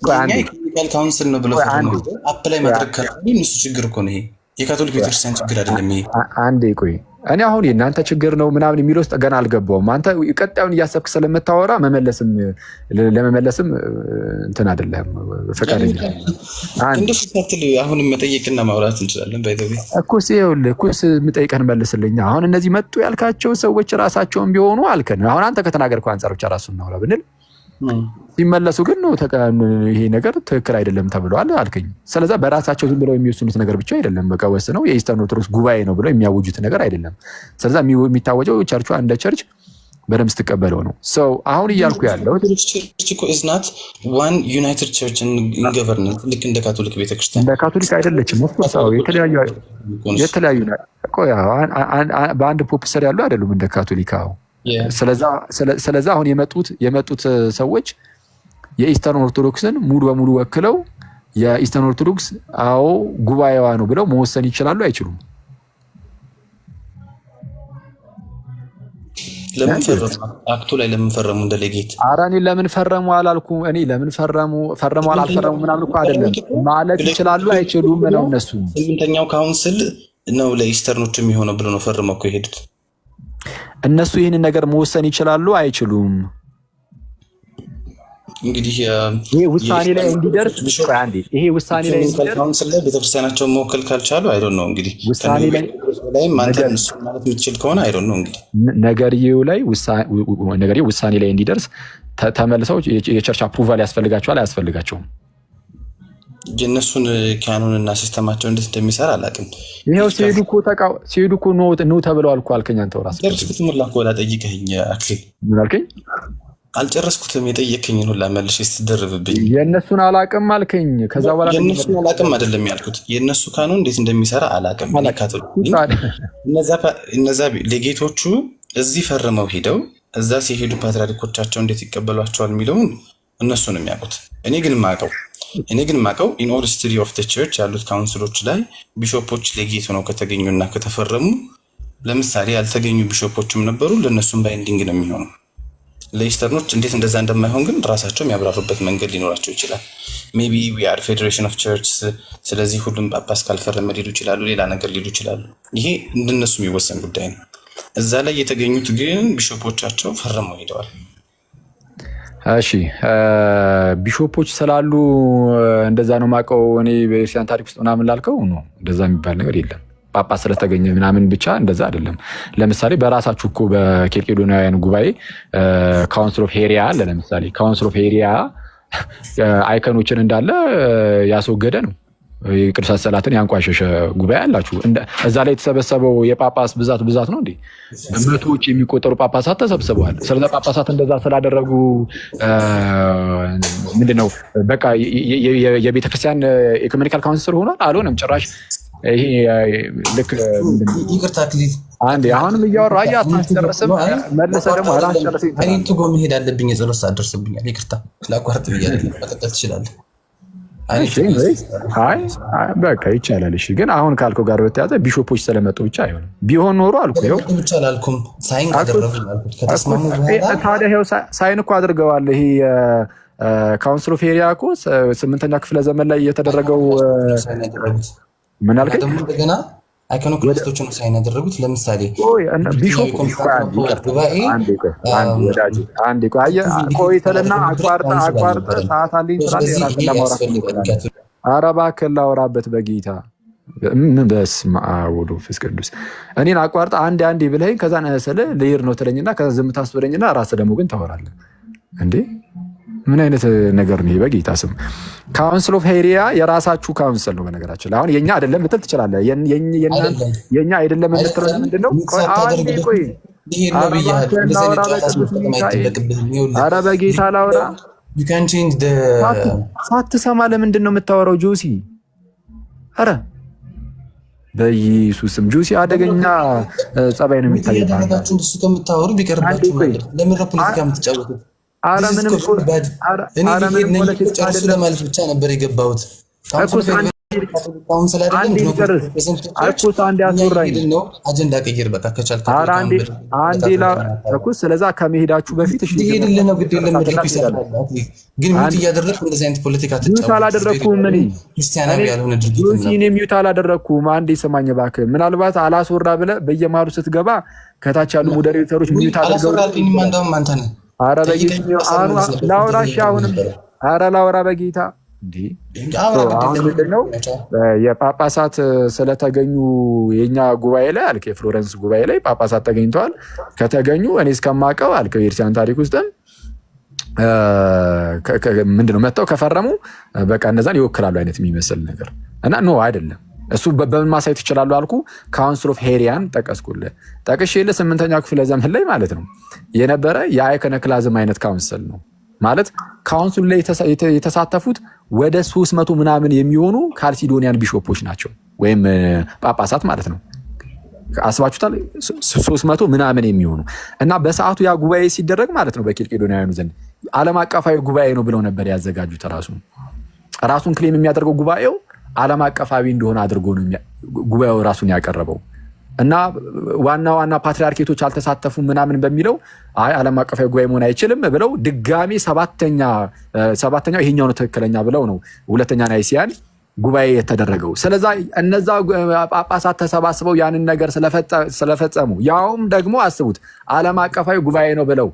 የካቶሊካል ካውንስል ነው ብለው አፕላይ ማድረግ ካለብኝ እሱ ችግር እኮ ነው። ይሄ የካቶሊክ ቤተክርስቲያን ችግር አይደለም። ይሄ አንዴ ቆይ፣ እኔ አሁን የእናንተ ችግር ነው ምናምን የሚለው ውስጥ ገና አልገባውም። አንተ ቀጣዩን እያሰብክ ስለምታወራ ለመመለስም እንትን አይደለም ፈቃደኛ እንደሱ ሳትል አሁንም መጠየቅና ማውራት እንችላለን። ባይዘው እኮስ ይኸውልህ እኮስ የምጠይቀን መልስልኝ። አሁን እነዚህ መጡ ያልካቸው ሰዎች ራሳቸውን ቢሆኑ አልከን። አሁን አንተ ከተናገርከው አንጻር ብቻ ራሱን እናውራ ብንል ሲመለሱ ግን ነው ይሄ ነገር ትክክል አይደለም ተብሏል አልከኝ። ስለዛ በራሳቸው ዝም ብለው የሚወስኑት ነገር ብቻ አይደለም። በቃ ወስነው የኢስተርን ኦርቶዶክስ ጉባኤ ነው ብለው የሚያውጁት ነገር አይደለም። ስለዛ የሚታወጀው ቸርቿ እንደ ቸርች በደንብ ስትቀበለው ነው። ሰው አሁን እያልኩ ያለው ቸርች እኮ ኢዝ ናት ዋን ዩናይትድ ቸርች ኢን ገቨርንመንት ልክ እንደ ካቶሊክ ቤተክርስቲያን። እንደ ካቶሊክ አይደለችም። ኦፍኮርስ የተለያዩ በአንድ ፖፕ ስር ያሉ አይደሉም እንደ ካቶሊክ። ስለዛ አሁን የመጡት ሰዎች የኢስተርን ኦርቶዶክስን ሙሉ በሙሉ ወክለው የኢስተርን ኦርቶዶክስ ጉባኤዋ ነው ብለው መወሰን ይችላሉ አይችሉም? ለምን ፈረሙ? አክቱ ላይ ለምን ፈረሙ? እንደ ሌጌት ኧረ እኔ ለምን ፈረሙ አላልኩም። እኔ ለምን ፈረሙ አልፈረሙ ምናምን እኮ አይደለም ማለት ይችላሉ አይችሉም ነው። እነሱ 8ኛው ካውንስል ነው ለኢስተርኖች የሚሆነው ብሎ ነው ፈርመው እኮ የሄዱት። እነሱ ይህንን ነገር መወሰን ይችላሉ አይችሉም? እንግዲህ ይሄ ውሳኔ ላይ እንዲደርስ ይሄ ውሳኔ ላይ ካውንስል ላይ ቤተክርስቲያናቸውን መወከል ካልቻሉ አይ ዶንት ኖ እንግዲህ ውሳኔ ላይ ማለት የምትችል ከሆነ አይ ዶንት ኖ እንግዲህ ነገርየው ውሳኔ ላይ እንዲደርስ ተመልሰው የቸርች አፕሩቫል ያስፈልጋቸዋል አያስፈልጋቸውም? የእነሱን ካኖን እና ሲስተማቸው እንዴት እንደሚሰራ አላውቅም። ይሄው ሲሄዱ እኮ ኖ ተብለዋል እኮ አልከኝ። አንተ ራስህ ጨረስኩትም ሁላ እኮ ጠይቀኸኝ አክሊል ምን አልከኝ? አልጨረስኩትም። የጠየቀኝን ሁላ መልሼ ስትደርብብኝ የእነሱን አላውቅም አልከኝ። ከዛ በኋላ የእነሱን አላውቅም አይደለም ያልኩት የእነሱ ካኖን እንዴት እንደሚሰራ አላውቅም። እነዛ ሌጌቶቹ እዚህ ፈርመው ሄደው እዛ ሲሄዱ ፓትርያርኮቻቸው እንዴት ይቀበሏቸዋል የሚለውን እነሱ ነው የሚያውቁት። እኔ ግን ማቀው ኢን ኦል ሂስትሪ ኦፍ ዘ ቸርች ያሉት ካውንስሎች ላይ ቢሾፖች ሌጌት ሆነው ከተገኙና ከተፈረሙ፣ ለምሳሌ ያልተገኙ ቢሾፖችም ነበሩ፣ ለእነሱም ባይንዲንግ ነው የሚሆነው። ለኢስተርኖች እንዴት እንደዛ እንደማይሆን ግን ራሳቸው የሚያብራሩበት መንገድ ሊኖራቸው ይችላል። ሜይ ቢ ዊ አር ፌዴሬሽን ኦፍ ቸርች፣ ስለዚህ ሁሉም ጳጳስ ካልፈረመ ሊሉ ይችላሉ፣ ሌላ ነገር ሊሉ ይችላሉ። ይሄ እንደነሱ የሚወሰን ጉዳይ ነው። እዛ ላይ የተገኙት ግን ቢሾፖቻቸው ፈርመው ሄደዋል። እሺ ቢሾፖች ስላሉ እንደዛ ነው የማውቀው እኔ በኤርሲያን ታሪክ ውስጥ ምናምን ላልከው ነው። እንደዛ የሚባል ነገር የለም። ጳጳስ ስለተገኘ ምናምን ብቻ እንደዛ አይደለም። ለምሳሌ በራሳችሁ እኮ በኬልቄዶናውያን ጉባኤ ካውንስል ኦፍ ሄሪያ አለ። ለምሳሌ ካውንስል ኦፍ ሄሪያ አይከኖችን እንዳለ ያስወገደ ነው። የቅዱሳት ሰላትን ያንቋሸሸ ጉባኤ አላችሁ። እዛ ላይ የተሰበሰበው የጳጳስ ብዛት ነው እንዴ? በመቶዎች የሚቆጠሩ ጳጳሳት ተሰብስበዋል። ስለዚ ጳጳሳት እንደዛ ስላደረጉ ምንድነው በቃ የቤተክርስቲያን ኢኮኖሚካል ካውንስል ሆኗል? አልሆነም ጭራሽ። ይሄ ልክ ይቅርታ ክሊል አንዴ አሁንም እያወራ አታስጨርስም። መልሰህ ደግሞ አላስጨርስም። እኔ ትጎ መሄድ አለብኝ። የጸሎት ሰዓት ደርሶብኛል። ይቅርታ ላቋርጥ ብያለሁ። መቀጠል ትችላለህ። በቃ ይቻላል። እሺ ግን አሁን ካልከው ጋር በተያዘ ቢሾፖች ስለመጡ ብቻ አይሆንም። ቢሆን ኖሮ አልኩህ ይኸው ብቻ አላልኩም። ሳይን ካደረጉ አልኩት ከተስማሙ በኋላ ታዲያ ይኸው ሳይን እኮ አድርገዋል። ይሄ ካውንስል ኦፍ ሄሪያ እኮ 8ኛ ክፍለ ዘመን ላይ የተደረገው ምን አልከኝ? ደግሞ እንደገና አይኮኖክላስቶች ነው ሳይን ያደረጉት። ለምሳሌ ቢሾፕ ቆይተልና አቋርጠ ሰዓት አለኝ ስላለ ኧረ እባክህ ላወራበት በጌታ በስመ አብ ወወልድ ወመንፈስ ቅዱስ። እኔን አቋርጠ አንዴ ብለኸኝ ከዛ ስልህ ልሄድ ነው ትለኝና ከዛ ዝም ታስብለኝና ራስህ ደግሞ ግን ታወራለህ እንዴ? ምን አይነት ነገር ነው? በጌታ ስም ካውንስል ኦፍ ሄሪያ የራሳችሁ ካውንስል ነው። በነገራችን ላይ አሁን የኛ አይደለም ልትል ትችላለህ። የኛ አይደለም የምትለው ምንድነው? ኧረ በጌታ ላውራ። ሳትሰማ ለምንድን ነው የምታወራው ጆሲ? ኧረ በኢየሱስም ጁሲ አደገኛ ጸባይ ነው የሚታየው። ያደረጋችሁ እሱ ከምታወሩ ቢቀርባችሁ ማለት ለምን ፖለቲካ የምትጫወቱት? አረ ምንም ጨርሱ ለማለት ብቻ ነበር የገባሁት። አጀንዳ ቀይር በቃ ከቻልክ። ስለዛ ከመሄዳችሁ በፊት ሄድልህ ነው ግድ የለም ግን ሚዩት እያደረግህ እንደዚህ አይነት ፖለቲካ አላደረግኩም። ክርስቲያናዊ ያልሆነ ድርጊት ሚዩት አላደረግኩም። አንዴ ሰማኝ እባክህ። ምናልባት አላስወራ ብለህ በየመሃሉ ስትገባ ከታች ያሉ ሞዴሬተሮች ሚዩት አድርገው እንደውም አንተ ነህ። ኧረ ላውራ እሺ። አሁንም ኧረ ላውራ በጌታ አሁን ምንድን ነው የጳጳሳት ስለተገኙ የኛ ጉባኤ ላይ አልክ፣ የፍሎረንስ ጉባኤ ላይ ጳጳሳት ተገኝተዋል። ከተገኙ እኔ እስከማውቀው አልክ የኤርትራን ታሪክ ውስጥም ምንድነው መጥተው ከፈረሙ በቃ እነዛን ይወክላሉ አይነት የሚመስል ነገር እና ኖ አይደለም። እሱ በምን ማሳየት ይችላሉ አልኩ። ካውንስል ኦፍ ሄሪያን ጠቀስኩልህ። ጠቅሼልህ 8ኛው ክፍለ ዘመን ላይ ማለት ነው የነበረ የአይኮኖክላዝም አይነት ካውንስል ነው ማለት ካውንስሉ ላይ የተሳተፉት ወደ 300 ምናምን የሚሆኑ ካልሲዶኒያን ቢሾፖች ናቸው ወይም ጳጳሳት ማለት ነው። አስባችሁታል? 300 ምናምን የሚሆኑ እና በሰዓቱ ያ ጉባኤ ሲደረግ ማለት ነው በኬልቄዶናውያኑ ዘንድ ዓለም አቀፋዊ ጉባኤ ነው ብለው ነበር ያዘጋጁት። ራሱን ክሌም የሚያደርገው ጉባኤው ዓለም አቀፋዊ እንደሆነ አድርጎ ነው ጉባኤው ራሱን ያቀረበው እና ዋና ፓትሪያርኬቶች አልተሳተፉም ምናምን በሚለው አይ ዓለም አቀፋዊ ጉባኤ መሆን አይችልም ብለው ድጋሚ ሰባተኛው ይሄኛው ነው ትክክለኛ ብለው ነው ሁለተኛ ናይሲያን ጉባኤ የተደረገው። ስለዛ እነዛ ጳጳሳት ተሰባስበው ያንን ነገር ስለፈጸሙ ያውም ደግሞ አስቡት ዓለም አቀፋዊ ጉባኤ ነው ብለው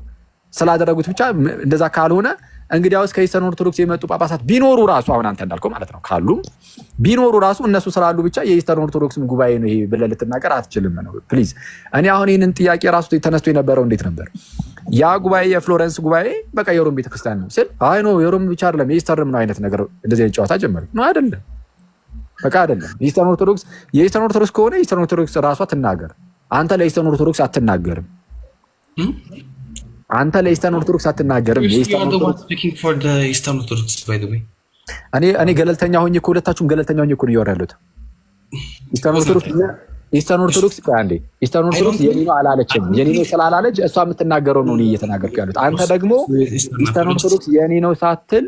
ስላደረጉት ብቻ እንደዛ ካልሆነ እንግዲያውስ ከኢስተርን ኦርቶዶክስ የመጡ ጳጳሳት ቢኖሩ ራሱ አሁን አንተ እንዳልከው ማለት ነው ካሉ ቢኖሩ ራሱ እነሱ ስላሉ ብቻ የኢስተርን ኦርቶዶክስም ጉባኤ ነው ይሄ ብለህ ልትናገር አትችልም ነው። ፕሊዝ እኔ አሁን ይህንን ጥያቄ ራሱ ተነስቶ የነበረው እንዴት ነበር ያ ጉባኤ የፍሎረንስ ጉባኤ በቃ የሮም ቤተክርስቲያን ነው ስል አይ ነው የሮም ብቻ አይደለም የኢስተርም ነው አይነት ነገር እንደዚህ አይነት ጨዋታ ጀመረ ነው አይደለም። በቃ አይደለም የኢስተርን ኦርቶዶክስ ከሆነ የኢስተርን ኦርቶዶክስ ራሷ ትናገር። አንተ ለኢስተርን ኦርቶዶክስ አትናገርም። አንተ ለኢስተርን ኦርቶዶክስ አትናገርም። እኔ ገለልተኛ ሆኜ እኮ ሁለታችሁም ገለልተኛ ሆኜ እኮ ነው እያወራ ያለሁት። ኢስተርን ኦርቶዶክስ አንዴ ኢስተርን ኦርቶዶክስ የኔ ነው አላለችም። የኔ ነው ስላላለች እሷ የምትናገረው ነው እኔ እየተናገርኩ ያለሁት። አንተ ደግሞ ኢስተርን ኦርቶዶክስ የኔ ነው ሳትል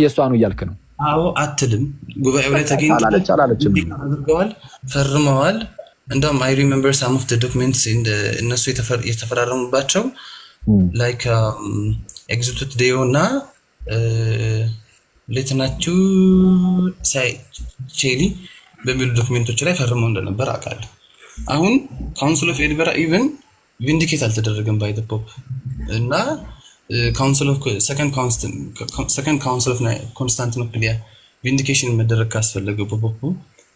የእሷ ነው እያልክ ነው። አዎ አትልም። ጉባኤው ላይ ተገኝተው አላለችም፣ አድርገዋል፣ ፈርመዋል። እንደውም አይ ሪሜምበር ሳም ኦፍ ዶክመንትስ እነሱ የተፈራረሙባቸው ላይክ ኤግዚቱት ዴዮ እና ሌትናችሁ ቼሊ በሚሉ ዶክሜንቶች ላይ ፈርመው እንደነበር አውቃለሁ። አሁን ካውንስል ኦፍ ኤልቬራ ኢቨን ቪንዲኬት አልተደረገም ባይ ዘ ፖፕ እና ሰከንድ ካውንስል ኦፍ ኮንስታንቲኖፕሊያ ቪንዲኬሽን መደረግ ካስፈለገው በፖፑ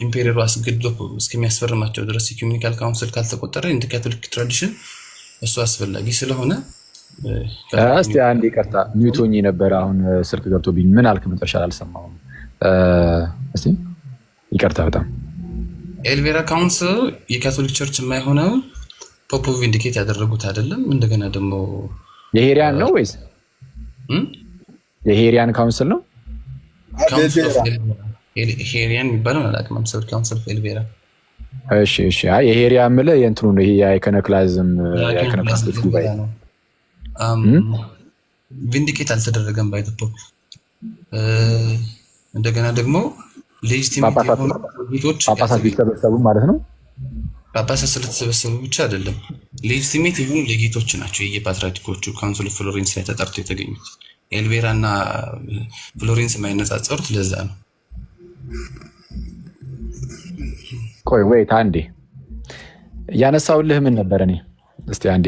ኢምፔሪየሩ አስገድዶ እስከሚያስፈርማቸው ድረስ ኢኩሜኒካል ካውንስል ካልተቆጠረ እንደ ካቶሊክ ትራዲሽን እሱ አስፈላጊ ስለሆነ እስቲ አንዴ ይቅርታ ኒውቶኝ ነበር። አሁን ስልክ ገብቶብኝ ምን አልክ መጨረሻ አልሰማሁም። እስቲ ይቅርታ በጣም ኤልቬራ ካውንስል የካቶሊክ ቸርች የማይሆነው ፖፖ ቪንዲኬት ያደረጉት አይደለም። እንደገና ደግሞ የሄሪያን ነው ወይስ የሄሪያን ካውንስል ነው? ሄሪያን የሚባለው አላውቅም። ካውንስል ኦፍ ኤልቬራ እሺ አይ የሄሪያ የምልህ የእንትኑ ነው። ይሄ የአይኮኖክላዝም ጉባኤ ነው። ቪንዲኬት አልተደረገም ባይ ዘ ፖፕ። እንደገና ደግሞ ሌጂቲሜት የሆኑ ጳጳሳት ቢሰበሰቡ ማለት ነው። ጳጳሳት ስለተሰበሰቡ ብቻ አይደለም፣ ሌጂቲሜት የሆኑ ሌጌቶች ናቸው የፓትርያርኮቹ ካውንስል ኦፍ ፍሎሬንስ ላይ ተጠርተው የተገኙት። ኤልቬራ እና ፍሎሬንስ የማይነጻጸሩት ለዛ ነው። ቆይ ወይት አንዴ ያነሳውልህ ምን ነበር? እኔ እስቲ አንዴ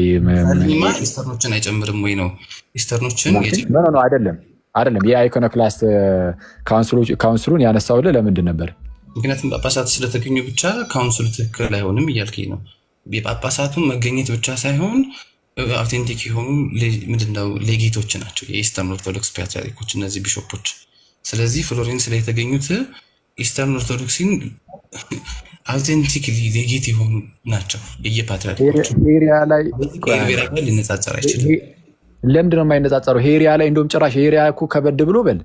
ኢስተርኖችን አይጨምርም ወይ ነው? ኢስተርኖችን ነው አይደለም የአይኮኖክላስት ካውንስሉን ያነሳውልህ ለምንድን ነበር? ምክንያቱም ጳጳሳት ስለተገኙ ብቻ ካውንስሉ ትክክል አይሆንም እያልከኝ ነው። የጳጳሳቱን መገኘት ብቻ ሳይሆን አውቴንቲክ የሆኑ ምንድነው ሌጌቶች ናቸው የኢስተርን ኦርቶዶክስ ፓትርያርኮች እነዚህ ቢሾፖች። ስለዚህ ፍሎሬንስ ላይ የተገኙት ኢስተርን ኦርቶዶክሲን አውቴንቲክ ሌጌት የሆኑ ናቸው የየፓትርያርኮች። ሄሪያ ላይ ሊነጻጸር አይችልም። ለምንድን ነው የማይነጻጸረው? ሄሪያ ላይ እንደውም ጭራሽ ሄሪያ እኮ ከበድ ብሎ በል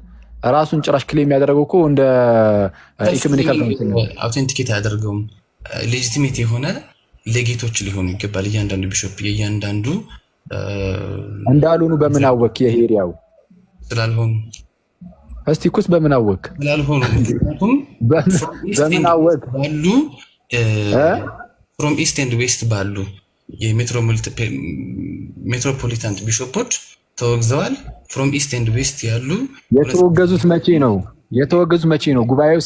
ራሱን ጭራሽ ክሌም ያደረገው እኮ እንደ ኢኮኖሚካል አውቴንቲኬት አያደርገውም። ሌጂቲሜት የሆነ ሌጌቶች ሊሆኑ ይገባል። እያንዳንዱ ቢሾፕ የእያንዳንዱ እንዳልሆኑ በምን አወክ? የሄሪያው ስላልሆኑ እስቲ ኩስ በምን አወክ? ስላልሆኑ በምን አወክ? ባሉ ፍሮም ኢስት ኤንድ ዌስት ባሉ የሜትሮፖሊታን ቢሾፖች ተወግዘዋል። ፍሮም ኢስት ኤንድ ዌስት ያሉ የተወገዙት መቼ ነው? የተወገዙት መቼ ነው? ጉባኤው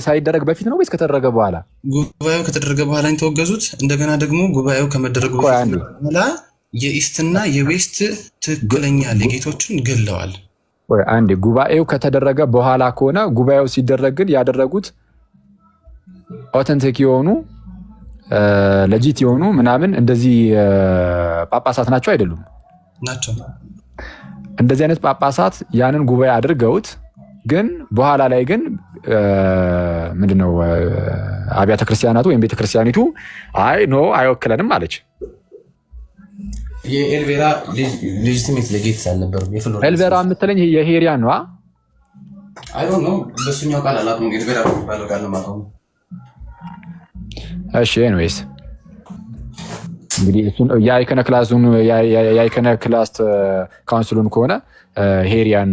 ሳይደረግ በፊት ነው ወይስ ከተደረገ በኋላ? ጉባኤው ከተደረገ በኋላ የተወገዙት። እንደገና ደግሞ ጉባኤው ከመደረጉ በኋላ የኢስትና የዌስት ትክክለኛ ሌጌቶችን ገለዋል። አንዴ ጉባኤው ከተደረገ በኋላ ከሆነ ጉባኤው ሲደረግ ግን ያደረጉት ኦተንቲክ የሆኑ ለጂት የሆኑ ምናምን እንደዚህ ጳጳሳት ናቸው አይደሉም? ናቸው። እንደዚህ አይነት ጳጳሳት ያንን ጉባኤ አድርገውት ግን በኋላ ላይ ግን ምንድነው አብያተ ክርስቲያናቱ ወይም ቤተክርስቲያኒቱ አይ ኖ አይወክለንም አለች። የኤልቬራ ሌጂቲሜት ሌጌት አልነበሩም። ኤልቬራ የምትለኝ የሄሪያን ነው? አይ ዶንት ኖ በሱኛው ቃል አላውቅም። ኤልቬራ ባለው ቃል ነው ማለት ነው። እሺ ኤኒዌይስ እንግዲህ እሱን የአይከነ ክላስ ካውንስሉን ከሆነ ሄሪያን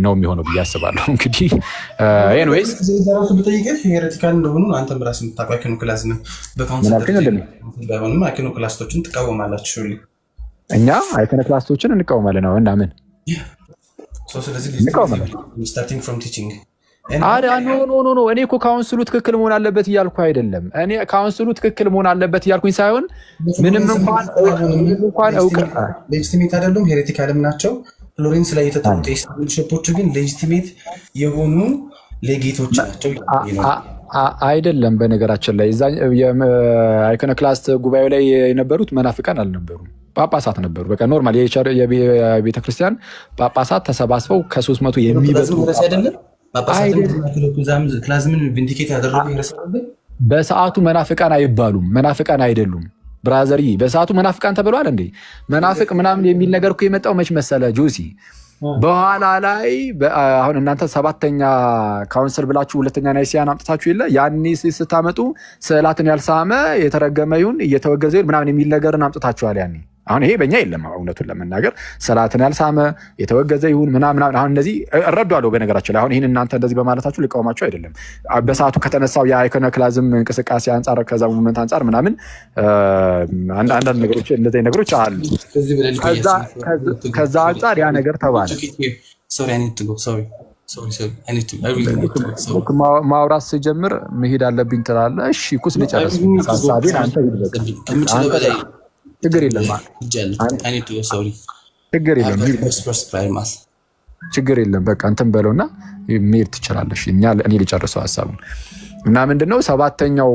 ነው የሚሆነው ብዬ አስባለሁ። እንግዲህ ኤኒዌይስ ራሱ ብጠይቅህ ሄሬቲካል እንደሆኑ አንተም ራስህ የምታውቀው አይከነ ክላስ ነው። በካውንስል ባይሆንም አይከነ ክላስቶችን ትቃወማላችሁ። እኛ አይከነ ክላስቶችን እንቃወማለን ነው እና ምን ስለዚህ ስታርቲንግ ፍሮም ቲቺንግ ኖ እኔ እኮ ካውንስሉ ትክክል መሆን አለበት እያልኩ አይደለም። እኔ ካውንስሉ ትክክል መሆን አለበት እያልኩኝ ሳይሆን ምንም እንኳን እውቅና ሌጂቲሜት አይደሉም፣ ሄሬቲካልም ናቸው። ፍሎሬንስ ላይ የተጠሩት ቢሾፖች ግን ሌጂቲሜት የሆኑ ሌጌቶች ናቸው አይደለም። በነገራችን ላይ እዛ የአይከነ ክላስ ጉባኤው ላይ የነበሩት መናፍቃን አልነበሩም፣ ጳጳሳት ነበሩ። በቃ ኖርማል የቤተክርስቲያን ጳጳሳት ተሰባስበው ከ300 የሚበዙ በሰዓቱ መናፍቃን አይባሉም፣ መናፍቃን አይደሉም። ብራዘሪ በሰዓቱ መናፍቃን ተብለዋል እንዴ? መናፍቅ ምናምን የሚል ነገር እኮ የመጣው መች መሰለ ጆሲ? በኋላ ላይ አሁን እናንተ 7ኛ ካውንስል ብላችሁ 2ኛ ናይሲያን አምጥታችሁ የለ ያኔ ስታመጡ ስዕላትን ያልሳመ የተረገመ ይሁን እየተወገዘ ይሁን ምናምን የሚል ነገርን አምጥታችኋል ያኔ። አሁን ይሄ በእኛ የለም። እውነቱን ለመናገር ስዕላትን ያልሳመ የተወገዘ ይሁን ምናምን አሁን እነዚህ እረዷለሁ። በነገራችን ላይ አሁን ይህን እናንተ እንደዚህ በማለታችሁ ልቃወማችሁ አይደለም። በሰዓቱ ከተነሳው የአይኮነ ክላዝም እንቅስቃሴ አንጻር ከዛ ሙቭመንት አንጻር ምናምን አንዳንድ ነገሮች እንደዚህ ነገሮች አሉ። ከዛ አንጻር ያ ነገር ተባለ። ማውራት ስጀምር መሄድ አለብኝ ትላለህ። እሺ ኩስ ልጨርስ ሀሳቤን አንተ ችግር የለም ችግር የለም። በቃ እንትን በለውና መሄድ ትችላለሽ። እኔ ልጨርሰው ሀሳቡን እና ምንድነው 7ኛው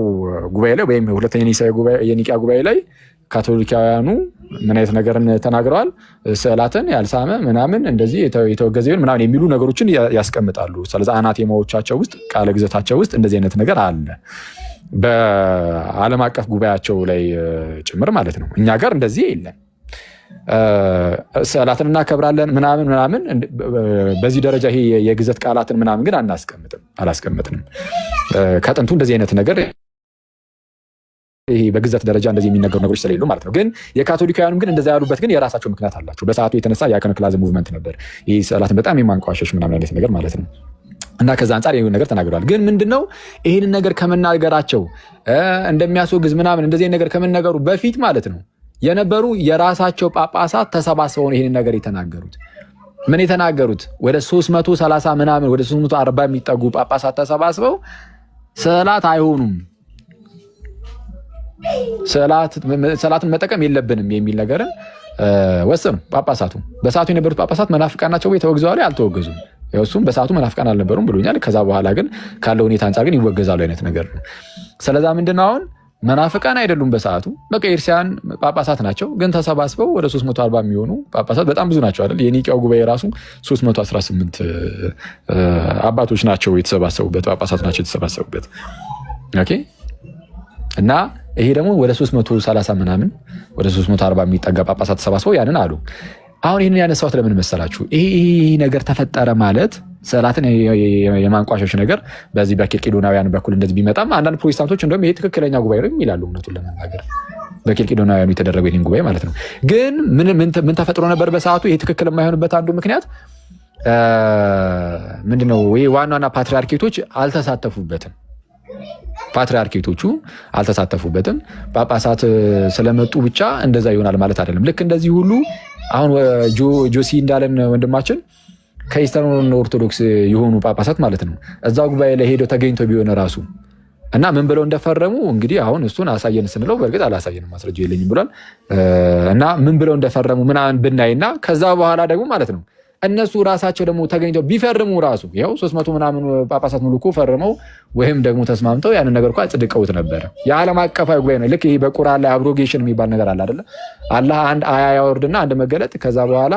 ጉባኤ ላይ ወይም 2ኛ የኒቂያ ጉባኤ ላይ ካቶሊካውያኑ ምን አይነት ነገርን ተናግረዋል? ስዕላትን ያልሳመ ምናምን እንደዚህ የተወገዘ ይሁን ምናምን የሚሉ ነገሮችን ያስቀምጣሉ። ስለዚህ አናቴማዎቻቸው ውስጥ ቃለ ግዘታቸው ውስጥ እንደዚህ አይነት ነገር አለ። በዓለም አቀፍ ጉባኤያቸው ላይ ጭምር ማለት ነው። እኛ ጋር እንደዚህ የለም። ስዕላትን እናከብራለን ምናምን በዚህ ደረጃ ይሄ የግዘት ቃላትን ምናምን ግን አላስቀምጥንም። ከጥንቱ እንደዚህ አይነት ነገር ይሄ በግዘት ደረጃ እንደዚህ የሚነገሩ ነገሮች ስለሌሉ ማለት ነው። ግን የካቶሊካውያኑም ግን እንደዛ ያሉበት ግን የራሳቸው ምክንያት አላቸው። በሰዓቱ የተነሳ የአይኮነ ክላዝ ሙቭመንት ነበር። ይህ ስዕላትን በጣም የማንቋሸሽ ምናምን አይነት ነገር ማለት ነው። እና ከዛ አንጻር ይሄን ነገር ተናግረዋል። ግን ምንድነው ይሄንን ነገር ከመናገራቸው እንደሚያስወግዝ ምናምን እንደዚህ ነገር ከመናገሩ በፊት ማለት ነው የነበሩ የራሳቸው ጳጳሳት ተሰባስበው ነው ይሄንን ነገር የተናገሩት። ምን የተናገሩት? ወደ 330 ምናምን ወደ 340 የሚጠጉ ጳጳሳት ተሰባስበው ስዕላት አይሆኑም፣ ስዕላትን መጠቀም የለብንም የሚል ነገርን ወሰኑ ጳጳሳቱ። በሰዓቱ የነበሩት ጳጳሳት መናፍቃን ናቸው ወይ ተወግዘዋል? አልተወገዙም። እሱም በሰዓቱ መናፍቃን አልነበሩም ብሎኛል። ከዛ በኋላ ግን ካለው ሁኔታ አንጻር ግን ይወገዛሉ አይነት ነገር ነው። ስለዛ ምንድነው አሁን መናፍቃን አይደሉም በሰዓቱ በቃ የእርሲያን ጳጳሳት ናቸው። ግን ተሰባስበው ወደ 340 የሚሆኑ ጳጳሳት በጣም ብዙ ናቸው አይደል? የኒቂያው ጉባኤ ራሱ 318 አባቶች ናቸው የተሰባሰቡበት፣ ጳጳሳት ናቸው የተሰባሰቡበት። ኦኬ። እና ይሄ ደግሞ ወደ 330 ምናምን ወደ 340 የሚጠጋ ጳጳሳት ተሰባስበው ያንን አሉ። አሁን ይህንን ያነሳሁት ለምን መሰላችሁ? ይሄ ነገር ተፈጠረ ማለት ስዕላትን የማንቋሸሽ ነገር በዚህ በኬልቄዶናውያን በኩል እንደዚህ ቢመጣም አንዳንድ ፕሮቴስታንቶች እንደውም ይሄ ትክክለኛ ጉባኤ ነው ይላሉ። እውነቱን ለመናገር በኬልቄዶናውያኑ የተደረገው ይህን ጉባኤ ማለት ነው። ግን ምን ተፈጥሮ ነበር በሰዓቱ? ይሄ ትክክል የማይሆንበት አንዱ ምክንያት ምንድነው? ወይ ዋና ፓትሪያርኬቶች አልተሳተፉበትም። ፓትሪያርኬቶቹ አልተሳተፉበትም። ጳጳሳት ስለመጡ ብቻ እንደዛ ይሆናል ማለት አይደለም። ልክ እንደዚህ ሁሉ አሁን ጆሲ እንዳለን ወንድማችን ከኢስተርን ኦርቶዶክስ የሆኑ ጳጳሳት ማለት ነው እዛ ጉባኤ ላይ ሄደው ተገኝተው ቢሆን ራሱ እና ምን ብለው እንደፈረሙ እንግዲህ አሁን እሱን አሳየን ስንለው በእርግጥ አላሳየንም ማስረጃ የለኝም ብሏል። እና ምን ብለው እንደፈረሙ ምናምን ብናይና ከዛ በኋላ ደግሞ ማለት ነው እነሱ ራሳቸው ደግሞ ተገኝተው ቢፈርሙ ራሱ ያው 300 ምናምን ጳጳሳት ሙሉ እኮ ፈርመው ወይም ደግሞ ተስማምተው ያንን ነገር እኮ አጽድቀውት ነበረ። የዓለም አቀፋዊ ጉባኤ ነው። ልክ ይሄ በቁርአን ላይ አብሮጌሽን የሚባል ነገር አለ አይደለ? አላህ አንድ አያ ያወርድና አንድ መገለጥ ከዛ በኋላ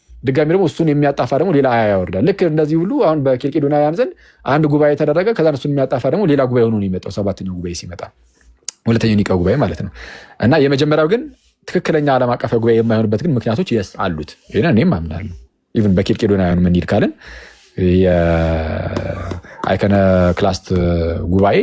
ድጋሚ ደግሞ እሱን የሚያጣፋ ደግሞ ሌላ አያ ያወርዳል። ልክ እንደዚህ ሁሉ አሁን በኬልቄዶናውያን ዘንድ አንድ ጉባኤ ተደረገ። ከዛ እሱን የሚያጣፋ ደግሞ ሌላ ጉባኤ ሆኖ ነው የሚመጣው። 7ኛው ጉባኤ ሲመጣ ሁለተኛው ኒቃ ጉባኤ ማለት ነው። እና የመጀመሪያው ግን ትክክለኛ ዓለም አቀፋዊ ጉባኤ የማይሆንበት ግን ምክንያቶች አሉት። ይሄን እኔም አምናለሁ። ኢቭን በኬልቄዶናውያኑ ምን ይል ካልን የአይከነ ክላስት ጉባኤ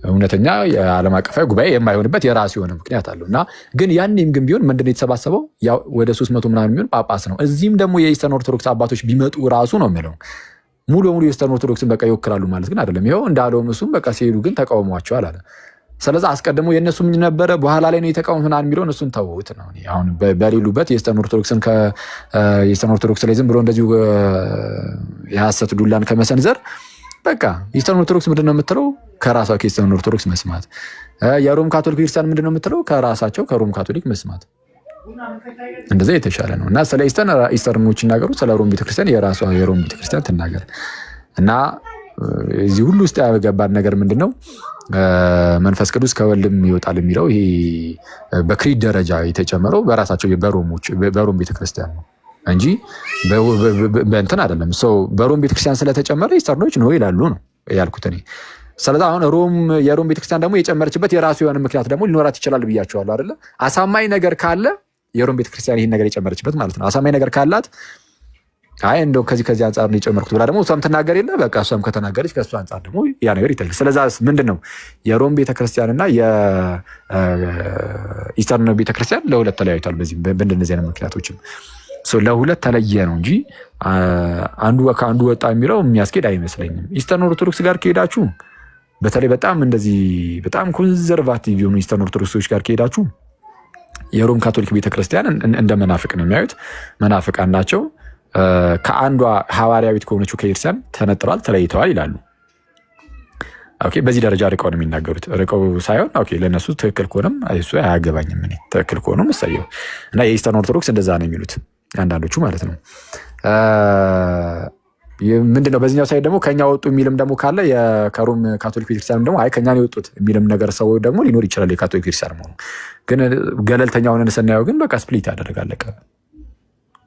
እውነተኛ የዓለም አቀፋዊ ጉባኤ የማይሆንበት የራሱ የሆነ ምክንያት አለው። እና ግን ያኔም ግን ቢሆን ምንድነው የተሰባሰበው? ያው ወደ 300 ምናምን የሚሆን ጳጳስ ነው። እዚህም ደግሞ የኢስተርን ኦርቶዶክስ አባቶች ቢመጡ ራሱ ነው የሚለው ሙሉ በሙሉ የኢስተርን ኦርቶዶክስን በቃ ይወክላሉ ማለት ግን አይደለም። ይኸው እንዳለውም እሱም በቃ ሲሄዱ ግን ተቃውሟቸዋል አለ። ስለዚህ አስቀድሞ የእነሱ ምን ነበረ በኋላ ላይ ነው የተቃውሞ ምናምን የሚለውን እሱን ተውት ነው። አሁን በሌሉበት የኢስተርን ኦርቶዶክስ ላይ ዝም ብሎ እንደዚሁ የሐሰት ዱላን ከመሰንዘር በቃ ኢስተርን ኦርቶዶክስ ምንድነው የምትለው? ከራሷ ከኢስተርን ኦርቶዶክስ መስማት። የሮም ካቶሊክ ክርስቲያን ምንድነው የምትለው? ከራሳቸው ከሮም ካቶሊክ መስማት። እንደዛ የተሻለ ነው። እና ስለ ኢስተርኖች ይናገሩ፣ ስለ ሮም ቤተክርስቲያን የራሷ የሮም ቤተክርስቲያን ትናገር። እና እዚህ ሁሉ ውስጥ ያገባን ነገር ምንድነው? መንፈስ ቅዱስ ከወልድም ይወጣል የሚለው ይሄ በክሪድ ደረጃ የተጨመረው በራሳቸው በሮም ቤተክርስቲያን ነው እንጂ በእንትን አይደለም። በሮም ቤተክርስቲያን ስለተጨመረ ኢስተርኖች ነው ይላሉ ነው ያልኩት እኔ። ስለዚህ አሁን የሮም ቤተክርስቲያን ደግሞ የጨመረችበት የራሱ የሆነ ምክንያት ደግሞ ሊኖራት ይችላል ብያቸዋለሁ አይደለ? አሳማኝ ነገር ካለ የሮም ቤተክርስቲያን ይህን ነገር የጨመረችበት ማለት ነው። አሳማኝ ነገር ካላት አይ እንደው ከዚህ አንጻር ነው የጨመርኩት ብላ ደግሞ እሷም ትናገር የለ በቃ እሷም ከተናገረች ከእሱ አንጻር ደግሞ ያ ነገር ይታያል። ስለዚህ ምንድነው የሮም ቤተክርስቲያንና የኢስተርን ቤተክርስቲያን ለሁለት ተለያይቷል። በዚህ በእንደነዚህ አይነት ምክንያቶችም ለሁለት ተለየ ነው እንጂ አንዱ ከአንዱ ወጣ የሚለው የሚያስኬድ አይመስለኝም። ኢስተርን ኦርቶዶክስ ጋር ከሄዳችሁ በተለይ በጣም እንደዚህ በጣም ኮንዘርቫቲቭ የሆኑ ኢስተርን ኦርቶዶክሶች ጋር ከሄዳችሁ የሮም ካቶሊክ ቤተክርስቲያን እንደ መናፍቅ ነው የሚያዩት። መናፍቃን ናቸው። ከአንዷ ሐዋርያዊት ከሆነችው ከክርስቲያን ተነጥለዋል፣ ተለይተዋል ይላሉ። ኦኬ፣ በዚህ ደረጃ ርቀው ነው የሚናገሩት። ርቀው ሳይሆን ኦኬ ለነሱ ትክክል ከሆነም እሱ አያገባኝም፣ እኔ ትክክል ከሆነም እሰየው። እና የኢስተርን ኦርቶዶክስ እንደዛ ነው የሚሉት አንዳንዶቹ ማለት ነው። ምንድነው በዚህኛው ሳይድ ደግሞ ከኛ ወጡ የሚልም ደግሞ ካለ ከሮም ካቶሊክ ቤተክርስቲያን ደግሞ አይ ከኛ ነው የወጡት የሚልም ነገር ሰው ደግሞ ሊኖር ይችላል። የካቶሊክ ቤተክርስቲያን መሆኑ ግን ገለልተኛ ሆነን ስናየው ግን በቃ ስፕሊት ያደርጋል።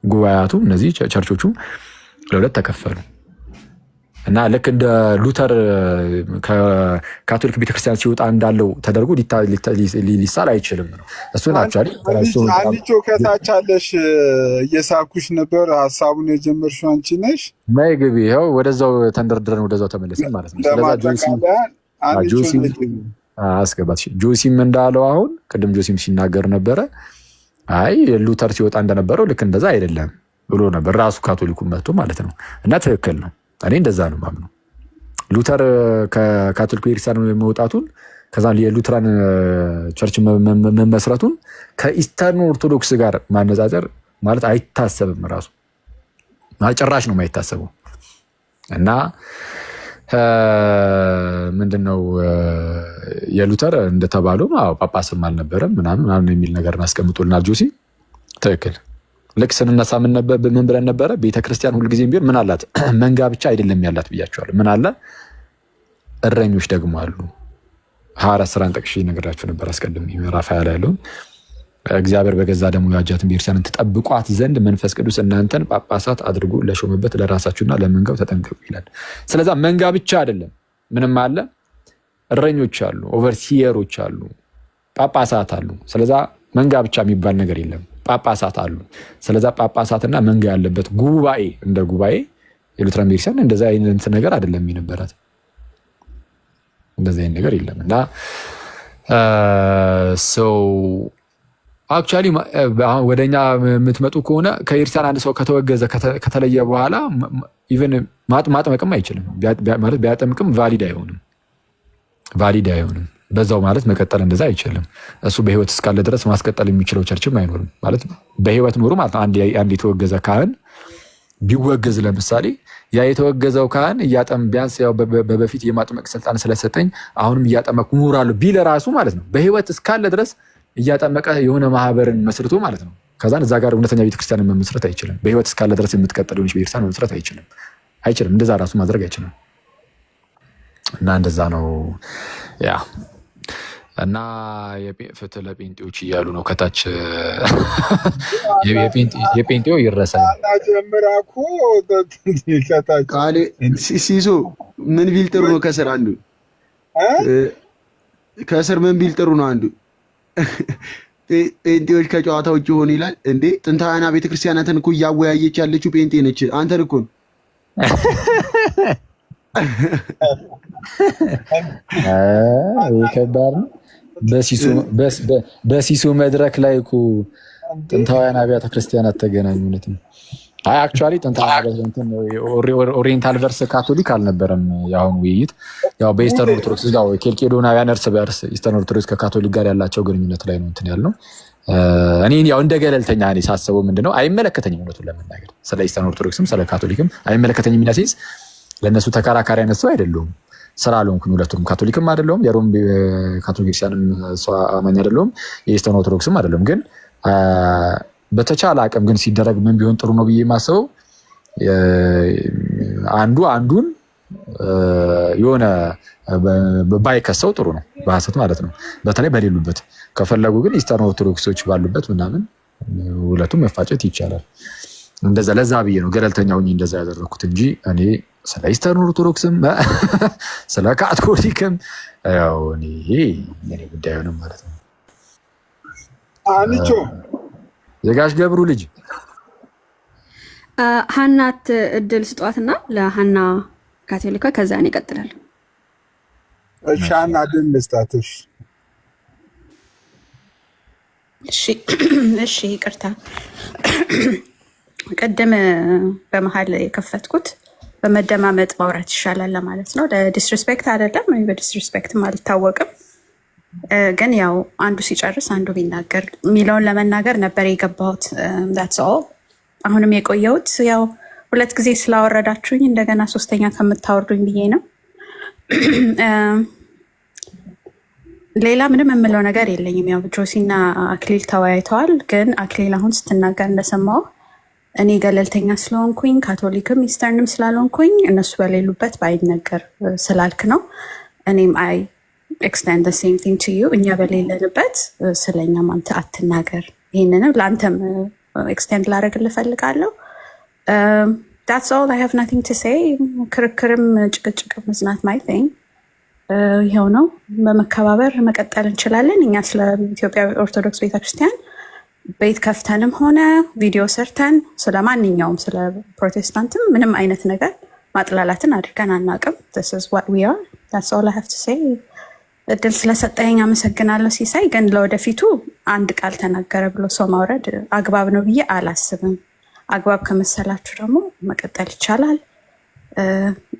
ጉባኤያቱ እነዚህ ቸርቾቹ ለሁለት ተከፈሉ እና ልክ እንደ ሉተር ከካቶሊክ ቤተክርስቲያን ሲወጣ እንዳለው ተደርጎ ሊሳል አይችልም ነው። እሱን አክቹዋሊ አንቺ ከታች አለሽ እየሳኩሽ ነበር። ሀሳቡን የጀመርሽው አንቺ ነሽ። ማይ ግቢ ይኸው ወደዛው ተንደርድረን ወደዛው ተመለስን ማለት ነው። ስለዚህ ጆሲም እንዳለው አሁን ቅድም ጆሲም ሲናገር ነበረ። አይ ሉተር ሲወጣ እንደነበረው ልክ እንደዛ አይደለም ብሎ ነበር ራሱ ካቶሊኩን መጥቶ ማለት ነው። እና ትክክል ነው። እኔ እንደዛ ነው ማምነው። ሉተር ከካቶሊክ ቤተክርስቲያን መውጣቱን ከዛ የሉትራን ቸርች መመስረቱን ከኢስተርን ኦርቶዶክስ ጋር ማነጻጸር ማለት አይታሰብም። ራሱ ጭራሽ ነው የማይታሰበው። እና ምንድነው የሉተር እንደተባለው ጳጳስም አልነበረም ምናምን የሚል ነገር አስቀምጦልናል ጆሲ። ትክክል። ልክ ስንነሳ ምን ብለን ነበረ? ቤተክርስቲያን ሁልጊዜም ቢሆን ምን አላት? መንጋ ብቻ አይደለም ያላት ብያቸዋለሁ። ምን አለ? እረኞች ደግሞ አሉ። ሐዋርያት ሥራን ጠቅሼ ነግራችሁ ነበር አስቀድሜ ምዕራፍ 20 ላይ ያለውን እግዚአብሔር በገዛ ደሙ የዋጃትን ቤተክርስቲያንን ትጠብቋት ዘንድ መንፈስ ቅዱስ እናንተን ጳጳሳት አድርጎ ለሾመበት ለራሳችሁና ለመንጋው ተጠንቀቁ ይላል። ስለዛ መንጋ ብቻ አይደለም፣ ምንም አለ፣ እረኞች አሉ፣ ኦቨርሲየሮች አሉ፣ ጳጳሳት አሉ። ስለዛ መንጋ ብቻ የሚባል ነገር የለም፣ ጳጳሳት አሉ። ስለዛ ጳጳሳትና መንጋ ያለበት ጉባኤ እንደ ጉባኤ የሉትራን ቤተክርስቲያን እንደዛ አይነት ነገር አይደለም የነበራት። እንደዚህ አይነት ነገር የለም። እና ሰው አክቹዋሊ ወደኛ የምትመጡ ከሆነ ከኤርትራን አንድ ሰው ከተወገዘ ከተለየ በኋላ ኢቨን ማጥመቅም አይችልም ማለት ቢያጠምቅም ቫሊድ አይሆንም። በዛው ማለት መቀጠል እንደዛ አይችልም። እሱ በህይወት እስካለ ድረስ ማስቀጠል የሚችለው ቸርችም አይኖርም ማለት በህይወት ኖሩ ማለት አንድ የተወገዘ ካህን ቢወገዝ ለምሳሌ ያ የተወገዘው ካህን ቢያንስ ያው በፊት የማጥመቅ ስልጣን ስለሰጠኝ አሁንም እያጠመቅኩ እኖራለሁ ቢል ራሱ ማለት ነው በህይወት እስካለ ድረስ እያጠመቀ የሆነ ማህበርን መስርቶ ማለት ነው ከዛን እዛ ጋር እውነተኛ ቤተክርስቲያንን መመስረት አይችልም። በህይወት እስካለ ድረስ የምትቀጥል የሆነች ቤተክርስቲያን መመስረት አይችልም። እንደዛ ራሱ ማድረግ አይችልም። እና እንደዛ ነው ያ እና ፍትህ ለጴንጤዎች እያሉ ነው ከታች። የጴንጤው ይረሳል ሲሶ ምን ቢል ጥሩ ነው? ከስር ምን ቢል ጥሩ ነው? አንዱ ጴንጤዎች ከጨዋታ ውጭ ሆኑ ይላል እንዴ። ጥንታውያን ቤተክርስቲያናትን እኮ እያወያየች ያለችው ጴንጤ ነች። አንተን እኮ ከባድ ነው። በሲሶ መድረክ ላይ እኮ ጥንታውያን አብያተ ክርስቲያናት ተገናኙነት ነው። አይ አክቹዋሊ ኦሪየንታል ቨርስ ካቶሊክ አልነበረም የአሁኑ ውይይት። ያው በኢስተርን ኦርቶዶክስ ያው ኬልቄዶናውያን እርስ በእርስ ኢስተርን ኦርቶዶክስ ከካቶሊክ ጋር ያላቸው ግንኙነት ላይ ነው እንትን ያልነው። እኔ ያው እንደ ገለልተኛ እኔ ሳስበው ምንድነው አይመለከተኝም፣ እውነቱን ለመናገር ስለ ኢስተርን ኦርቶዶክስም ስለ ካቶሊክም አይመለከተኝም። የሚናሲስ ለእነሱ ተከራካሪ አይነት ሰው አይደለሁም ስላልሆንኩኝ፣ ሁለቱንም ካቶሊክም አይደለሁም የሮም ካቶሊክ ክርስቲያንም አማኝ አይደለሁም የኢስተርን ኦርቶዶክስም አይደለሁም። ግን በተቻለ አቅም ግን ሲደረግ ምን ቢሆን ጥሩ ነው ብዬ የማስበው አንዱን የሆነ ባይከሰው ጥሩ ነው፣ በሐሰት ማለት ነው። በተለይ በሌሉበት ከፈለጉ ግን ኢስተርን ኦርቶዶክሶች ባሉበት ምናምን ሁለቱም መፋጨት ይቻላል። እንደዛ ለዛ ብዬ ነው ገለልተኛ ሆኜ እንደዛ ያደረኩት እንጂ እኔ ስለ ኢስተርን ኦርቶዶክስም ስለ ካቶሊክም ያው እኔ የኔ ጉዳይ ነው ማለት ነው። አንቺ የጋሽ ገብሩ ልጅ ሀናት እድል ስጧትና ለሀና ካቶሊካ ከዛ እኔ እቀጥላለሁ። እሺ ሀና እድል ልስጣትሽ። እሺ ይቅርታ ቅድም በመሀል የከፈትኩት በመደማመጥ ማውራት ይሻላል ለማለት ነው። ለዲስሪስፔክት አይደለም፣ በዲስሪስፔክትም አልታወቅም። ግን ያው አንዱ ሲጨርስ አንዱ ቢናገር የሚለውን ለመናገር ነበር የገባሁት። ዳትስ ኦል። አሁንም የቆየሁት ያው 2 ጊዜ ስላወረዳችሁኝ እንደገና 3ኛ ከምታወርዱኝ ብዬ ነው። ሌላ ምንም የምለው ነገር የለኝም። ያው ጆሲና አክሊል ተወያይተዋል። ግን አክሊል አሁን ስትናገር እንደሰማው እኔ ገለልተኛ ስለሆንኩኝ ካቶሊክም ኢስተርንም ስላልሆንኩኝ እነሱ በሌሉበት ባይነገር ስላልክ ነው። እኔም አይ ኤክስቴንድ ዘ ሴም ቲንግ ቱ ዩ። እኛ በሌለንበት ስለኛም አንተ አትናገር። ይህንንም ለአንተም ኤክስቴንድ ላደርግልህ እፈልጋለሁ። ዳትስ ኦል አይ ሃቭ ናቲንግ ቱ ሴይ። ክርክርም ጭቅጭቅም ኢዝ ናት ማይ ቲንግ። ይኸው ነው። በመከባበር መቀጠል እንችላለን። እኛ ስለ ኢትዮጵያ ኦርቶዶክስ ቤተክርስቲያን ቤት ከፍተንም ሆነ ቪዲዮ ሰርተን ስለ ማንኛውም ስለ ፕሮቴስታንትም ምንም አይነት ነገር ማጥላላትን አድርገን አናውቅም። this is what we are. that's all I have to say. እድል ስለሰጠኝ አመሰግናለሁ ሲሳይ። ግን ለወደፊቱ አንድ ቃል ተናገረ ብሎ ሰው ማውረድ አግባብ ነው ብዬ አላስብም። አግባብ ከመሰላችሁ ደግሞ መቀጠል ይቻላል።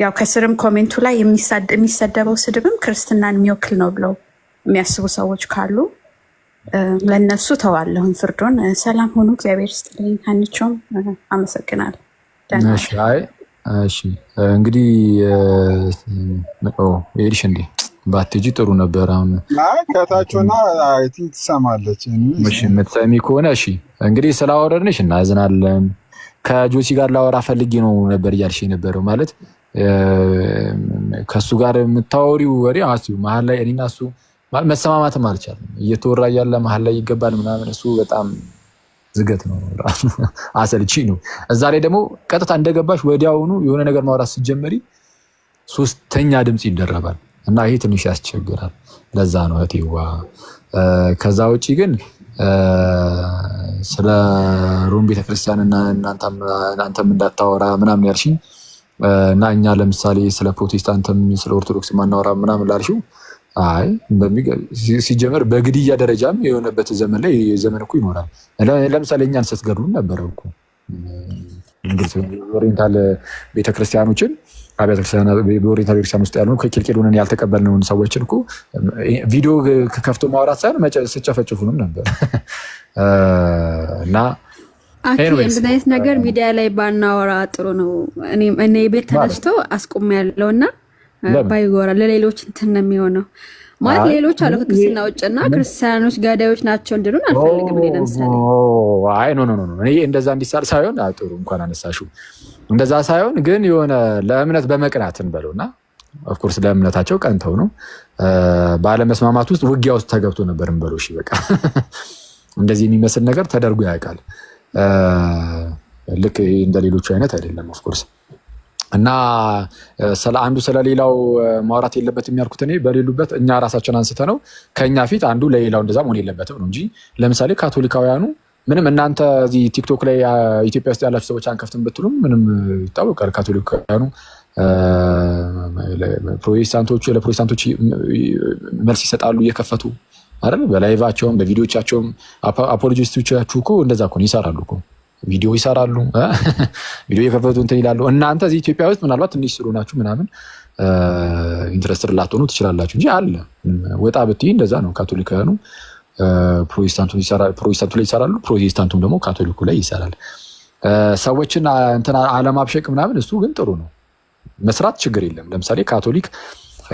ያው ከስርም ኮሜንቱ ላይ የሚሰደበው ስድብም ክርስትናን የሚወክል ነው ብለው የሚያስቡ ሰዎች ካሉ ለነሱ ተዋለሁኝ ፍርዱን። ሰላም ሆኑ። እግዚአብሔር ይስጥልኝ። ሀኒቾም አመሰግናለሁ። እሺ እንግዲህ ሄድሽ እንዴ? ባትሄጂ ጥሩ ነበር። አሁን ከታችና አይ ቲንክ ትሰማለች። እሺ የምትሰሚ ከሆነ እሺ እንግዲህ ስላወረድንሽ እናዝናለን። ከጆሲ ጋር ላወራ ፈልጌ ነው ነበር እያልሽ የነበረው ማለት ከሱ ጋር የምታወሪው ወሬ መሀል ላይ እኔና እሱ መሰማማትም አልቻለም። እየተወራ ያለ መሀል ላይ ይገባል ምናምን እሱ በጣም ዝገት ነው ራሱ አሰልቺ ነው። እዛ ላይ ደግሞ ቀጥታ እንደገባሽ ወዲያውኑ የሆነ ነገር ማውራት ስትጀምሪ 3ኛ ድምፅ ይደረባል እና ይሄ ትንሽ ያስቸግራል። ለዛ ነው እህቴዋ። ከዛ ውጪ ግን ስለ ሮም ቤተክርስቲያን እና እናንተም እንዳታወራ ምናምን ያልሽኝ እና እኛ ለምሳሌ ስለ ፕሮቴስታንትም ስለ ኦርቶዶክስ ማናወራ ምናምን ላልሽው አይ ሲጀመር በግድያ ደረጃም የሆነበት ዘመን ላይ ዘመን እኮ ይኖራል። ለምሳሌ እኛን ስትገድሉ ነበረ እኮ ኦሪየንታል ቤተክርስቲያኖችን በኦሪየንታል ቤተክርስቲያን ውስጥ ያሉ ከኬልቄዶንን ያልተቀበልነውን ሰዎችን እኮ ቪዲዮ ከፍቶ ማውራት ሳይሆን ስጨፈጭፉንም ነበር እና እንደዚህ አይነት ነገር ሚዲያ ላይ ባናወራ ጥሩ ነው። እኔ ቤት ተነስቶ አስቆም ያለውና ባይጎራ ለሌሎች እንትን ነው የሚሆነው ማለት ሌሎች አሉ ከክርስትና ውጭና ክርስቲያኖች ጋዳዮች ናቸው እንድሉን አልፈልግም። ለምሳሌ አይ ኖ እኔ እንደዛ እንዲሳል ሳይሆን ጥሩ እንኳን አነሳሽው እንደዛ ሳይሆን ግን የሆነ ለእምነት በመቅናት እንበለውና ኦፍኮርስ ለእምነታቸው ቀንተው ነው ባለመስማማት ውስጥ ውጊያ ውስጥ ተገብቶ ነበር እንበለው። እሺ በቃ እንደዚህ የሚመስል ነገር ተደርጎ ያውቃል። ልክ እንደ ሌሎቹ አይነት አይደለም ኦፍኮርስ። እና ስለ አንዱ ስለሌላው ማውራት የለበትም ያልኩት እኔ በሌሉበት እኛ ራሳችን አንስተ ነው ከኛ ፊት አንዱ ለሌላው እንደዛ መሆን የለበትም ነው እንጂ ለምሳሌ ካቶሊካውያኑ ምንም እናንተ እዚህ ቲክቶክ ላይ ኢትዮጵያ ውስጥ ያላችሁ ሰዎች አንከፍትም ብትሉም ምንም ይታወቃል። ካቶሊካውያኑ ለፕሮቴስታንቶች መልስ ይሰጣሉ እየከፈቱ አይደል? በላይቫቸውም በቪዲዮቻቸውም አፖሎጂስቶቻችሁ እኮ እንደዛ እኮ ይሰራሉ እኮ ቪዲዮ ይሰራሉ፣ ቪዲዮ የከፈቱ እንትን ይላሉ። እናንተ እዚህ ኢትዮጵያ ውስጥ ምናልባት ትንሽ ስሩ ናችሁ ምናምን ኢንትረስትድ ላትሆኑ ትችላላችሁ እንጂ አለ ወጣ ብትይ እንደዛ ነው። ካቶሊካውያኑ ፕሮቴስታንቱ ላይ ይሰራሉ፣ ፕሮቴስታንቱም ደግሞ ካቶሊኩ ላይ ይሰራል። ሰዎችን እንትን አለማብሸቅ ምናምን እሱ ግን ጥሩ ነው፣ መስራት ችግር የለም። ለምሳሌ ካቶሊክ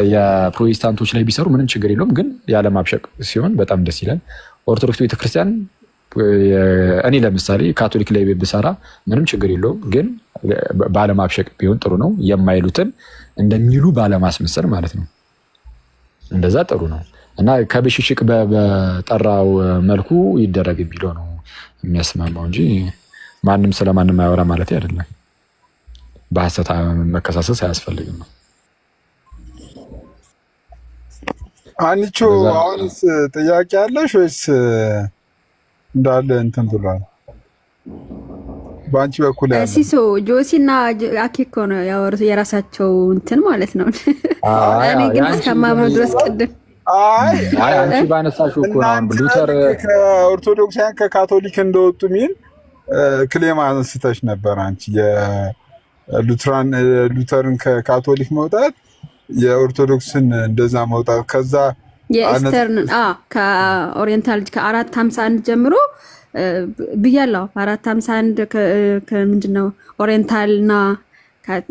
የፕሮቴስታንቶች ላይ ቢሰሩ ምንም ችግር የለውም፣ ግን ያለማብሸቅ ሲሆን በጣም ደስ ይላል። ኦርቶዶክስ ቤተክርስቲያን እኔ ለምሳሌ ካቶሊክ ላይ ብሰራ ምንም ችግር የለውም፣ ግን ባለማብሸቅ ቢሆን ጥሩ ነው። የማይሉትን እንደሚሉ ባለማስመሰል ማለት ነው። እንደዛ ጥሩ ነው እና ከብሽሽቅ በጠራው መልኩ ይደረግ የሚለው ነው የሚያስማማው እንጂ ማንም ስለማንም አያወራ ማለት አይደለም። በሐሰት መከሳሰስ አያስፈልግም ነው። አንቺ አሁንስ ጥያቄ አለሽ ወይስ እንዳለ እንትን ብሏል? በአንቺ በኩል ያለ ሲሶ ጆሲና አኬኮ ነው ያወሩት የራሳቸው እንትን ማለት ነው። እኔ ግን እስከማምነው ድረስ ቅድም አይ አንቺ ባነሳሽው እኮ ነው ሉተር ከኦርቶዶክሳውያን ከካቶሊክ እንደወጡ ሚል ክሌም አንስተሽ ነበር አንቺ። የሉተርን ከካቶሊክ መውጣት የኦርቶዶክስን እንደዛ መውጣት ከዛ የኢስተርን ከኦሪየንታል ከ451 ጀምሮ ብያለሁ። 451 ከምንድነው ኦሪየንታልና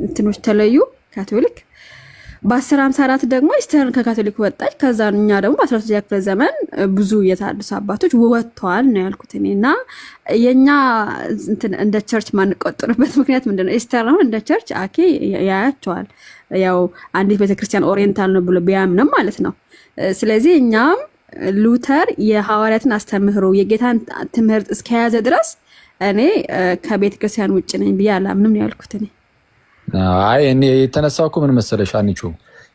እንትኖች ተለዩ ካቶሊክ። በ1054 ደግሞ ኢስተርን ከካቶሊክ ወጣች። ከዛ እኛ ደግሞ በ13ኛ ክፍለ ዘመን ብዙ የታደሱ አባቶች ወጥተዋል ነው ያልኩት እኔ። እና የኛ እንደ ቸርች ማንቆጥርበት ምክንያት ምንድነው? ኢስተርን አሁን እንደ ቸርች አኬ ያያቸዋል። ያው አንዲት ቤተክርስቲያን ኦሪየንታል ነው ብሎ ቢያምንም ማለት ነው። ስለዚህ እኛም ሉተር የሐዋርያትን አስተምህሮ የጌታን ትምህርት እስከያዘ ድረስ እኔ ከቤተክርስቲያን ውጭ ነኝ ብዬ አላምንም ነው ያልኩት እኔ። አይ እኔ የተነሳው እኮ ምን መሰለሽ አንቺ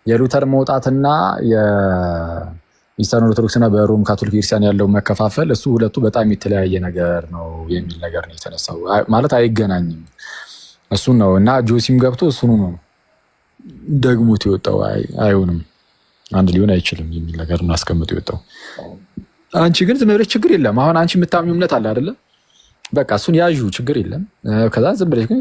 የሉተር መውጣትና የኢስተርን ኦርቶዶክስና በሮም ካቶሊክ ቤተክርስቲያን ያለው መከፋፈል እሱ ሁለቱ በጣም የተለያየ ነገር ነው የሚል ነገር ነው የተነሳው። ማለት አይገናኝም እሱን ነው እና ጆሲም ገብቶ እሱኑ ነው ደግሞት የወጣው። አይሆንም አንድ ሊሆን አይችልም የሚል ነገር ነው አስቀምጦ የወጣው። አንቺ ግን ዝም ብለሽ ችግር የለም አሁን አንቺ የምታምኚው እምነት አለ አይደለ? በቃ እሱን ያዡ ችግር የለም። ከዛ ዝም ብለሽ ግን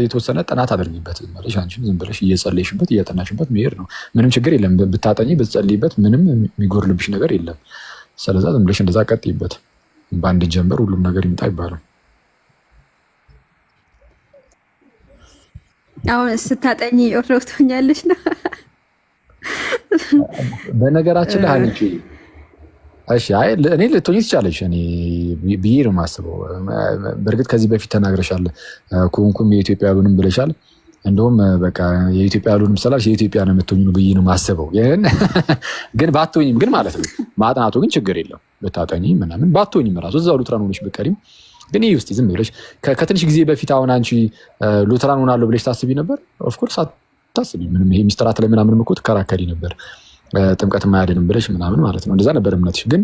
የተወሰነ ጥናት አድርጊበት። ዝም ብለሽ አንቺም ዝም ብለሽ እየጸለይሽበት እያጠናሽበት መሄድ ነው። ምንም ችግር የለም። ብታጠኚ ብትጸልይበት ምንም የሚጎርልብሽ ነገር የለም። ስለዛ ዝም ብለሽ እንደዛ ቀጥይበት። በአንድ ጀንበር ሁሉም ነገር ይምጣ ይባላል። አሁን ስታጠኚ ኦርቶዶክስ ትሆኛለሽ ነው። በነገራችን ላይ አንቺ እሺ አይ እኔ ልትሆኚ ትቻለሽ እኔ ብዬ ነው የማስበው። በእርግጥ ከዚህ በፊት ተናግረሻል። ኮንኩም የኢትዮጵያ ያሉንም ብለሻል። እንደውም በቃ የኢትዮጵያ ያሉንም ስላልሽ የኢትዮጵያ ነው የምትሆኚ ብዬ ነው የማስበው። ግን ባትሆኚም ግን ማለት ነው ማጥናቱ ግን ችግር የለም። ብታጠኚ ምናምን ባትሆኚም እራሱ እዛው ሉትራን ሆነሽ ብትቀሪም ግን ይህ ውስጥ ዝም ብለሽ ከትንሽ ጊዜ በፊት አሁን አንቺ ሉትራን ሆናለሁ ብለሽ ታስቢ ነበር? ኦፍኮርስ አታስቢ። ምንም ይሄ ሚስጥራት ላይ ምናምን እኮ ትከራከሪ ነበር። ጥምቀት ማያድንም ብለሽ ምናምን ማለት ነው። እንደዛ ነበር እምነትሽ። ግን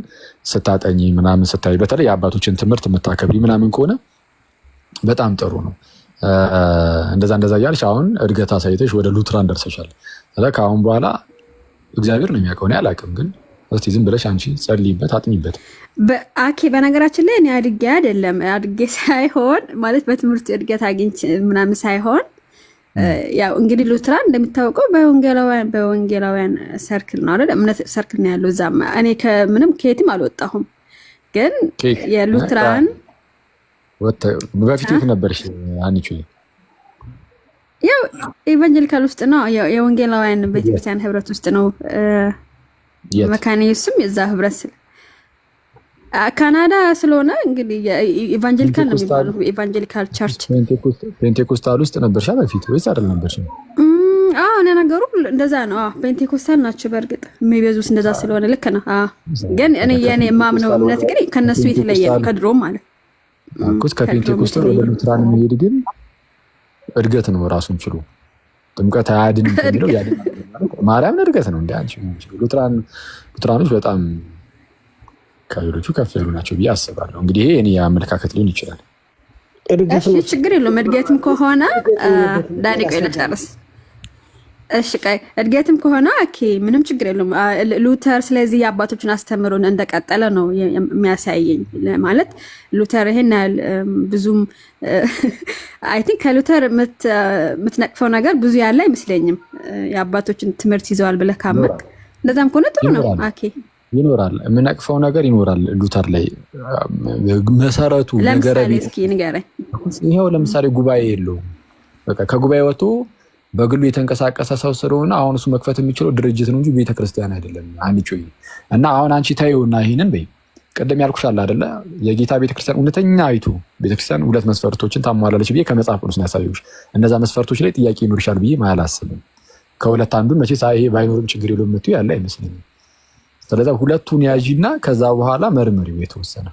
ስታጠኚ ምናምን ስታይ በተለይ የአባቶችን ትምህርት የምታከብሪ ምናምን ከሆነ በጣም ጥሩ ነው። እንደዛ እያልሽ አሁን እድገት አሳይተሽ ወደ ሉትራን ደርሰሻል። ከአሁን በኋላ እግዚአብሔር ነው የሚያውቀው፣ እኔ አላውቅም። ግን እስቲ ዝም ብለሽ አንቺ ጸልይበት፣ አጥኚበት። በአኬ በነገራችን ላይ እኔ አድጌ ሳይሆን ማለት በትምህርት እድገት አግኝቼ ምናምን ሳይሆን ያው እንግዲህ ሉትራን እንደሚታወቀው በወንጌላውያን ሰርክል ነው አይደል? እምነት ሰርክል ነው ያለው እዛም። እኔ ከየትም አልወጣሁም። ግን የሉትራን በፊት የት ነበርሽ አንቺ? ያው ኢቫንጀሊካል ውስጥ ነው፣ የወንጌላውያን ቤተክርስቲያን ህብረት ውስጥ ነው። መካነ ኢየሱስም የዛ ህብረት ካናዳ ስለሆነ እንግዲህ ኢቫንጀሊካል ነው የሚባለው፣ ኢቫንጀሊካል ቸርች። ፔንቴኮስታል ውስጥ ነበርሽ በፊት ወይስ አይደል ነበርሽ? አዎ ነገሩ እንደዛ ነው። ፔንቴኮስታል ናቸው በእርግጥ የሚበዙት እንደዛ ስለሆነ ልክ ነው። ግን እኔ የኔ የማምነው እምነት ግን ከነሱ የተለየ ነው፣ ከድሮም ማለት ነው። ከፔንቴኮስታል ወደ ሉትራን የሚሄድ ግን እድገት ነው ራሱን ችሎ። ጥምቀት አያድንም የሚለው ያድን ማርያምን እድገት ነው። እንደ አንቺ ሉትራኖች በጣም ከሌሎቹ ከፍ ያሉ ናቸው ብዬ አስባለሁ። እንግዲህ ይሄ እኔ አመለካከት ሊሆን ይችላል። ችግር የለውም። እድገትም ከሆነ ዳኒቆ ልጨርስ። እሺ ቀይ እድገትም ከሆነ ኦኬ፣ ምንም ችግር የለውም። ሉተር ስለዚህ የአባቶችን አስተምሮን እንደቀጠለ ነው የሚያሳየኝ። ማለት ሉተር ይሄን ብዙም አይ ቲንክ ከሉተር የምትነቅፈው ነገር ብዙ ያለ አይመስለኝም። የአባቶችን ትምህርት ይዘዋል ብለህ ካመንክ እንደዛም ከሆነ ጥሩ ነው። ኦኬ ይኖራል፣ የምነቅፈው ነገር ይኖራል ሉተር ላይ መሰረቱ ነገር እስኪ ንገረኝ። ይሄው ለምሳሌ ጉባኤ የለውም። በቃ ከጉባኤ ወጥቶ በግሉ የተንቀሳቀሰ ሰው ስለሆነ አሁን እሱ መክፈት የሚችለው ድርጅት ነው እንጂ ቤተክርስቲያን አይደለም። አንቺ እና አሁን አንቺ ታዩና ይሄንን በይ ቀደም ያልኩሻል አይደለ? የጌታ ቤተክርስቲያን እውነተኛ አይቱ ቤተክርስቲያን ሁለት መስፈርቶችን ታሟላለች ብዬ ከመጽሐፍ ቅዱስ ነው ያሳየሁሽ። እነዛ መስፈርቶች ላይ ጥያቄ ይኖርሻል ብዬ አላስብም። ከሁለት አንዱን መቼ ይሄ ባይኖርም ችግር የለውም የምትይው ያለ አይመስለኝም። ስለዚህ ሁለቱን ያዢና ከዛ በኋላ መርመሪው የተወሰነ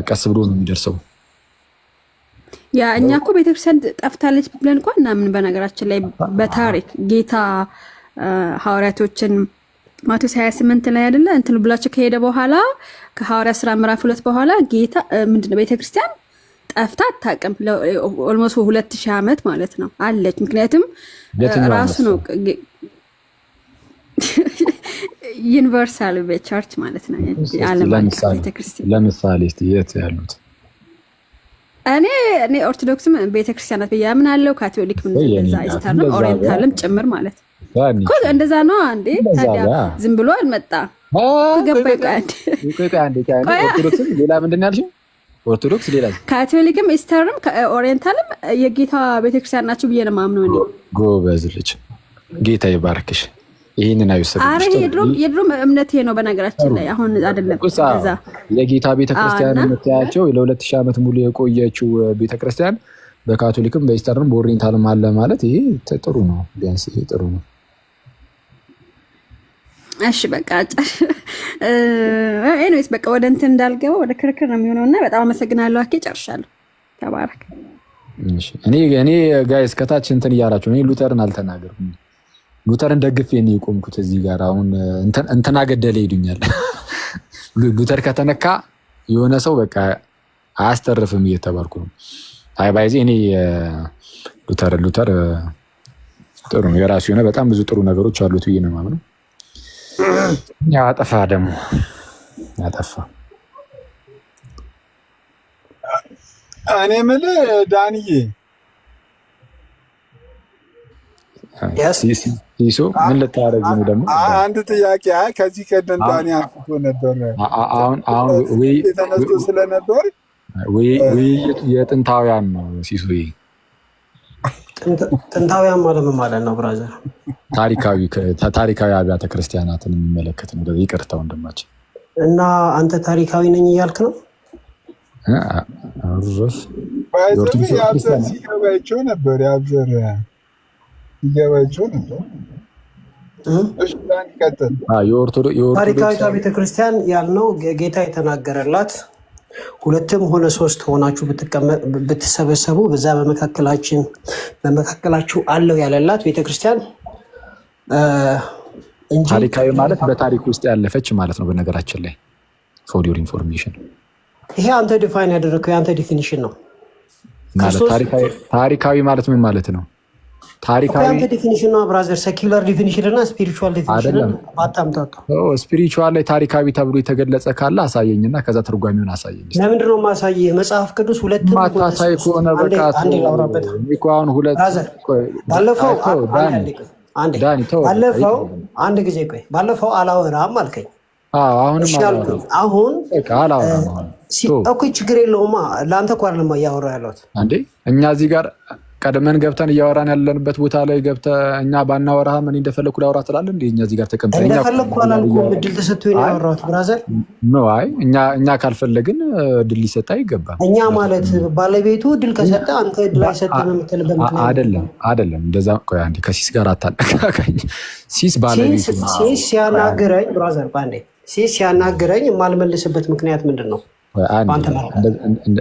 ቀስ ብሎ ነው የሚደርሰው። ያ እኛ እኮ ቤተክርስቲያን ጠፍታለች ብለን እንኳን እናምን። በነገራችን ላይ በታሪክ ጌታ ሐዋርያቶችን ማቴዎስ 28 ላይ አይደለ እንትን ብላችሁ ከሄደ በኋላ ከሐዋርያ ሥራ ምዕራፍ 2 በኋላ ጌታ ምንድነው ቤተክርስቲያን ጠፍታ አታውቅም። ኦልሞስት 2000 ዓመት ማለት ነው አለች። ምክንያቱም ራሱ ነው ዩኒቨርሳል ቸርች ማለት ነው የዓለም አቀፍ ቤተክርስቲያን። ለምሳሌ እስቲ የት ያሉት? እኔ ኦርቶዶክስም ቤተክርስቲያናት ብዬ አምናለሁ፣ ካቶሊክም እንደዛ፣ ኢስተርንም ኦሪየንታልም ጭምር ማለት እኮ እንደዛ ነው። አንዴ ታዲያ ዝም ብሎ አልመጣ ገባይ ኦርቶዶክስም ሌላ ምንድን ነው ያልሽው? ኦርቶዶክስ ሌላ፣ ካቶሊክም ኢስተርንም ኦሪየንታልም የጌታ ቤተክርስቲያን ናቸው ብዬ ነው የማምነው እኔ። ጎበዝ ልጅ፣ ጌታ ይባርክሽ። ይሄንን አይወሰድም። አረ የድሮም እምነቴ ነው በነገራችን ላይ አሁን አይደለም። እዛ የጌታ ቤተክርስቲያን የምታያቸው ለ2000 ዓመት ሙሉ የቆየችው ቤተክርስቲያን በካቶሊክም በኢስተርንም በኦሪየንታልም አለ ማለት ይሄ ጥሩ ነው። ቢያንስ ይሄ ጥሩ ነው። እሺ በቃ ኤኒዌይስ በቃ ወደ እንትን እንዳልገባ ወደ ክርክር ነው የሚሆነውና በጣም አመሰግናለሁ። አኬ ጨርሻለሁ። ተባረክ። እሺ እኔ ጋይስ ከታች እንትን እያላችሁ እኔ ሉተርን አልተናገርኩም። ሉተርን ደግፌ ነው የቆምኩት እዚህ ጋር። አሁን እንትና ገደለ ይዱኛል። ሉተር ከተነካ የሆነ ሰው በቃ አያስተርፍም እየተባልኩ ነው። አይ ባይዚ እኔ ሉተር ጥሩ ነው። የራሱ የሆነ በጣም ብዙ ጥሩ ነገሮች አሉት ብዬ ነው የማምነው። ያጠፋ ደግሞ ያጠፋ እኔ የምልህ ዳንዬ ይሱ ምን ልታረግ ነው ደግሞ? አንድ ጥያቄ ከዚህ ቀደም ዳኒ አንስቶ ነበር። አሁን ተነስቶ ስለነበር ውይይቱ የጥንታውያን ነው። ሲሱ ጥንታውያን ማለት ነው ብራዘር፣ ታሪካዊ አብያተ ክርስቲያናትን የሚመለከት ነው። ይቅርታ ወንድማችን። እና አንተ ታሪካዊ ነኝ እያልክ ነው? ሲገባቸው ነበር ያብዘር ይገባቸው ነበር። ታሪካዊቷ ቤተክርስቲያን ያልነው ጌታ የተናገረላት ሁለትም ሆነ ሶስት ሆናችሁ ብትሰበሰቡ በዛ በመካከላችሁ አለው ያለላት ቤተክርስቲያን እንጂ ታሪካዊ ማለት በታሪክ ውስጥ ያለፈች ማለት ነው። በነገራችን ላይ ፎር ዩር ኢንፎርሜሽን፣ ይሄ አንተ ዲፋይን ያደረግከው የአንተ ዲፊኒሽን ነው። ታሪካዊ ማለት ምን ማለት ነው? ታሪካዊ ዲፊኒሽን ነው ብራዘር። ሴኩላር ዲፊኒሽን እና ስፒሪቹዋል ዲፊኒሽን አጣምጣጣ። ስፒሪቹዋል ላይ ታሪካዊ ተብሎ የተገለጸ ካለ አሳየኝና ከዛ ትርጓሜውን አሳየኝ። ለምንድን ነው ማሳየህ? መጽሐፍ ቅዱስ ሁለትም ማታሳይ ከሆነ በቃ አሁን ሁለት ባለፈው አንድ ጊዜ ቆይ፣ ባለፈው አላወራም አልከኝ። አሁንም አሁን አላወራም እኮ ችግር የለውማ። ለአንተ እኮ አይደለም እያወራሁ ያለሁት እንዴ። እኛ እዚህ ጋር ቀድመን ገብተን እያወራን ያለንበት ቦታ ላይ ገብተህ እኛ ባናወራህ ምን እንደፈለኩ ላውራ ትላለህ እንዴ? እኛ እዚህ ጋር ተቀምጠን እንደፈለኩ አላልኩም። እድል ተሰጥቶኝ ነው ያወራሁት ብራዘር። አይ እኛ ካልፈለግን እድል ሊሰጥ አይገባም። እኛ ማለት ባለቤቱ እድል ከሰጠ አንተ እድል አይሰጥም የምትልበት ምክንያት አይደለም። እንደዛ ቆይ አንዴ ከሲስ ጋር አታነካካኝ። ሲስ ባለቤቱ ሲስ ሲያናግረኝ ብራዘር ባንዴ ሲስ ሲያናግረኝ የማልመልስበት ምክንያት ምንድን ነው?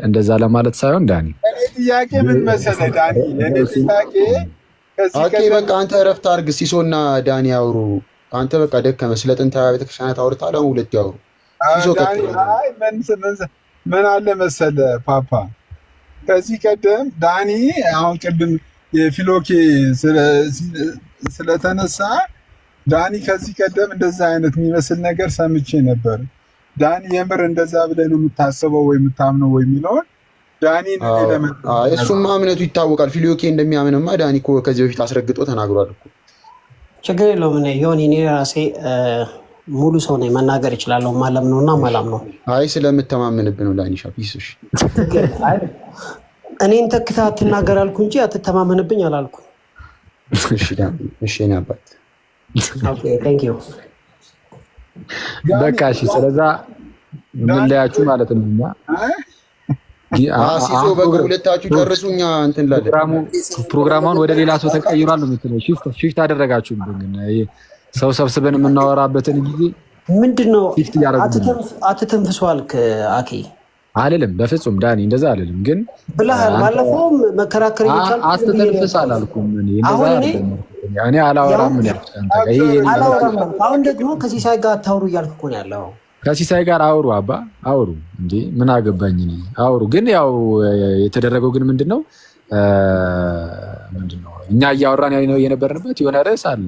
እንደዛ ለማለት ሳይሆን ዳኒ ጥያቄ ምን መሰለህ ዳኒ፣ እኔ ጥያቄ በቃ አንተ እረፍት አድርግ። ሲሶና ዳኒ ያውሩ። አንተ በቃ ደከመህ። ስለ ጥንታዊ ቤተክርስቲያናት አውርተሃል። አሁን ሁለት ያውሩ። ምን አለ መሰለህ ፓፓ፣ ከዚህ ቀደም ዳኒ አሁን ቅድም የፊሎኬ ስለተነሳ ዳኒ ከዚህ ቀደም እንደዛ አይነት የሚመስል ነገር ሰምቼ ነበር። ዳኒ የምር እንደዛ ብለህ ነው የምታስበው ወይ የምታምነው ወይ የሚለውን ዳኒ እሱማ እምነቱ ይታወቃል። ፊሎኬ እንደሚያምንማ ዳኒ እኮ ከዚህ በፊት አስረግጦ ተናግሯል እኮ። ችግር የለውም። ዮኒ እኔ ራሴ ሙሉ ሰው ነኝ፣ መናገር ይችላለሁ። ማለም ነው እና ማላም ነው። አይ ስለምተማመንብህ ነው ዳኒ ሻፒስሽ። እኔን ተክተህ አትናገር አልኩ እንጂ አትተማመንብኝ አላልኩ። እሺ እኔ አባት ቴንክ ዩ በቃ እሺ። ስለዛ ምን ላያችሁ ማለት ነው። እኛ ሲሶ በቃ ሁለታችሁ ጨርሱ። እኛ እንትን ላለ ፕሮግራሙን ወደ ሌላ ሰው ተቀይሯል ነው የምትለው። ሺፍት አደረጋችሁ ግን ሰው ሰብስበን የምናወራበትን ጊዜ ምንድነው? አትተንፍሱ አልክ አኬ። አልልም በፍጹም ዳኒ፣ እንደዛ አልልም። ግን ብለሃል። ባለፈውም መከራከር ይቻላል። አትተንፍስ አላልኩም እኔ አላወራም። ምን አላወራም። አሁን ደግሞ ከሲሳይ ጋር አታውሩ እያልክ እኮ ነው ያለው። ከሲሳይ ጋር አውሩ አባ አውሩ እንዴ፣ ምን አገባኝ እኔ አውሩ። ግን ያው የተደረገው ግን ምንድነው እኛ እያወራን የነበርንበት የሆነ ርዕስ አለ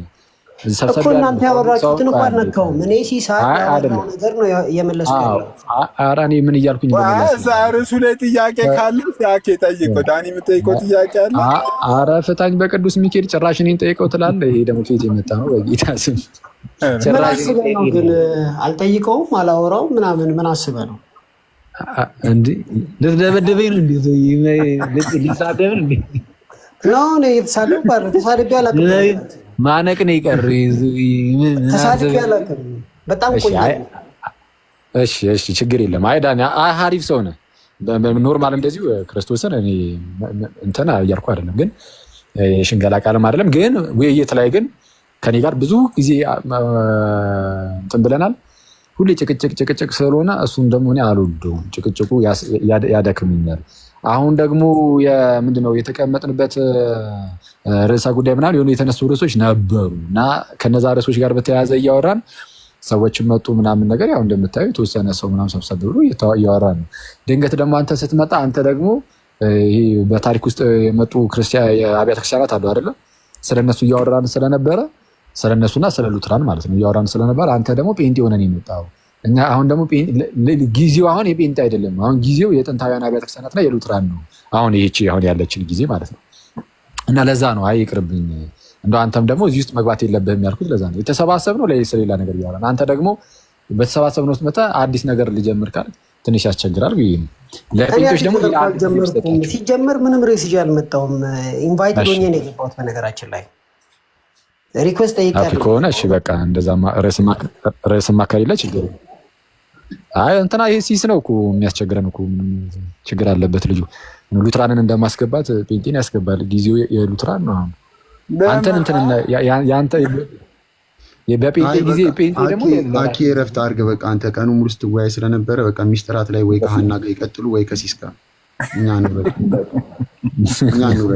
እኮ እናንተ ያወራችሁትን እኮ አልነካውም። እኔ ሲሳይ ነገር ነው የመለስኩት ያለው። ኧረ እኔ ምን እያልኩኝ እርሱ ላይ ጥያቄ ካለ ሲያኬ ጠይቀው። ዳኒ የምጠይቀው ጥያቄ አለ። ኧረ ፍታኝ በቅዱስ ሚካኤል። ጭራሽ እኔን ጠይቀው ትላለህ። ይሄ ደግሞ ከየት የመጣ ነው? በጌታ ስም ምን አስበህ ነው ግን? አልጠይቀውም አላወራውም ምናምን ምን አስበህ ነው እንዴ? ልትደበድበኝ ነው እንዴ? ልትሳደብ ነው እንዴ? ነው የተሳደብኩ አይደል? ተሳድቤ አላውቅም። ማነቅ ነው ይቀር ተሳድቤ አላውቅም። በጣም ቆይ። እሺ ችግር የለም። አይ ዳኒ አሪፍ ሰው ነህ። ኖርማል እንደዚሁ ክርስቶስን እኔ እንትና እያልኩ አይደለም፣ ግን የሽንገላ ቃልም አይደለም። ግን ውይይት ላይ ግን ከኔ ጋር ብዙ ጊዜ እንትን ብለናል። ሁሌ ጭቅጭቅ ስለሆነ እሱን ደግሞ እኔ አልወደውም። ጭቅጭቁ ያደክምኛል። አሁን ደግሞ ምንድነው የተቀመጥንበት ርዕሰ ጉዳይ ምናምን የሆኑ የተነሱ ርዕሶች ነበሩ እና ከነዛ ርዕሶች ጋር በተያያዘ እያወራን ሰዎችን መጡ ምናምን ነገር ያው እንደምታዩ የተወሰነ ሰው ምናምን ሰብሰብ ብሎ እያወራን ነው። ድንገት ደግሞ አንተ ስትመጣ አንተ ደግሞ ይሄ በታሪክ ውስጥ የመጡ አብያተ ክርስቲያናት አሉ አይደለ? ስለነሱ እያወራን ስለነበረ ስለነሱና ስለ ሉትራን ማለት ነው እያወራን ስለነበረ አንተ ደግሞ ጴንጤ ሆነን የመጣው እኛ አሁን ደግሞ ጊዜው አሁን የጴንጤ አይደለም። አሁን ጊዜው የጥንታውያን አብያተ ክርስቲያናትና የሉትራን ነው። አሁን ይህቺ አሁን ያለችን ጊዜ ማለት ነው። እና ለዛ ነው አይ ይቅርብኝ፣ እንደው አንተም ደግሞ እዚህ ውስጥ መግባት የለብህም ያልኩት ለዛ ነው። የተሰባሰብነው ስለሌላ ነገር እያወራን አንተ ደግሞ በተሰባሰብነው ውስጥ መጣ አዲስ ነገር ሊጀምር ካል ትንሽ ያስቸግራል ብዬ ነው። ለጴንጤዎች ደግሞ ሲጀምር ምንም ርዕስ ይዤ አልመጣሁም። ኢንቫይት ሆኜ ነው የገባሁት። በነገራችን ላይ ሪኩዌስት ጠይቄያለሁ ከሆነ እሺ በቃ እንደዛማ ርዕስማ ከሌለ ችግር አይ እንትና ይሄ ሲስ ነው እኮ የሚያስቸግረን እኮ ችግር አለበት ልጁ። ሉትራንን እንደማስገባት ጴንጤን ያስገባል። ጊዜው የሉትራን ነው። አንተን እንትን ያንተ በጴንጤ ጊዜ ጴንጤ ደግሞ አኪ ረፍት አድርገህ በቃ አንተ ቀኑ ሙሉ ስትወያይ ስለነበረ በቃ ሚስጥራት ላይ ወይ ከሀና ጋር ይቀጥሉ ወይ ከሲስ ጋር እኛ እንውረድ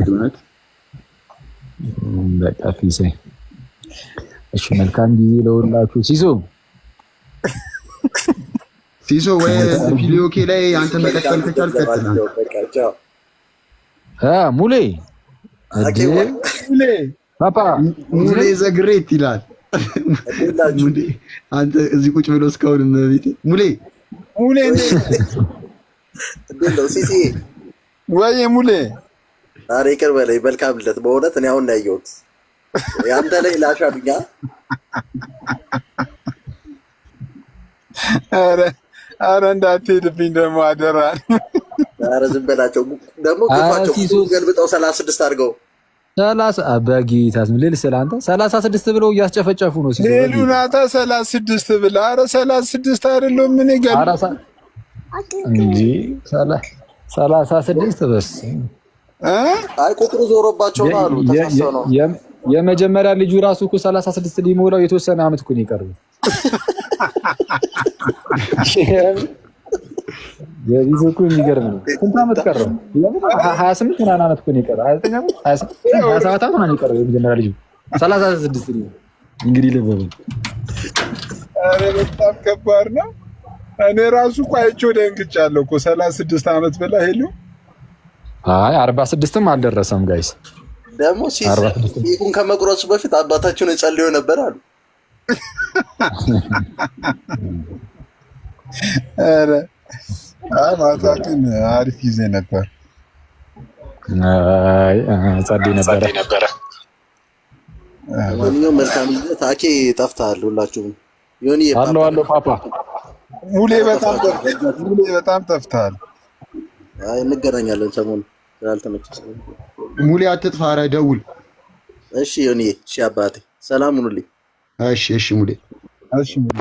እውነት በቃ ፊሴ። እሺ መልካም ጊዜ ለሁላችሁ። ሲሶ ወይ ፊሊዮኬ ላይ አንተ መቀጠል ከቻልክ ቀጥል። ሙሌ ፓፓ ሙሌ ዘግሬት ይላል። ሙሌ አንተ እዚህ ቁጭ ብሎ እስካሁን መቤቴ ሙሌ እንደው ሲሲ ወይ ሙሌ ዛሬ ይቅር በለኝ። መልካም ልደት። በእውነት እኔ አሁን ነው ያየሁት። ያንተ ላይ ላሻዱኛ። ኧረ እንዳትሄድብኝ ደግሞ አደራ። ኧረ ዝም በላቸው ደግሞ ግፋቸው። ገልብጠው 36 አድርገው 30 በጌታስ ምን ልል ስለ አንተ 36 ብለው እያስጨፈጨፉ ነው ሲሉ ሌሉናታ 36 ብላ። ኧረ 36 አይደለም ምን ይገል እንጂ 36 በስ አይ ቁጥሩ ዞሮባቸው ነው አሉ። ተሳሰው ነው የመጀመሪያ ልጁ ራሱ እኮ 36 ሊሞላው የተወሰነ አመት እኮ ነው የቀረው። የዚህ እኮ የሚገርም ነው። ስንት አመት ቀረው? 28 ምናምን አመት እኮ ነው የቀረው። 29 አመት 27 አመት ነው የቀረው የመጀመሪያ ልጁ 36 ነው እንግዲህ ልበል። ኧረ በጣም ከባድ ነው። እኔ ራሱ እኮ አይቼው ደንግጫለሁ እኮ 36 አመት በላ ሄሉ። አይ 46ም አልደረሰም ጋይስ። ደግሞ ሲቁን ከመቁረጡ በፊት አባታችን ጸልዮ ነበር አሉ። ኧረ ማታ ግን አሪፍ ጊዜ ነበር። ጸልይ ነበረ። ማንኛውም መልካም ጊዜ። ታኬ ጠፍተሃል ሁላችሁም። ዮኒ አለው ፓፓ ሙሌ በጣም ጠፍተሃል። አይ እንገናኛለን ሰሞኑን ስላልተመቸኝ። ሙሌ አትጥፋ፣ ኧረ ደውል። እሺ ዮኒ፣ እሺ አባቴ፣ ሰላም ሁኑልኝ። እሺ ሙሌ፣ እሺ ሙሌ